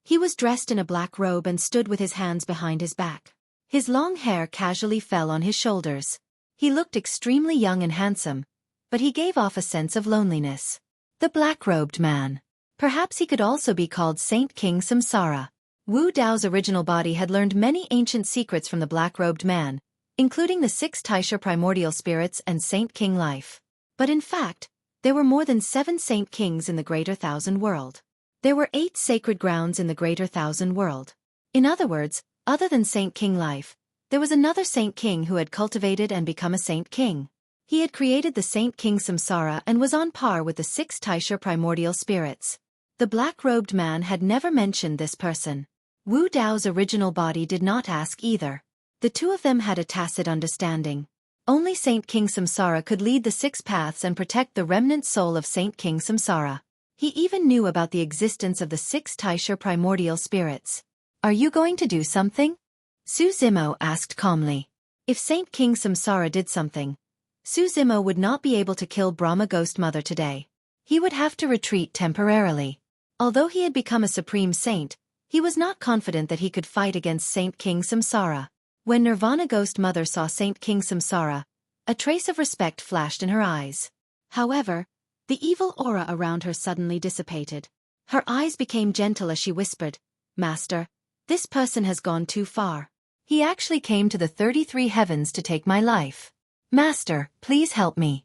He was dressed in a black robe and stood with his hands behind his back. His long hair casually fell on his shoulders. He looked extremely young and handsome, but he gave off a sense of loneliness. The black-robed man. Perhaps he could also be called Saint King Samsara. Wu Dao's original body had learned many ancient secrets from the black-robed man, including the 6 Taisha primordial spirits and Saint King life. But in fact, there were more than 7 Saint Kings in the Greater Thousand World. There were 8 sacred grounds in the Greater Thousand World. In other words, other than Saint King life, there was another Saint King who had cultivated and become a Saint King. He had created the Saint King Samsara and was on par with the 6 Taisha primordial spirits. The black-robed man had never mentioned this person. Wu Dao's original body did not ask either. The two of them had a tacit understanding. Only Saint King Samsara could lead the 6 paths and protect the remnant soul of Saint King Samsara. He even knew about the existence of the 6 Taisha primordial spirits. "Are you going to do something?" Su Zimo asked calmly. If Saint King Samsara did something, Su Zimo would not be able to kill Brahma Ghost Mother today. He would have to retreat temporarily. Although he had become a supreme saint, he was not confident that he could fight against Saint King Samsara. When Nirvana Ghost Mother saw Saint King Samsara, a trace of respect flashed in her eyes. However, the evil aura around her suddenly dissipated. Her eyes became gentle as she whispered, "Master, this person has gone too far. He actually came to the 33 heavens to take my life. Master, please help me."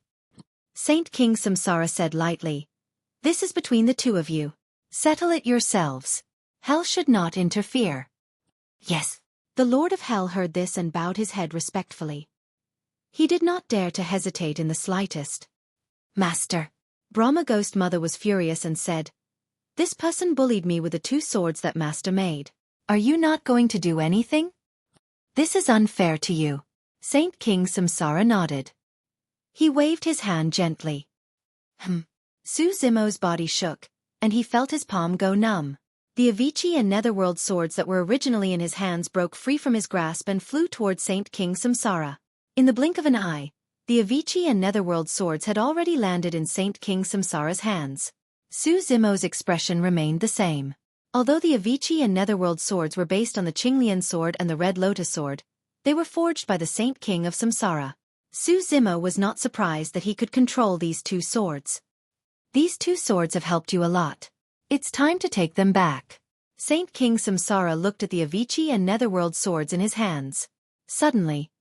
Saint King Samsara said lightly, "This is between the two of you. Settle it yourselves. Hell should not interfere." "Yes." The Lord of Hell heard this and bowed his head respectfully. He did not dare to hesitate in the slightest. "Master." Brahma Ghost Mother was furious and said, "This person bullied me with the 2 swords that Master made. Are you not going to do anything? This is unfair to you." Saint King Samsara nodded. He waved his hand gently. Su Zimo's body shook, and he felt his palm go numb. The Avicii and Netherworld swords that were originally in his hands broke free from his grasp and flew toward Saint King Samsara. In the blink of an eye, the Avicii and Netherworld swords had already landed in Saint King Samsara's hands. Su Zimo's expression remained the same. Although the Avicii and Netherworld swords were based on the Qinglian sword and the Red Lotus sword, they were forged by the Saint King of Samsara. Su Zimo was not surprised that he could control these 2 swords. "These 2 swords have helped you a lot. It's time to take them back." Saint King Samsara looked at the Avicii and Netherworld swords in his hands. Suddenly,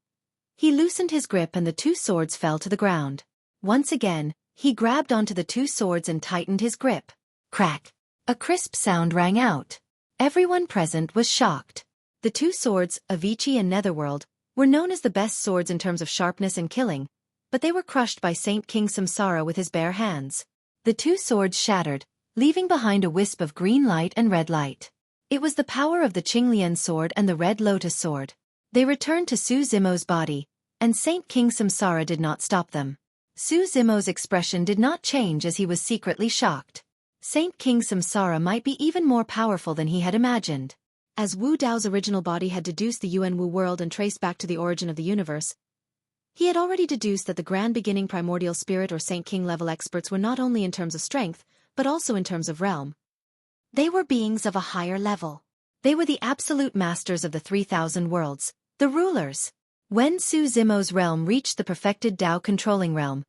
he loosened his grip and the 2 swords fell to the ground. Once again, he grabbed onto the 2 swords and tightened his grip. Crack! A crisp sound rang out. Everyone present was shocked. The 2 swords, Avicii and Netherworld, were known as the best swords in terms of sharpness and killing, but they were crushed by Saint King Samsara with his bare hands. The 2 swords shattered, leaving behind a wisp of green light and red light. It was the power of the Qinglian sword and the Red Lotus sword. They returned to Su Zimo's body, and Saint King Samsara did not stop them. Su Zimo's expression did not change as he was secretly shocked. Saint King Samsara might be even more powerful than he had imagined. As Wu Dao's original body had deduced the Yuan Wu world and traced back to the origin of the universe, He had already deduced that the grand beginning primordial spirit or Saint King level experts were not only in terms of strength, but also in terms of realm. They were beings of a higher level. They were the absolute masters of the 3,000 worlds, the rulers. When Su Zimo's realm reached the perfected Tao controlling realm,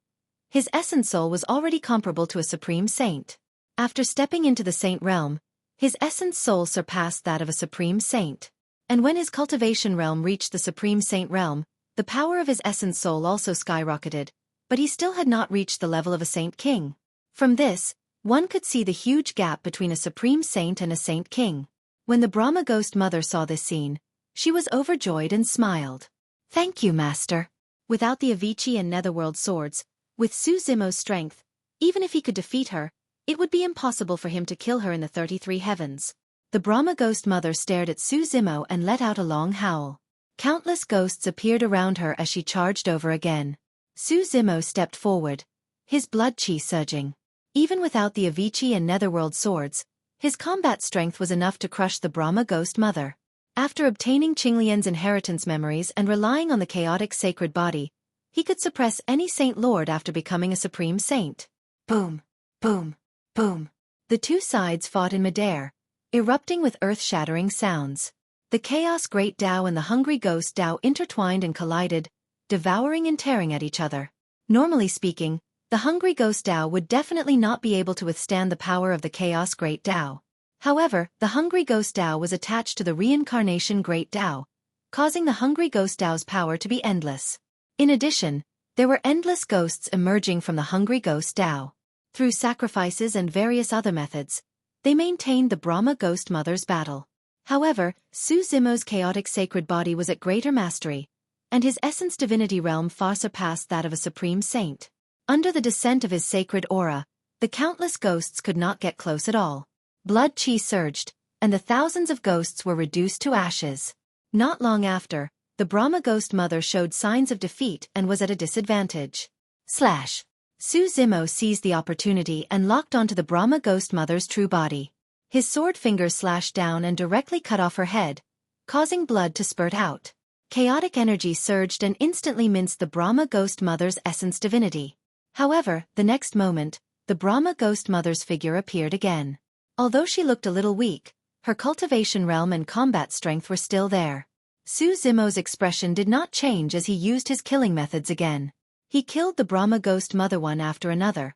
his essence soul was already comparable to a supreme saint. After stepping into the saint realm, his essence soul surpassed that of a supreme saint. And when his cultivation realm reached the supreme saint realm, the power of his essence soul also skyrocketed, but he still had not reached the level of a saint king. From this, one could see the huge gap between a supreme saint and a saint king. When the Brahma ghost mother saw this scene, she was overjoyed and smiled. "Thank you, master." Without the Avicii and Netherworld swords, with Su Zimo's strength, even if he could defeat her, it would be impossible for him to kill her in the 33 heavens. The Brahma ghost mother stared at Su Zimo and let out a long howl. Countless ghosts appeared around her as she charged over again. Su Zimo stepped forward, his blood chi surging. Even without the Avicii and Netherworld swords, his combat strength was enough to crush the Brahma ghost mother. After obtaining Qinglian's inheritance memories and relying on the chaotic sacred body, he could suppress any saint lord after becoming a supreme saint. Boom, boom, boom. The two sides fought in midair, erupting with earth-shattering sounds. The chaos great Tao and the hungry ghost Tao intertwined and collided, devouring and tearing at each other. Normally speaking, the hungry ghost Tao would definitely not be able to withstand the power of the chaos great Tao. However, the hungry ghost Tao was attached to the reincarnation great Tao, causing the hungry ghost Tao's power to be endless. In addition, there were endless ghosts emerging from the hungry ghost Tao. Through sacrifices and various other methods, they maintained the Brahma ghost mother's battle. However, Su Zimo's chaotic sacred body was at greater mastery, and his essence divinity realm far surpassed that of a supreme saint. Under the descent of his sacred aura, the countless ghosts could not get close at all. Blood chi surged, and the thousands of ghosts were reduced to ashes. Not long after, the Brahma ghost mother showed signs of defeat and was at a disadvantage. Su Zimo seized the opportunity and locked onto the Brahma ghost mother's true body. His sword fingers slashed down and directly cut off her head, causing blood to spurt out. Chaotic energy surged and instantly minced the Brahma ghost mother's essence divinity. However, the next moment, the Brahma ghost mother's figure appeared again. Although she looked a little weak, her cultivation realm and combat strength were still there. Su Zimo's expression did not change as he used his killing methods again. He killed the Brahma ghost mother one after another,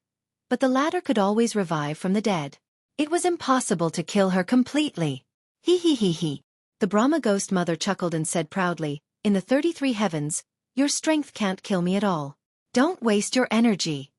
but the latter could always revive from the dead. It was impossible to kill her completely. He. The Brahma ghost mother chuckled and said proudly, "In the 33 heavens, your strength can't kill me at all. Don't waste your energy."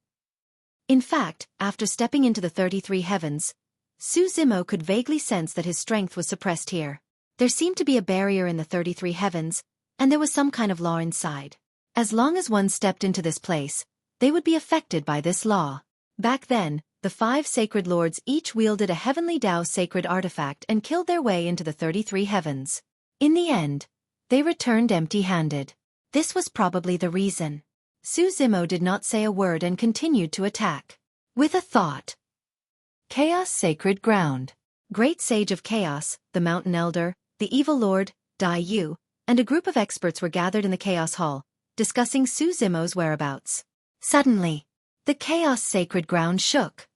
In fact, after stepping into the 33 heavens, Su Zimo could vaguely sense that his strength was suppressed here. There seemed to be a barrier in the 33 heavens, and there was some kind of law inside. As long as one stepped into this place, they would be affected by this law. Back then, the 5 sacred lords each wielded a heavenly Tao sacred artifact and killed their way into the 33 heavens. In the end, they returned empty-handed. This was probably the reason. Su Zimo did not say a word and continued to attack. With a thought. Chaos Sacred Ground. Great Sage of Chaos, the Mountain Elder, the Evil Lord, Dai Yu, and a group of experts were gathered in the Chaos Hall, discussing Su Zimo's whereabouts. Suddenly, the Chaos Sacred Ground shook.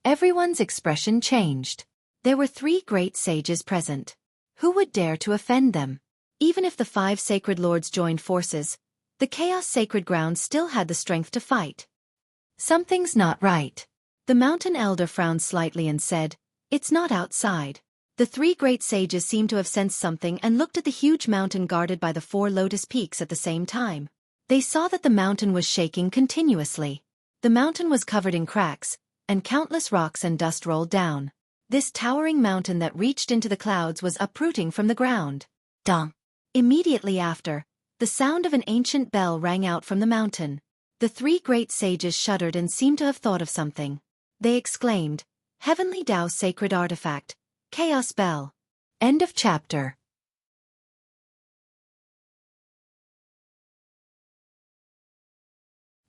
Everyone's expression changed. There were 3 great sages present. Who would dare to offend them? Even if the 5 sacred lords joined forces, the Chaos Sacred Ground still had the strength to fight. Something's not right. The Mountain Elder frowned slightly and said, "It's not outside." The 3 great sages seemed to have sensed something and looked at the huge mountain guarded by the 4 lotus peaks at the same time. They saw that the mountain was shaking continuously. The mountain was covered in cracks, and countless rocks and dust rolled down. This towering mountain that reached into the clouds was uprooting from the ground. Dong! Immediately after, the sound of an ancient bell rang out from the mountain. The 3 great sages shuddered and seemed to have thought of something. They exclaimed, "Heavenly Tao Sacred Artifact, Chaos Bell." End of chapter.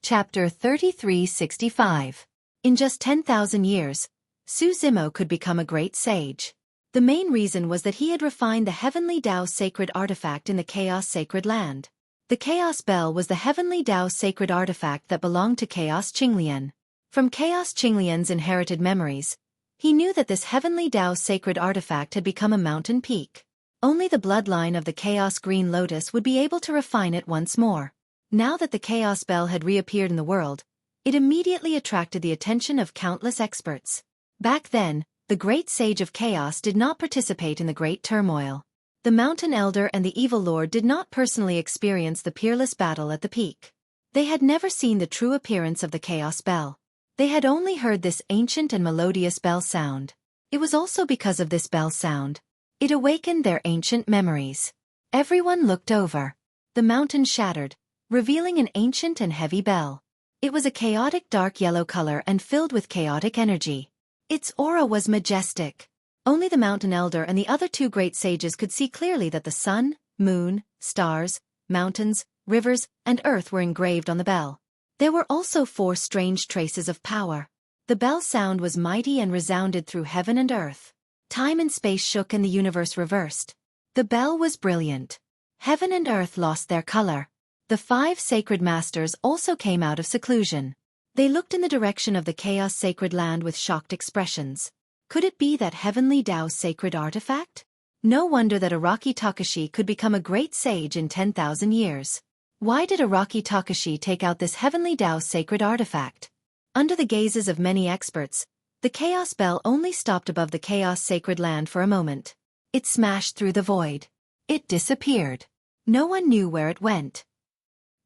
Chapter 3365. In just 10,000 years, Su Zimo could become a great sage. The main reason was that he had refined the Heavenly Tao Sacred Artifact in the Chaos Sacred Land. The Chaos Bell was the Heavenly Tao sacred artifact that belonged to Chaos Qinglian. From Chaos Qinglian's inherited memories, he knew that this Heavenly Tao sacred artifact had become a mountain peak. Only the bloodline of the Chaos Green Lotus would be able to refine it once more. Now that the Chaos Bell had reappeared in the world, it immediately attracted the attention of countless experts. Back then, the Great Sage of Chaos did not participate in the Great Turmoil. The Mountain Elder and the Evil Lord did not personally experience the peerless battle at the peak. They had never seen the true appearance of the Chaos Bell. They had only heard this ancient and melodious bell sound. It was also because of this bell sound. It awakened their ancient memories. Everyone looked over. The mountain shattered, revealing an ancient and heavy bell. It was a chaotic dark yellow color and filled with chaotic energy. Its aura was majestic. Only the Mountain Elder and the other two great sages could see clearly that the sun, moon, stars, mountains, rivers, and earth were engraved on the bell. There were also 4 strange traces of power. The bell sound was mighty and resounded through heaven and earth. Time and space shook and the universe reversed. The bell was brilliant. Heaven and earth lost their color. The 5 sacred masters also came out of seclusion. They looked in the direction of the Chaos Sacred Land with shocked expressions. Could it be that Heavenly Tao's sacred artifact? No wonder that Araki Takashi could become a great sage in 10,000 years. Why did Araki Takashi take out this Heavenly Tao sacred artifact? Under the gazes of many experts, the Chaos Bell only stopped above the Chaos Sacred Land for a moment. It smashed through the void. It disappeared. No one knew where it went.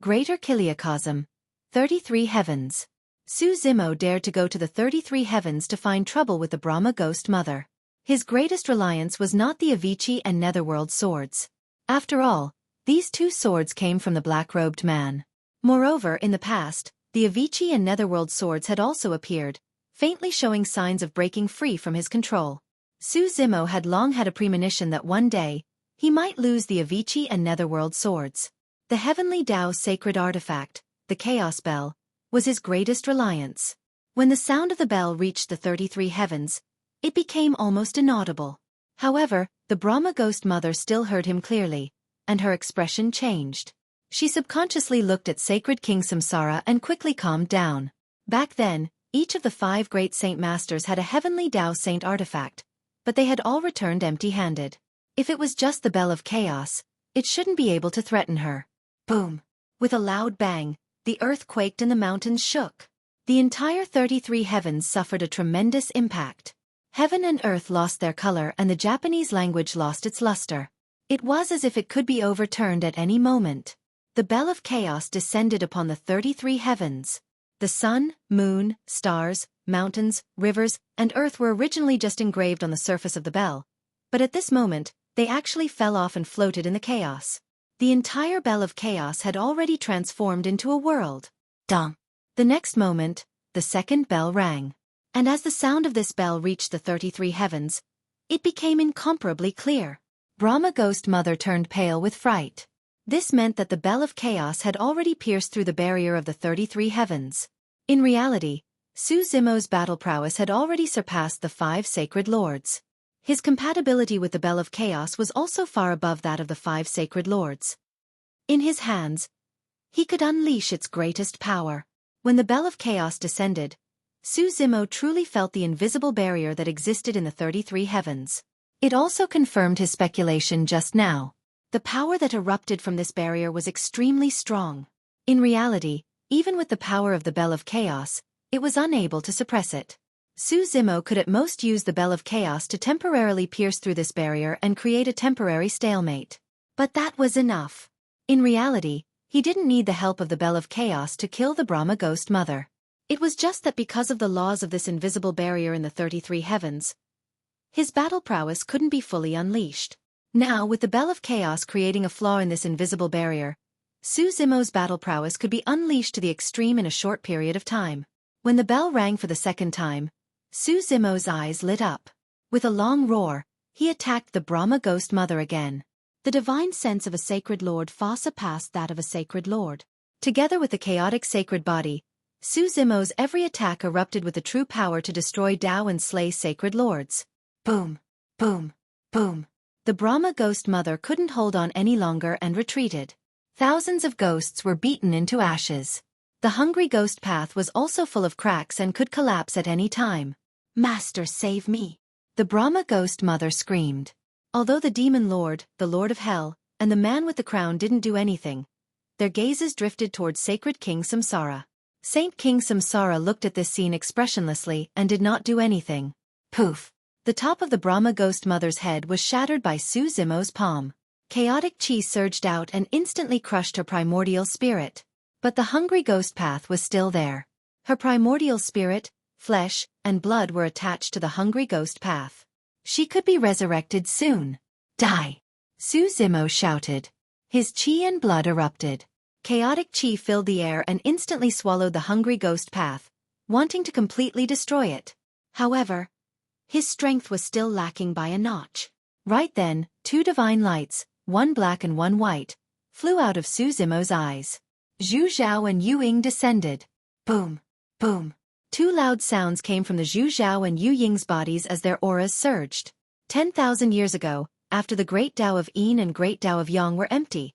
Greater Kiliacosm. 33 Heavens. Su Zimo dared to go to the 33 Heavens to find trouble with the Brahma Ghost Mother. His greatest reliance was not the Avicii and Netherworld swords. After all, these 2 swords came from the black-robed man. Moreover, in the past, the Avicii and Netherworld swords had also appeared, faintly showing signs of breaking free from his control. Su Zimo had long had a premonition that one day, he might lose the Avicii and Netherworld swords. The Heavenly Tao sacred artifact, the Chaos Bell, was his greatest reliance. When the sound of the bell reached the 33 Heavens, it became almost inaudible. However, the Brahma Ghost Mother still heard him clearly, and her expression changed. She subconsciously looked at Sacred King Samsara and quickly calmed down. Back then, each of the 5 great saint masters had a Heavenly Tao saint artifact, but they had all returned empty-handed. If it was just the Bell of Chaos, it shouldn't be able to threaten her. Boom! With a loud bang, the earth quaked and the mountains shook. The entire 33 Heavens suffered a tremendous impact. Heaven and earth lost their color and the Japanese language lost its luster. It was as if it could be overturned at any moment. The Bell of Chaos descended upon the 33 Heavens. The sun, moon, stars, mountains, rivers, and earth were originally just engraved on the surface of the bell, but at this moment, they actually fell off and floated in the chaos. The entire Bell of Chaos had already transformed into a world. Dong! The next moment, the second bell rang. And as the sound of this bell reached the 33 Heavens, it became incomparably clear. Brahma Ghost Mother turned pale with fright. This meant that the Bell of Chaos had already pierced through the barrier of the 33 Heavens. In reality, Su Zimo's battle prowess had already surpassed the 5 sacred lords. His compatibility with the Bell of Chaos was also far above that of the 5 sacred lords. In his hands, he could unleash its greatest power. When the Bell of Chaos descended, Su Zimo truly felt the invisible barrier that existed in the 33 Heavens. It also confirmed his speculation just now. The power that erupted from this barrier was extremely strong. In reality, even with the power of the Bell of Chaos, it was unable to suppress it. Su Zimo could at most use the Bell of Chaos to temporarily pierce through this barrier and create a temporary stalemate. But that was enough. In reality, he didn't need the help of the Bell of Chaos to kill the Brahma Ghost Mother. It was just that because of the laws of this invisible barrier in the 33 Heavens, his battle prowess couldn't be fully unleashed. Now, with the Bell of Chaos creating a flaw in this invisible barrier, Su Zimo's battle prowess could be unleashed to the extreme in a short period of time. When the bell rang for the second time, Su Zimo's eyes lit up. With a long roar, he attacked the Brahma Ghost Mother again. The divine sense of a sacred lord far surpassed that of a sacred lord. Together with the chaotic sacred body, Su Zimo's every attack erupted with the true power to destroy Tao and slay sacred lords. Boom! Boom! Boom! The Brahma Ghost Mother couldn't hold on any longer and retreated. Thousands of ghosts were beaten into ashes. The hungry ghost path was also full of cracks and could collapse at any time. "Master, save me!" the Brahma ghost mother screamed. Although the demon lord, the lord of hell, and the man with the crown didn't do anything, their gazes drifted towards sacred King Samsara. Saint King Samsara looked at this scene expressionlessly and did not do anything. Poof! The top of the Brahma ghost mother's head was shattered by Su Zimo's palm. Chaotic chi surged out and instantly crushed her primordial spirit. But the hungry ghost path was still there. Her primordial spirit, flesh, and blood were attached to the hungry ghost path. She could be resurrected soon. "Die!" Su Zimo shouted. His chi and blood erupted. Chaotic chi filled the air and instantly swallowed the hungry ghost path, wanting to completely destroy it. However, his strength was still lacking by a notch. Right then, two divine lights, one black and one white, flew out of Su Zimo's eyes. Zhu Zhao and Yu Ying descended. Boom! Boom! Two loud sounds came from the Zhu Zhao and Yu Ying's bodies as their auras surged. 10,000 years ago, after the Great Tao of Yin and Great Tao of Yang were empty,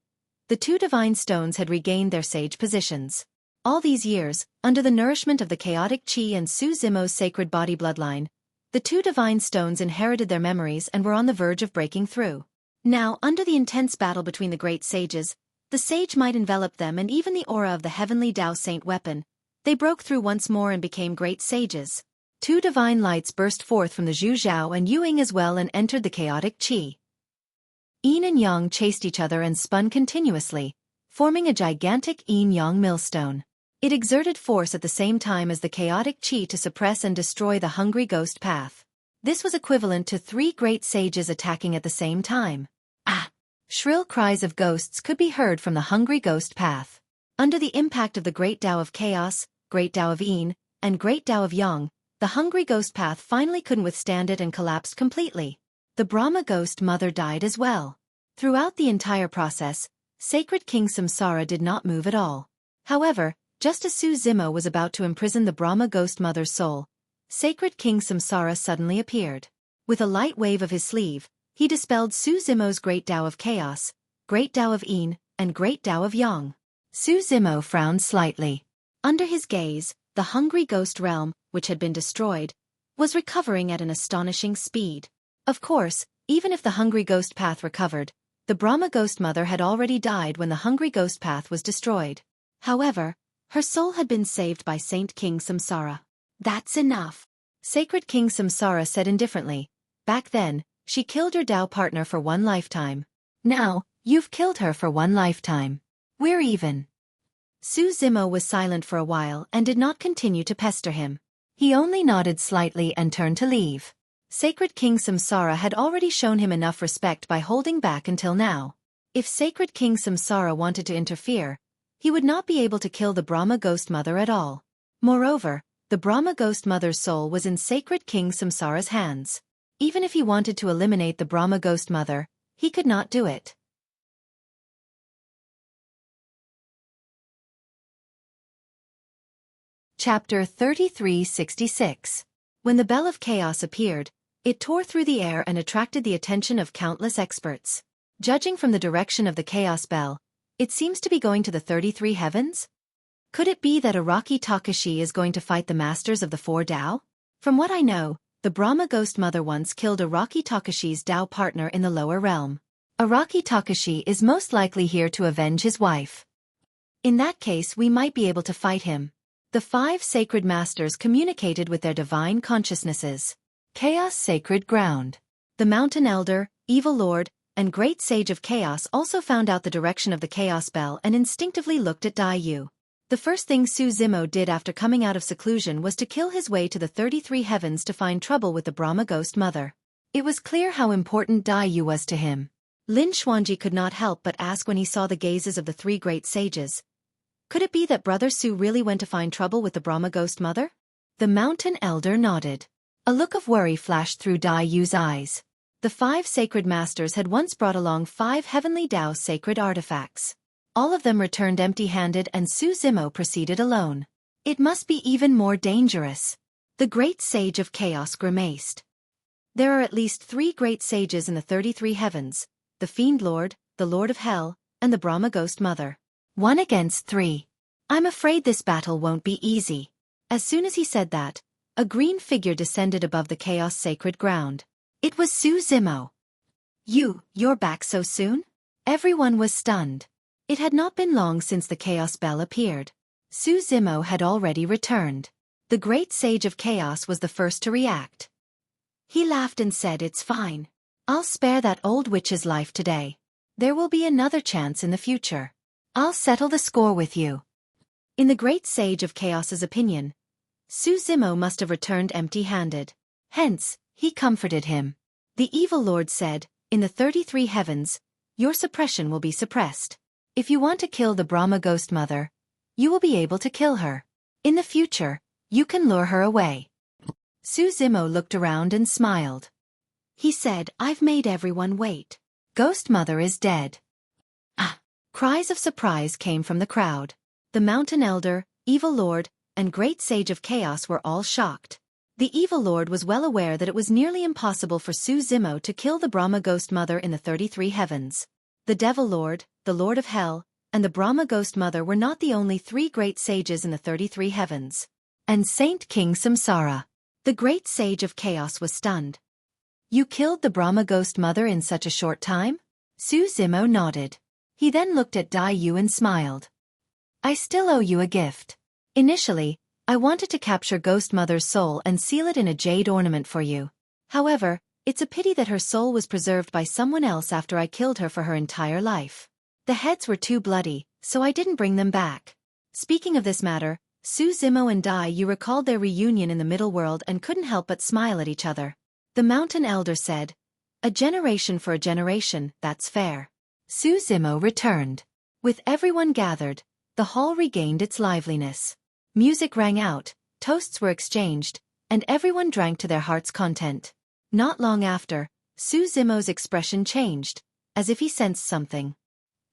the two divine stones had regained their sage positions. All these years, under the nourishment of the chaotic chi and Su Zimo's sacred body bloodline, the two divine stones inherited their memories and were on the verge of breaking through. Now, under the intense battle between the great sages, the sage might envelop them and even the aura of the heavenly Tao Saint weapon, they broke through once more and became great sages. Two divine lights burst forth from the Zhu Zhao and Yu Ying as well and entered the chaotic chi. Yin and Yang chased each other and spun continuously, forming a gigantic yin-yang millstone. It exerted force at the same time as the chaotic chi to suppress and destroy the hungry ghost path. This was equivalent to three great sages attacking at the same time. Ah! Shrill cries of ghosts could be heard from the hungry ghost path. Under the impact of the Great Tao of Chaos, Great Tao of Yin, and Great Tao of Yang, the hungry ghost path finally couldn't withstand it and collapsed completely. The Brahma ghost mother died as well. Throughout the entire process, sacred King Samsara did not move at all. However, just as Su Zimo was about to imprison the Brahma ghost mother's soul, sacred King Samsara suddenly appeared. With a light wave of his sleeve, he dispelled Su Zimo's Great Tao of Chaos, Great Tao of Yin, and Great Tao of Yang. Su Zimo frowned slightly. Under his gaze, the hungry ghost realm, which had been destroyed, was recovering at an astonishing speed. Of course, even if the hungry ghost path recovered, the Brahma ghost mother had already died when the hungry ghost path was destroyed. However, her soul had been saved by Saint King Samsara. "That's enough," sacred King Samsara said indifferently. "Back then, she killed your Tao partner for one lifetime. Now, you've killed her for one lifetime. We're even." Su Zimo was silent for a while and did not continue to pester him. He only nodded slightly and turned to leave. Sacred King Samsara had already shown him enough respect by holding back until now. If Sacred King Samsara wanted to interfere, he would not be able to kill the Brahma ghost mother at all. Moreover, the Brahma ghost mother's soul was in Sacred King Samsara's hands. Even if he wanted to eliminate the Brahma ghost mother, he could not do it. Chapter 3366. When the Bell of Chaos appeared, it tore through the air and attracted the attention of countless experts. Judging from the direction of the Chaos Bell, it seems to be going to the 33 heavens? Could it be that Araki Takashi is going to fight the masters of the four Tao? From what I know, the Brahma ghost mother once killed Araki Takashi's Tao partner in the lower realm. Araki Takashi is most likely here to avenge his wife. In that case, we might be able to fight him. The five sacred masters communicated with their divine consciousnesses. Chaos Sacred Ground. The Mountain Elder, Evil Lord, and Great Sage of Chaos also found out the direction of the Chaos Bell and instinctively looked at Dai Yu. The first thing Su Zimo did after coming out of seclusion was to kill his way to the 33 heavens to find trouble with the Brahma ghost mother. It was clear how important Dai Yu was to him. Lin Xuanji could not help but ask when he saw the gazes of the three great sages. Could it be that Brother Su really went to find trouble with the Brahma ghost mother? The Mountain Elder nodded. A look of worry flashed through Dai Yu's eyes. The five sacred masters had once brought along 5 heavenly Tao sacred artifacts. All of them returned empty-handed and Su Zimo proceeded alone. It must be even more dangerous. The great sage of chaos grimaced. There are at least 3 great sages in the 33 heavens, the Fiend Lord, the Lord of Hell, and the Brahma Ghost Mother. 1 against 3. I'm afraid this battle won't be easy. As soon as he said that, a green figure descended above the chaos sacred ground. It was Su Zimo. You're back so soon? Everyone was stunned. It had not been long since the Chaos Bell appeared. Su Zimo had already returned. The great sage of chaos was the first to react. He laughed and said, "It's fine. I'll spare that old witch's life today. There will be another chance in the future. I'll settle the score with you." In the great sage of chaos's opinion, Su Zimo must have returned empty-handed. Hence, he comforted him. The evil lord said, "In the 33 heavens, your suppression will be suppressed. If you want to kill the Brahma Ghost Mother, you will be able to kill her. In the future, you can lure her away." Su Zimo looked around and smiled. He said, "I've made everyone wait. Ghost Mother is dead." Ah! Cries of surprise came from the crowd. The Mountain Elder, Evil Lord, and Great Sage of Chaos were all shocked. The Evil Lord was well aware that it was nearly impossible for Su Zimo to kill the Brahma Ghost Mother in the 33 heavens. The Devil Lord, the Lord of Hell, and the Brahma Ghost Mother were not the only 3 great sages in the 33 heavens. And Saint King Samsara, the Great Sage of Chaos, was stunned. "You killed the Brahma Ghost Mother in such a short time?" Su Zimo nodded. He then looked at Dai Yu and smiled. "I still owe you a gift. Initially, I wanted to capture Ghost Mother's soul and seal it in a jade ornament for you. However, it's a pity that her soul was preserved by someone else after I killed her for her entire life. The heads were too bloody, so I didn't bring them back." Speaking of this matter, Su Zimo and Dai Yu recalled their reunion in the middle world and couldn't help but smile at each other. The Mountain Elder said, "A generation for a generation, that's fair." Su Zimo returned. With everyone gathered, the hall regained its liveliness. Music rang out, toasts were exchanged, and everyone drank to their heart's content. Not long after, Su Zimo's expression changed, as if he sensed something.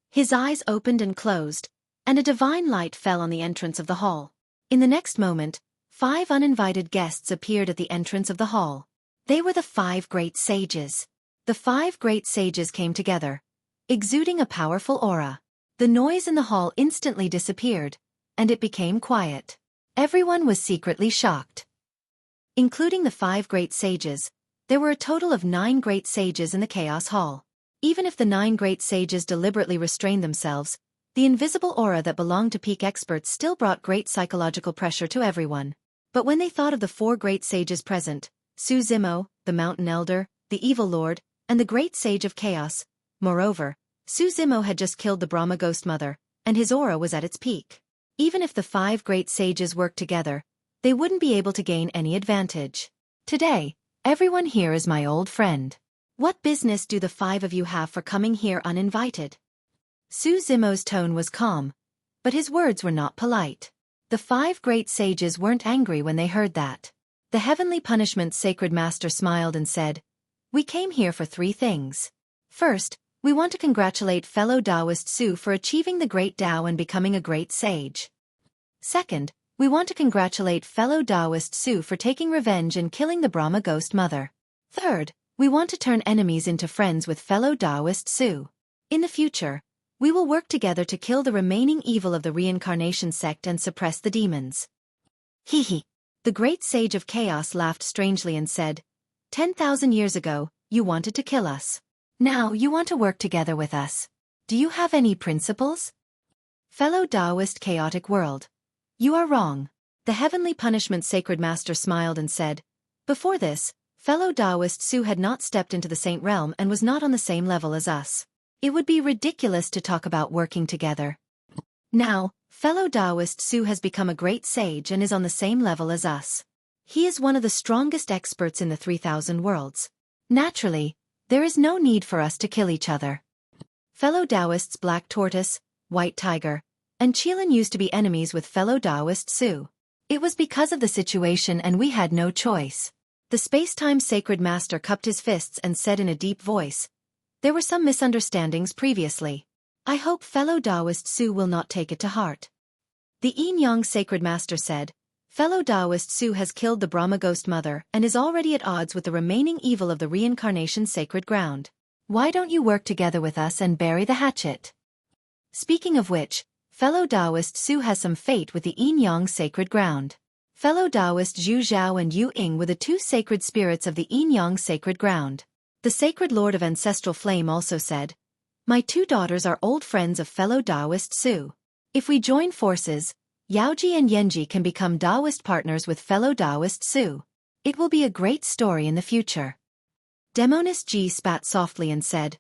His eyes opened and closed, and a divine light fell on the entrance of the hall. In the next moment, 5 uninvited guests appeared at the entrance of the hall. They were the 5 great sages. The 5 great sages came together, exuding a powerful aura. The noise in the hall instantly disappeared, and it became quiet. Everyone was secretly shocked. Including the 5 great sages, there were a total of 9 great sages in the Chaos Hall. Even if the 9 great sages deliberately restrained themselves, the invisible aura that belonged to peak experts still brought great psychological pressure to everyone. But when they thought of the 4 great sages present, Su Zimo, the Mountain Elder, the Evil Lord, and the Great Sage of Chaos, moreover, Su Zimo had just killed the Brahma Ghost Mother, and his aura was at its peak. Even if the 5 great sages worked together, they wouldn't be able to gain any advantage. "Today, everyone here is my old friend. What business do the 5 of you have for coming here uninvited?" Su Zimo's tone was calm, but his words were not polite. The 5 great sages weren't angry when they heard that. The Heavenly Punishment Sacred Master smiled and said, "We came here for 3 things. First, we want to congratulate fellow Taoist Su for achieving the Great Tao and becoming a great sage. Second, we want to congratulate fellow Taoist Su for taking revenge and killing the Brahma Ghost Mother. Third, we want to turn enemies into friends with fellow Taoist Su. In the future, we will work together to kill the remaining evil of the reincarnation sect and suppress the demons." Hee. The Great Sage of Chaos laughed strangely and said, 10,000 years ago, you wanted to kill us. Now you want to work together with us. Do you have any principles? Fellow Taoist chaotic world. You are wrong. The Heavenly Punishment Sacred Master smiled and said, "Before this, fellow Taoist Su had not stepped into the Saint Realm and was not on the same level as us. It would be ridiculous to talk about working together. Now, fellow Taoist Su has become a great sage and is on the same level as us. He is one of the strongest experts in the 3,000 worlds. Naturally, there is no need for us to kill each other." Fellow Taoists Black Tortoise, White Tiger, and Qilin used to be enemies with fellow Taoist Su. It was because of the situation and we had no choice. The Space-Time Sacred Master cupped his fists and said in a deep voice, "There were some misunderstandings previously. I hope fellow Taoist Su will not take it to heart." The Yin-Yang Sacred Master said, "Fellow Taoist Su has killed the Brahma Ghost Mother and is already at odds with the remaining evil of the reincarnation sacred ground. Why don't you work together with us and bury the hatchet?" Speaking of which, fellow Taoist Su has some fate with the Yin-Yang sacred ground. Fellow Taoist Zhu Zhao and Yu Ying were the two sacred spirits of the Yin-Yang sacred ground. The sacred lord of ancestral flame also said, "My two daughters are old friends of fellow Taoist Su. If we join forces, Yaoji and Yanji can become Taoist partners with fellow Taoist Su. It will be a great story in the future." Demoness Ji spat softly and said,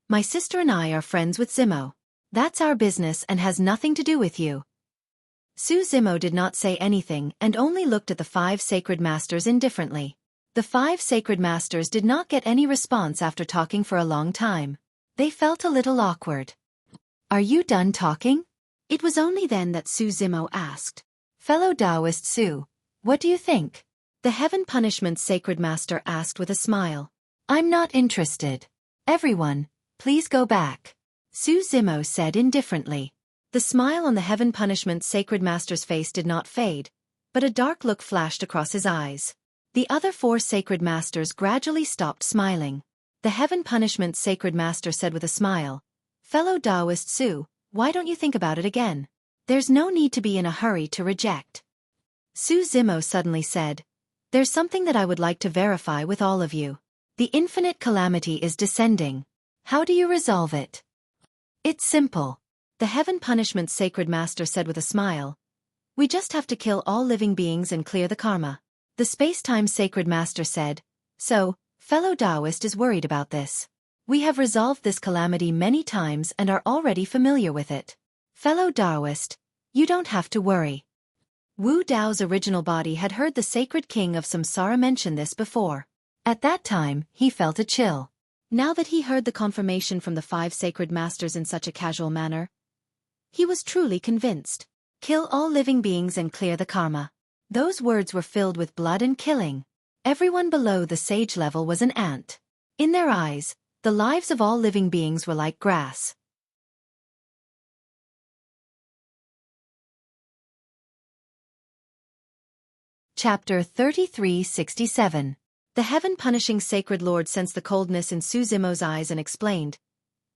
"My sister and I are friends with Zimo. That's our business and has nothing to do with you." Su Zimo did not say anything and only looked at the 5 sacred masters indifferently. The 5 sacred masters did not get any response after talking for a long time. They felt a little awkward. "Are you done talking?" It was only then that Su Zimo asked, "Fellow Taoist Su, what do you think?" The Heaven Punishment Sacred Master asked with a smile. "I'm not interested. Everyone, please go back," Su Zimo said indifferently. The smile on the Heaven Punishment Sacred Master's face did not fade, but a dark look flashed across his eyes. The other 4 sacred masters gradually stopped smiling. The Heaven Punishment Sacred Master said with a smile, "Fellow Taoist Su, why don't you think about it again? There's no need to be in a hurry to reject." Su Zimo suddenly said, "There's something that I would like to verify with all of you. The infinite calamity is descending. How do you resolve it?" "It's simple," the Heaven Punishment Sacred Master said with a smile. "We just have to kill all living beings and clear the karma." The Space-Time Sacred Master said, "So, fellow Taoist is worried about this. We have resolved this calamity many times and are already familiar with it. Fellow Taoist, you don't have to worry." Wu Dao's original body had heard the Sacred King of Samsara mention this before. At that time, he felt a chill. Now that he heard the confirmation from the 5 sacred masters in such a casual manner, he was truly convinced. Kill all living beings and clear the karma. Those words were filled with blood and killing. Everyone below the sage level was an ant. In their eyes, the lives of all living beings were like grass. Chapter 3367. The heaven-punishing sacred lord sensed the coldness in Su Zimo's eyes and explained,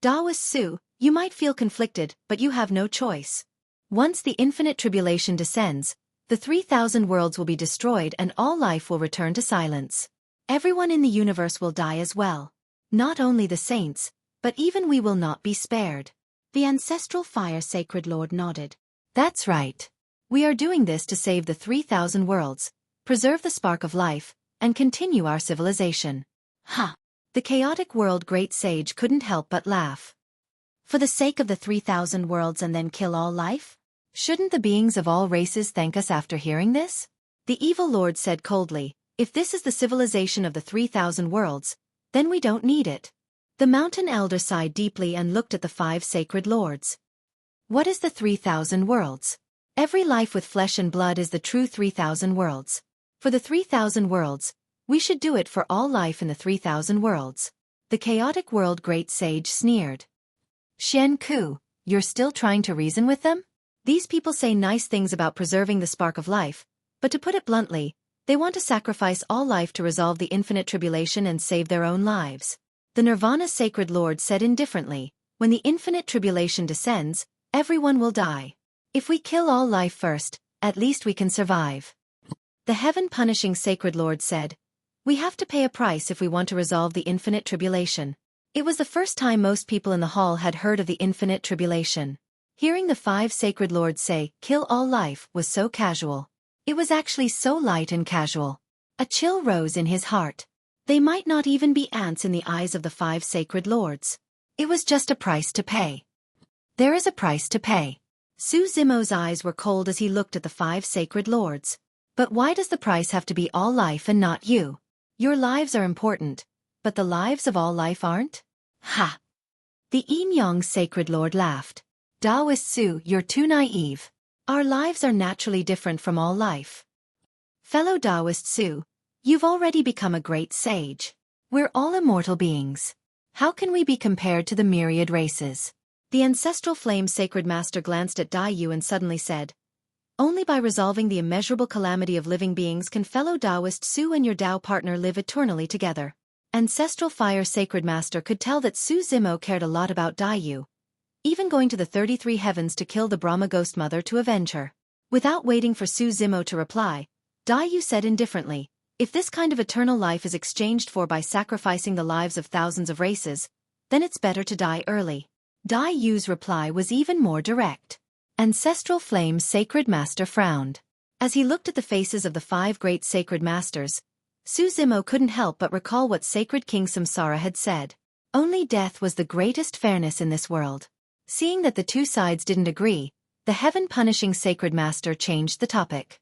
"Taoist Su, you might feel conflicted, but you have no choice. Once the infinite tribulation descends, the 3,000 worlds will be destroyed and all life will return to silence. Everyone in the universe will die as well. Not only the saints, but even we will not be spared." The ancestral fire sacred lord nodded. "That's right. We are doing this to save the 3,000 worlds, preserve the spark of life, and continue our civilization." "Huh." The chaotic world great sage couldn't help but laugh. "For the sake of the 3,000 worlds and then kill all life? Shouldn't the beings of all races thank us after hearing this?" The evil lord said coldly, "If this is the civilization of the 3,000 worlds, then we don't need it." The mountain elder sighed deeply and looked at the 5 sacred lords. "What is the 3,000 worlds? Every life with flesh and blood is the true 3,000 worlds. For the 3,000 worlds, we should do it for all life in the 3,000 worlds." The chaotic world great sage sneered. "Shen Ku, you're still trying to reason with them? These people say nice things about preserving the spark of life, but to put it bluntly, they want to sacrifice all life to resolve the infinite tribulation and save their own lives." The Nirvana Sacred Lord said indifferently, "When the infinite tribulation descends, everyone will die. If we kill all life first, at least we can survive." The Heaven-Punishing Sacred Lord said, "We have to pay a price if we want to resolve the infinite tribulation." It was the first time most people in the hall had heard of the infinite tribulation. Hearing the 5 sacred lords say, "Kill all life," was so casual. It was actually so light and casual. A chill rose in his heart. They might not even be ants in the eyes of the 5 sacred lords. It was just a price to pay. There is a price to pay. Su Zimo's eyes were cold as he looked at the 5 sacred lords. "But why does the price have to be all life and not you? Your lives are important, but the lives of all life aren't?" "Ha!" The Yin-Yang sacred lord laughed. "Taoist Su, you're too naive. Our lives are naturally different from all life. Fellow Taoist Su, you've already become a great sage. We're all immortal beings. How can we be compared to the myriad races?" The ancestral flame sacred master glanced at Dai Yu and suddenly said, "Only by resolving the immeasurable calamity of living beings can fellow Taoist Su and your Tao partner live eternally together." Ancestral fire sacred master could tell that Su Zimo cared a lot about Dai Yu. even going to the 33 heavens to kill the Brahma ghost mother to avenge her. Without waiting for Su Zimo to reply, Dai Yu said indifferently, if this kind of eternal life is exchanged for by sacrificing the lives of thousands of races, then it's better to die early. Dai Yu's reply was even more direct. Ancestral Flame's sacred master frowned. As he looked at the faces of the 5 great sacred masters, Su Zimo couldn't help but recall what sacred King Samsara had said. Only death was the greatest fairness in this world. Seeing that the two sides didn't agree, the heaven-punishing sacred master changed the topic.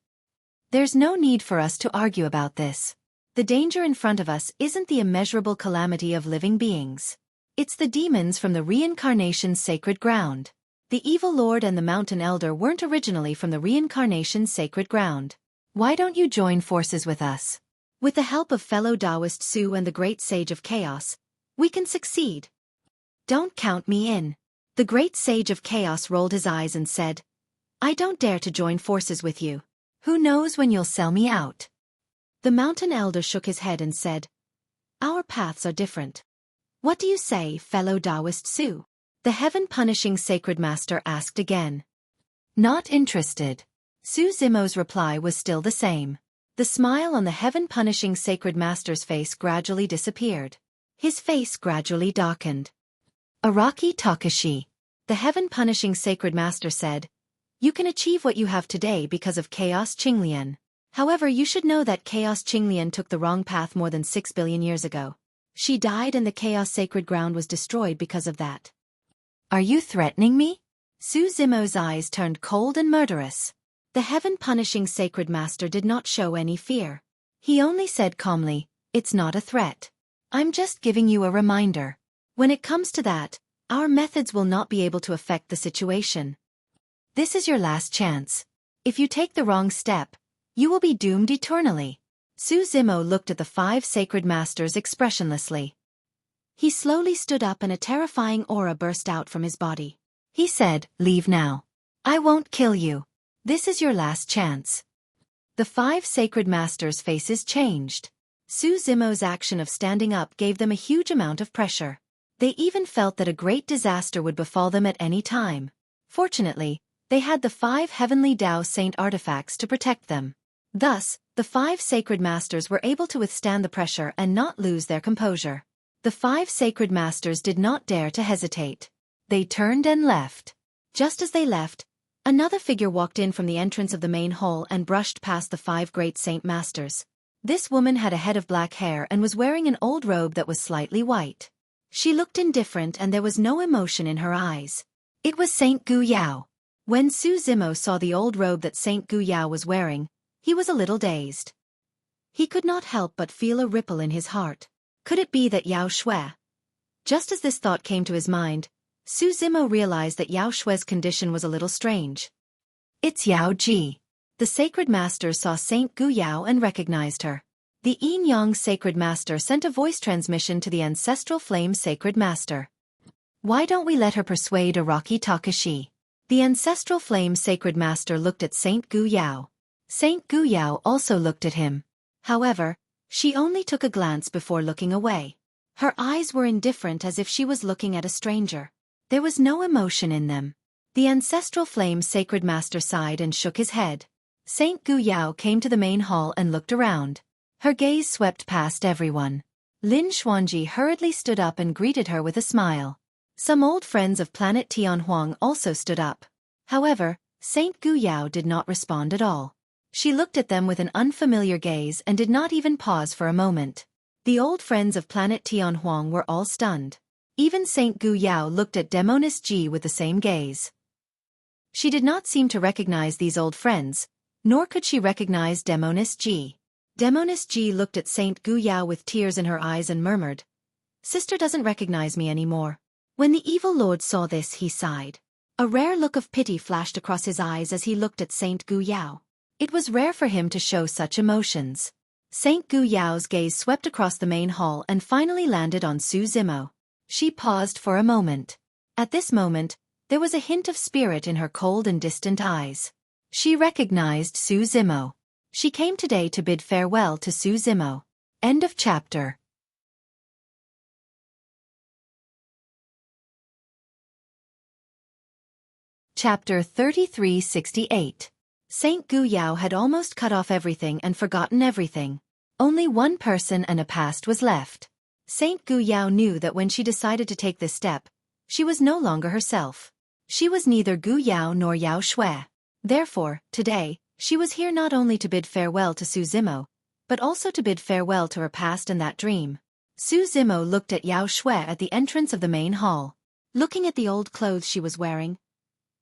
There's no need for us to argue about this. The danger in front of us isn't the immeasurable calamity of living beings. It's the demons from the reincarnation's sacred ground. The evil lord and the mountain elder weren't originally from the reincarnation's sacred ground. Why don't you join forces with us? With the help of fellow Taoist Su and the great sage of chaos, we can succeed. Don't count me in. The great sage of chaos rolled his eyes and said, I don't dare to join forces with you. Who knows when you'll sell me out? The mountain elder shook his head and said, our paths are different. What do you say, fellow Taoist Su? The heaven-punishing sacred master asked again. Not interested. Su Zimo's reply was still the same. The smile on the heaven-punishing sacred master's face gradually disappeared. His face gradually darkened. Araki Takashi. The heaven-punishing sacred master said, you can achieve what you have today because of Chaos Qinglian. However, you should know that Chaos Qinglian took the wrong path more than 6 billion years ago. She died and the Chaos Sacred Ground was destroyed because of that. Are you threatening me? Su Zimo's eyes turned cold and murderous. The heaven-punishing sacred master did not show any fear. He only said calmly, it's not a threat. I'm just giving you a reminder. When it comes to that, our methods will not be able to affect the situation. This is your last chance. If you take the wrong step, you will be doomed eternally. Su Zimo looked at the 5 sacred masters expressionlessly. He slowly stood up and a terrifying aura burst out from his body. He said, leave now. I won't kill you. This is your last chance. The 5 sacred masters' faces changed. Su Zimo's action of standing up gave them a huge amount of pressure. They even felt that a great disaster would befall them at any time. Fortunately, they had the 5 heavenly Tao Saint artifacts to protect them. Thus, the 5 sacred masters were able to withstand the pressure and not lose their composure. The 5 sacred masters did not dare to hesitate. They turned and left. Just as they left, another figure walked in from the entrance of the main hall and brushed past the 5 great saint masters. This woman had a head of black hair and was wearing an old robe that was slightly white. She looked indifferent and there was no emotion in her eyes. It was Saint Gu Yao. When Su Zimo saw the old robe that Saint Gu Yao was wearing, he was a little dazed. He could not help but feel a ripple in his heart. Could it be that Yao Xue? Just as this thought came to his mind, Su Zimo realized that Yao Xue's condition was a little strange. It's Yao Ji. The sacred master saw Saint Gu Yao and recognized her. The Yin Yang sacred master sent a voice transmission to the ancestral flame sacred master. Why don't we let her persuade Araki Takashi? The ancestral flame sacred master looked at Saint Gu Yao. Saint Gu Yao also looked at him. However, she only took a glance before looking away. Her eyes were indifferent as if she was looking at a stranger. There was no emotion in them. The ancestral flame sacred master sighed and shook his head. Saint Gu Yao came to the main hall and looked around. Her gaze swept past everyone. Lin Xuanji hurriedly stood up and greeted her with a smile. Some old friends of planet Tianhuang also stood up. However, Saint Gu Yao did not respond at all. She looked at them with an unfamiliar gaze and did not even pause for a moment. The old friends of planet Tianhuang were all stunned. Even Saint Gu Yao looked at Demoness Ji with the same gaze. She did not seem to recognize these old friends, nor could she recognize Demoness Ji. Demoness Ji looked at Saint Gu Yao with tears in her eyes and murmured, "Sister doesn't recognize me anymore." When the evil lord saw this, he sighed. A rare look of pity flashed across his eyes as he looked at Saint Gu Yao. It was rare for him to show such emotions. Saint Gu Yao's gaze swept across the main hall and finally landed on Su Zimo. She paused for a moment. At this moment, there was a hint of spirit in her cold and distant eyes. She recognized Su Zimo. She came today to bid farewell to Su Zimo. End of chapter. Chapter 3368. Saint Gu Yao had almost cut off everything and forgotten everything. Only one person and a past was left. Saint Gu Yao knew that when she decided to take this step, she was no longer herself. She was neither Gu Yao nor Yao Xue. Therefore, today, she was here not only to bid farewell to Su Zimo, but also to bid farewell to her past and that dream. Su Zimo looked at Yao Xue at the entrance of the main hall. Looking at the old clothes she was wearing,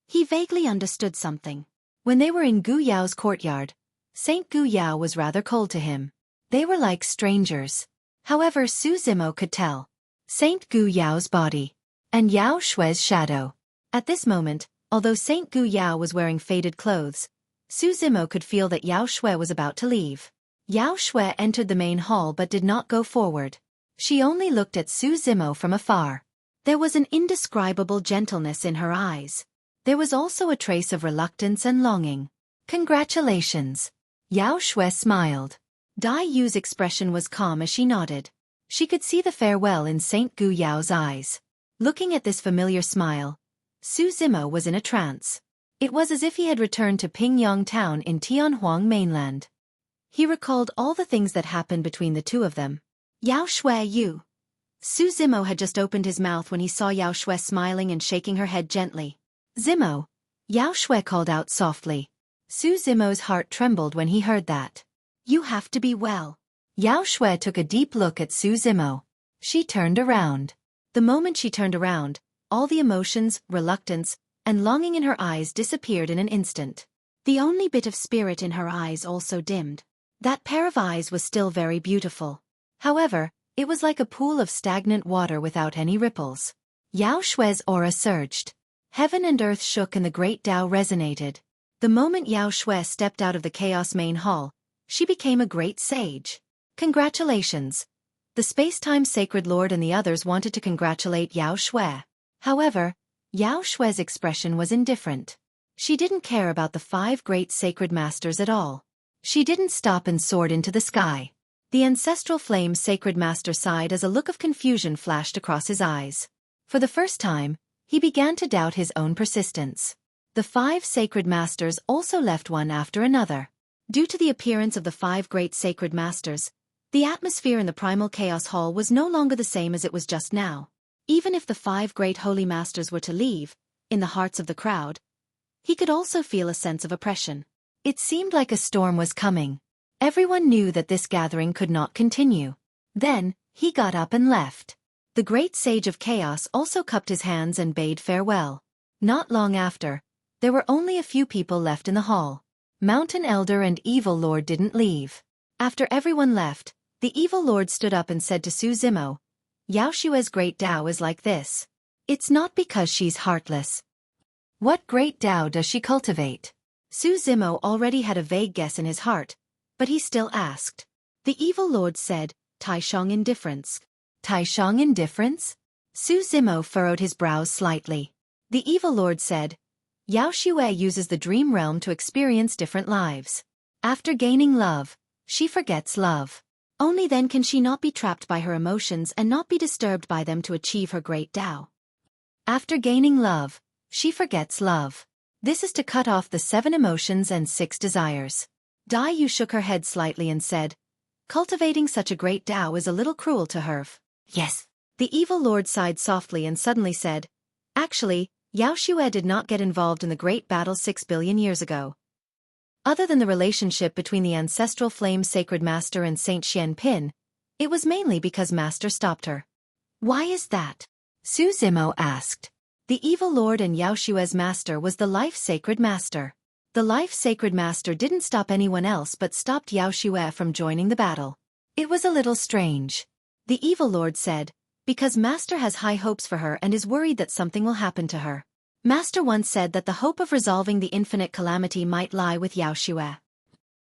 he vaguely understood something. When they were in Gu Yao's courtyard, Saint Gu Yao was rather cold to him. They were like strangers. However, Su Zimo could tell Saint Gu Yao's body and Yao Xue's shadow. At this moment, although Saint Gu Yao was wearing faded clothes, Su Zimo could feel that Yao Xue was about to leave. Yao Xue entered the main hall but did not go forward. She only looked at Su Zimo from afar. There was an indescribable gentleness in her eyes. There was also a trace of reluctance and longing. "Congratulations." Yao Xue smiled. Dai Yu's expression was calm as she nodded. She could see the farewell in Saint Gu Yao's eyes. Looking at this familiar smile, Su Zimo was in a trance. It was as if he had returned to Pingyang town in Tianhuang mainland. He recalled all the things that happened between the two of them. "Yao Xue, you." Su Zimo had just opened his mouth when he saw Yao Xue smiling and shaking her head gently. "Zimo," Yao Xue called out softly. Su Zimo's heart trembled when he heard that. "You have to be well." Yao Xue took a deep look at Su Zimo. She turned around. The moment she turned around, all the emotions, reluctance, and longing in her eyes disappeared in an instant. The only bit of spirit in her eyes also dimmed. That pair of eyes was still very beautiful. However, it was like a pool of stagnant water without any ripples. Yao Xue's aura surged. Heaven and earth shook and the great Tao resonated. The moment Yao Xue stepped out of the Chaos Main Hall, she became a great sage. "Congratulations." The space-time Sacred Lord and the others wanted to congratulate Yao Xue. However, Yao Xue's expression was indifferent. She didn't care about the 5 great sacred masters at all. She didn't stop and soared into the sky. The ancestral flame sacred master sighed as a look of confusion flashed across his eyes. For the first time, he began to doubt his own persistence. The 5 sacred masters also left one after another. Due to the appearance of the 5 great sacred masters, the atmosphere in the primal chaos hall was no longer the same as it was just now. Even if the 5 great holy masters were to leave, in the hearts of the crowd, he could also feel a sense of oppression. It seemed like a storm was coming. Everyone knew that this gathering could not continue. Then, he got up and left. The great sage of chaos also cupped his hands and bade farewell. Not long after, there were only a few people left in the hall. Mountain Elder and Evil Lord didn't leave. After everyone left, the Evil Lord stood up and said to Su Zimo, "Yao Xue's great Tao is like this. It's not because she's heartless." "What great Tao does she cultivate?" Su Zimo already had a vague guess in his heart, but he still asked. The Evil Lord said, "Taishang indifference." "Taishang indifference?" Su Zimo furrowed his brows slightly. The Evil Lord said, "Yao Xue uses the dream realm to experience different lives. After gaining love, she forgets love. Only then can she not be trapped by her emotions and not be disturbed by them to achieve her great Tao. After gaining love, she forgets love. This is to cut off the 7 emotions and 6 desires." Dai Yu shook her head slightly and said, "Cultivating such a great Tao is a little cruel to her." "Yes." The Evil Lord sighed softly and suddenly said, "Actually, Yao Xue did not get involved in the great battle 6 billion years ago. Other than the relationship between the ancestral flame sacred master and Saint Xian Pin, it was mainly because master stopped her." "Why is that?" Su Zimo asked. The Evil Lord and Yao Xue's master was the life sacred master. The life sacred master didn't stop anyone else but stopped Yao Xue from joining the battle. It was a little strange. The Evil Lord said, "Because master has high hopes for her and is worried that something will happen to her. Master once said that the hope of resolving the infinite calamity might lie with Yao Xue."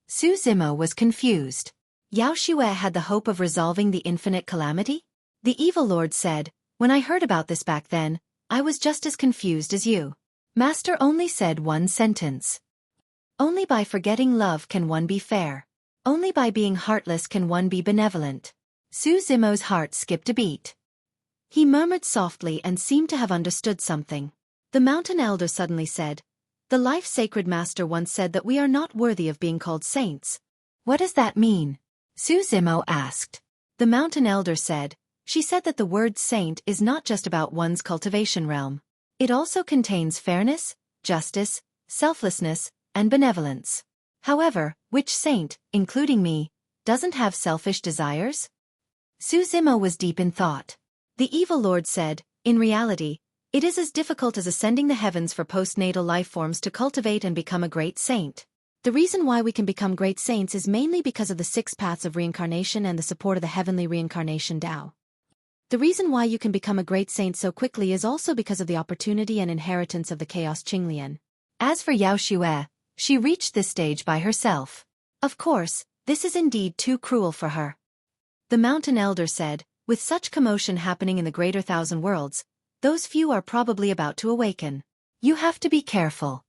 Su Zimo was confused. Yao Xue had the hope of resolving the infinite calamity? The Evil Lord said, "When I heard about this back then, I was just as confused as you. Master only said one sentence. Only by forgetting love can one be fair. Only by being heartless can one be benevolent." Su Zimo's heart skipped a beat. He murmured softly and seemed to have understood something. The Mountain Elder suddenly said, The life-sacred master once said that we are not worthy of being called saints. What does that mean? Xueqi asked. The mountain elder said, she said that the word saint is not just about one's cultivation realm. It also contains fairness, justice, selflessness, and benevolence. However, which saint, including me, doesn't have selfish desires? Xueqi was deep in thought. The evil lord said, in reality, it is as difficult as ascending the heavens for postnatal life forms to cultivate and become a great saint. The reason why we can become great saints is mainly because of the 6 paths of reincarnation and the support of the heavenly reincarnation Tao. The reason why you can become a great saint so quickly is also because of the opportunity and inheritance of the chaos Qinglian. As for Xueqi, she reached this stage by herself. Of course, this is indeed too cruel for her. The mountain elder said, with such commotion happening in the greater 1,000 worlds, those few are probably about to awaken. You have to be careful.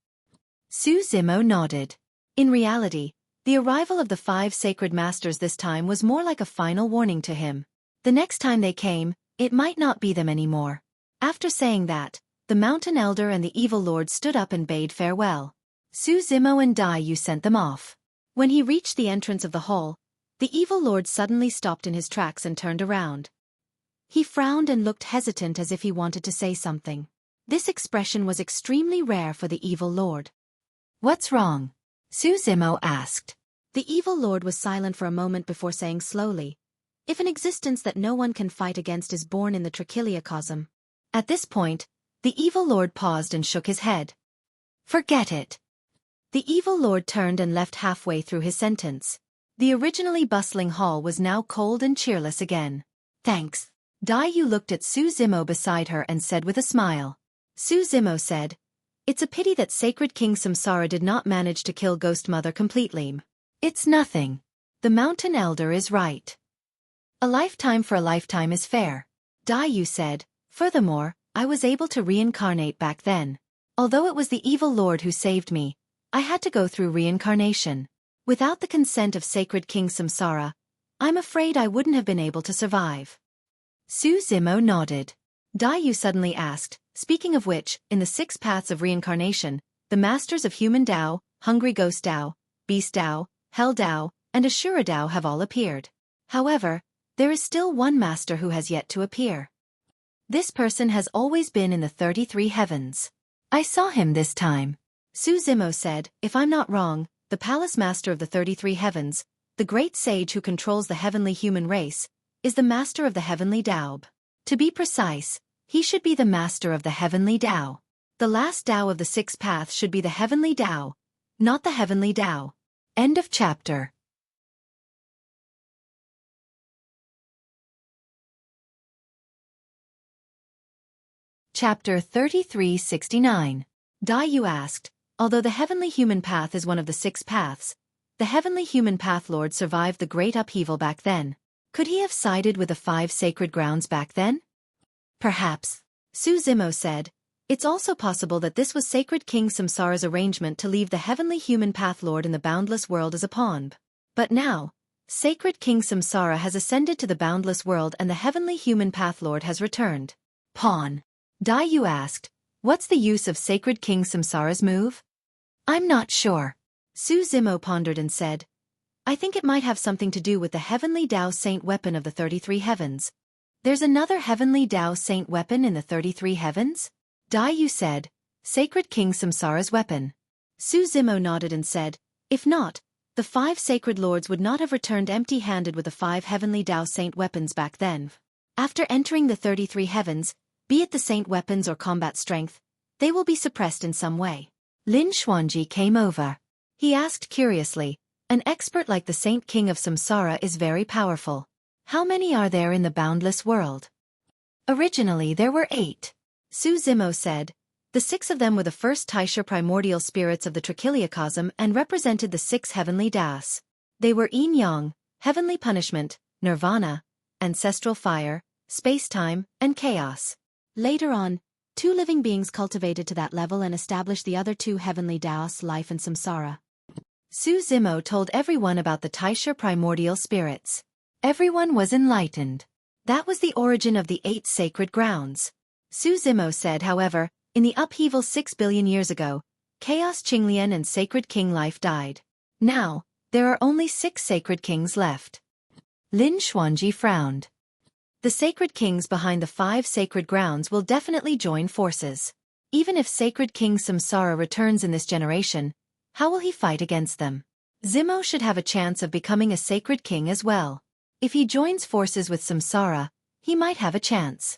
Xueqi nodded. In reality, the arrival of the 5 sacred masters this time was more like a final warning to him. The next time they came, it might not be them anymore. After saying that, the mountain elder and the evil lord stood up and bade farewell. Xueqi and Dai Yu sent them off. When he reached the entrance of the hall, the evil lord suddenly stopped in his tracks and turned around. He frowned and looked hesitant as if he wanted to say something. This expression was extremely rare for the evil lord. What's wrong? Xueqi asked. The evil lord was silent for a moment before saying slowly, if an existence that no one can fight against is born in the trichiliocosm. At this point, the evil lord paused and shook his head. Forget it. The evil lord turned and left halfway through his sentence. The originally bustling hall was now cold and cheerless again. Thanks. Dai Yu looked at Xueqi beside her and said with a smile. Xueqi said, it's a pity that sacred King Samsara did not manage to kill Ghost Mother completely. It's nothing. The mountain elder is right. A lifetime for a lifetime is fair. Dai Yu said, furthermore, I was able to reincarnate back then. Although it was the evil lord who saved me, I had to go through reincarnation. Without the consent of sacred King Samsara, I'm afraid I wouldn't have been able to survive. Xueqi nodded. Dai Yu suddenly asked, speaking of which, in the 6 paths of reincarnation, the masters of human Tao, hungry ghost Tao, beast Tao, hell Tao, and Ashura Tao have all appeared. However, there is still one master who has yet to appear. This person has always been in the 33 heavens. I saw him this time. Xueqi said, if I'm not wrong, the palace master of the 33 heavens, the great sage who controls the heavenly human race, is the master of the heavenly Tao. To be precise, he should be the master of the heavenly Tao. The last Tao of the 6 paths should be the heavenly Tao, not the heavenly Tao. End of chapter. Chapter 3369. Dai Yu asked, although the heavenly human path is one of the 6 paths, the heavenly human path lord survived the great upheaval back then. Could he have sided with the 5 sacred grounds back then? Perhaps. Xueqi said, it's also possible that this was sacred King Samsara's arrangement to leave the heavenly human path lord in the boundless world as a pawn. But now, sacred King Samsara has ascended to the boundless world and the heavenly human path lord has returned. Pawn. Dai Yu asked, what's the use of sacred King Samsara's move? I'm not sure. Xueqi pondered and said, I think it might have something to do with the heavenly Tao saint weapon of the 33 heavens. There's another heavenly Tao saint weapon in the 33 heavens? Dai Yu said, sacred King Samsara's weapon. Xueqi nodded and said, if not, the 5 sacred lords would not have returned empty-handed with the 5 heavenly Tao saint weapons back then. After entering the 33 heavens, be it the saint weapons or combat strength, they will be suppressed in some way. Lin Xuanji came over. He asked curiously, an expert like the Saint King of Samsara is very powerful. How many are there in the boundless world? Originally there were 8. Xueqi said, the 6 of them were the first Taisha primordial spirits of the trichiliocosm and represented the 6 heavenly Das. They were Yin Yang, heavenly punishment, nirvana, ancestral fire, space-time, and chaos. Later on, 2 living beings cultivated to that level and established the other 2 heavenly Das, life and samsara. Xueqi told everyone about the Taisha primordial spirits. Everyone was enlightened. That was the origin of the 8 sacred grounds. Xueqi said, however, in the upheaval 6 billion years ago, Chaos Qinglian and Sacred King Life died. Now, there are only 6 Sacred Kings left. Lin Xuanji frowned. The Sacred Kings behind the 5 sacred grounds will definitely join forces. Even if Sacred King Samsara returns in this generation, how will he fight against them? Zimo should have a chance of becoming a Sacred King as well. If he joins forces with Samsara, he might have a chance.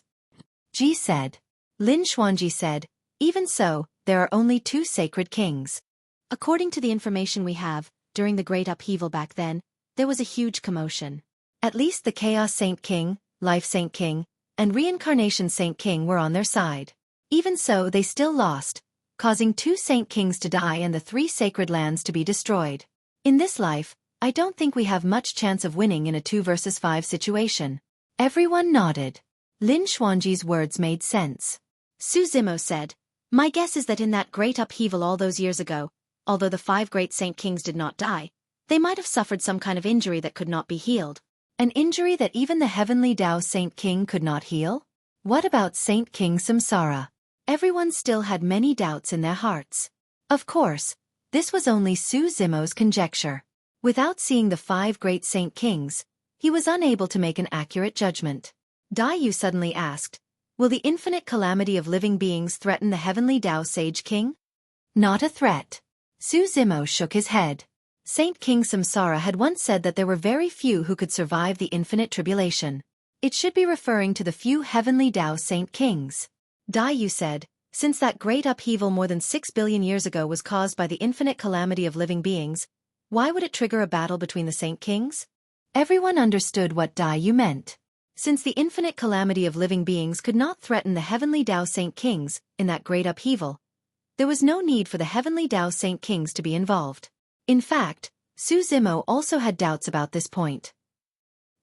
Ji said. Lin Xuanji said, even so, there are only 2 Sacred Kings. According to the information we have, during the Great Upheaval back then, there was a huge commotion. At least the Chaos Saint King, Life Saint King, and Reincarnation Saint King were on their side. Even so, they still lost, causing 2 Saint Kings to die and the 3 sacred lands to be destroyed. In this life, I don't think we have much chance of winning in a 2 versus 5 situation. Everyone nodded. Lin Xuanji's words made sense. Su Zimo said, my guess is that in that great upheaval all those years ago, although the 5 great Saint Kings did not die, they might have suffered some kind of injury that could not be healed. An injury that even the heavenly Tao Saint King could not heal? What about Saint King Samsara? Everyone still had many doubts in their hearts. Of course, this was only Su Zimo's conjecture. Without seeing the 5 great Saint Kings, he was unable to make an accurate judgment. Dai Yu suddenly asked, will the infinite calamity of living beings threaten the heavenly Tao Sage King? Not a threat. Su Zimo shook his head. Saint King Samsara had once said that there were very few who could survive the infinite tribulation. It should be referring to the few heavenly Tao Saint Kings. Dai Yu said, since that great upheaval more than 6 billion years ago was caused by the infinite calamity of living beings, why would it trigger a battle between the Saint Kings? Everyone understood what Dai Yu meant. Since the infinite calamity of living beings could not threaten the heavenly Tao Saint Kings in that great upheaval, there was no need for the heavenly Tao Saint Kings to be involved. In fact, Su Zimo also had doubts about this point.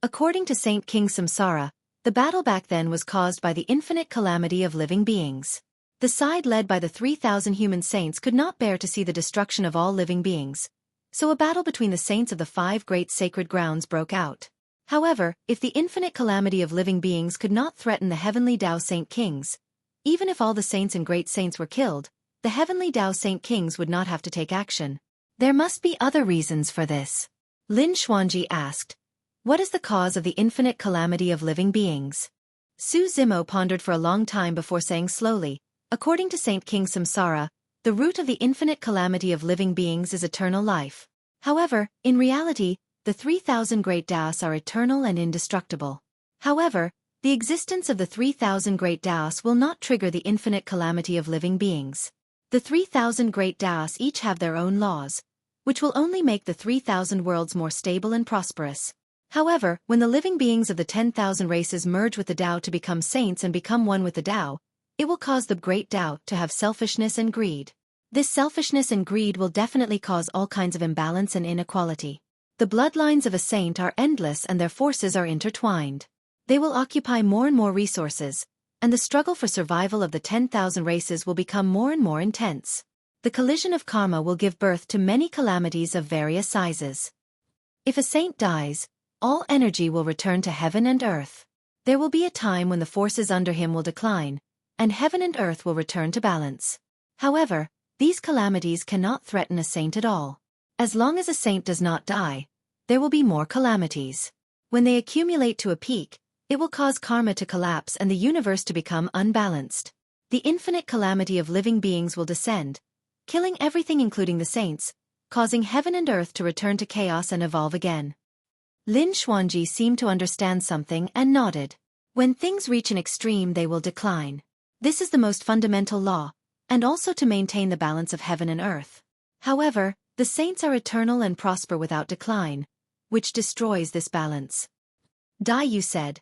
According to Saint King Samsara, the battle back then was caused by the infinite calamity of living beings. The side led by the 3,000 human saints could not bear to see the destruction of all living beings, so a battle between the saints of the 5 great sacred grounds broke out. However, if the infinite calamity of living beings could not threaten the heavenly Tao Saint Kings, even if all the saints and great saints were killed, the heavenly Tao Saint Kings would not have to take action. There must be other reasons for this. Lin Xuanji asked, what is the cause of the infinite calamity of living beings? Su Zimo pondered for a long time before saying slowly, according to Saint King Samsara, the root of the infinite calamity of living beings is eternal life. However, in reality, the 3,000 great Daos are eternal and indestructible. However, the existence of the 3,000 great Daos will not trigger the infinite calamity of living beings. The 3,000 great Daos each have their own laws, which will only make the 3,000 worlds more stable and prosperous. However, when the living beings of the 10,000 races merge with the Tao to become saints and become one with the Tao, it will cause the great Tao to have selfishness and greed. This selfishness and greed will definitely cause all kinds of imbalance and inequality. The bloodlines of a saint are endless and their forces are intertwined. They will occupy more and more resources, and the struggle for survival of the 10,000 races will become more and more intense. The collision of karma will give birth to many calamities of various sizes. If a saint dies, all energy will return to heaven and earth. There will be a time when the forces under him will decline, and heaven and earth will return to balance. However, these calamities cannot threaten a saint at all. As long as a saint does not die, there will be more calamities. When they accumulate to a peak, it will cause karma to collapse and the universe to become unbalanced. The infinite calamity of living beings will descend, killing everything including the saints, causing heaven and earth to return to chaos and evolve again. Lin Xuanji seemed to understand something and nodded. When things reach an extreme they will decline. This is the most fundamental law, and also to maintain the balance of heaven and earth. However, the saints are eternal and prosper without decline, which destroys this balance. Dai Yu said,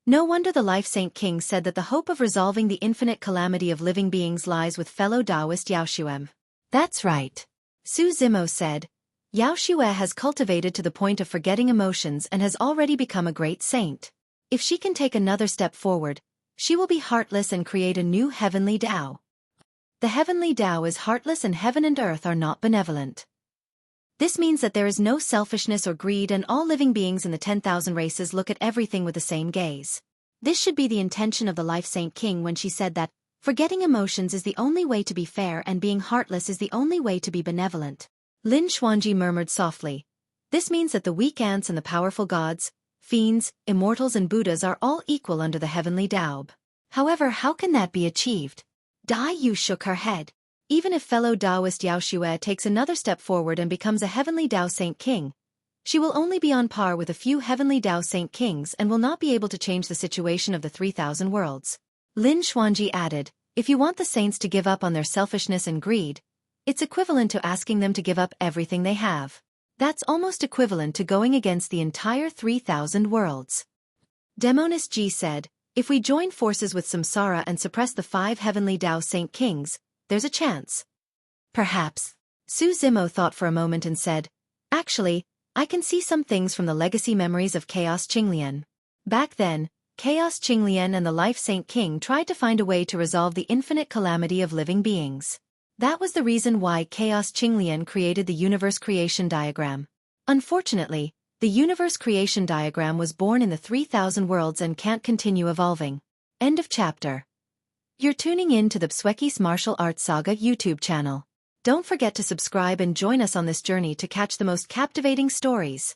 no wonder the Life Saint King said that the hope of resolving the infinite calamity of living beings lies with fellow Taoist Yao Xuem. That's right. Su Zimo said, Yao Xue has cultivated to the point of forgetting emotions and has already become a great saint. If she can take another step forward, she will be heartless and create a new heavenly Tao. The heavenly Tao is heartless and heaven and earth are not benevolent. This means that there is no selfishness or greed and all living beings in the 10,000 races look at everything with the same gaze. This should be the intention of the Life Saint King when she said that, Forgetting emotions is the only way to be fair, and being heartless is the only way to be benevolent. Lin Xuanji murmured softly. This means that the weak ants and the powerful gods, fiends, immortals and Buddhas are all equal under the heavenly Daob. However, how can that be achieved? Dai Yu shook her head. Even if fellow Taoist Yao Xue takes another step forward and becomes a heavenly Tao Saint King, she will only be on par with a few heavenly Tao Saint Kings and will not be able to change the situation of the 3,000 worlds. Lin Xuanji added, if you want the saints to give up on their selfishness and greed, it's equivalent to asking them to give up everything they have. That's almost equivalent to going against the entire 3,000 worlds. Demoness Ji said, if we join forces with Samsara and suppress the 5 heavenly Tao Saint Kings, there's a chance. Perhaps. Su Zimo thought for a moment and said, actually, I can see some things from the legacy memories of Chaos Qinglian. Back then, Chaos Qinglian and the Life Saint King tried to find a way to resolve the infinite calamity of living beings. That was the reason why Chaos Qinglian created the universe creation diagram. Unfortunately, the universe creation diagram was born in the 3,000 worlds and can't continue evolving. End of chapter. You're tuning in to the Xueqi's Martial Arts Saga YouTube channel. Don't forget to subscribe and join us on this journey to catch the most captivating stories.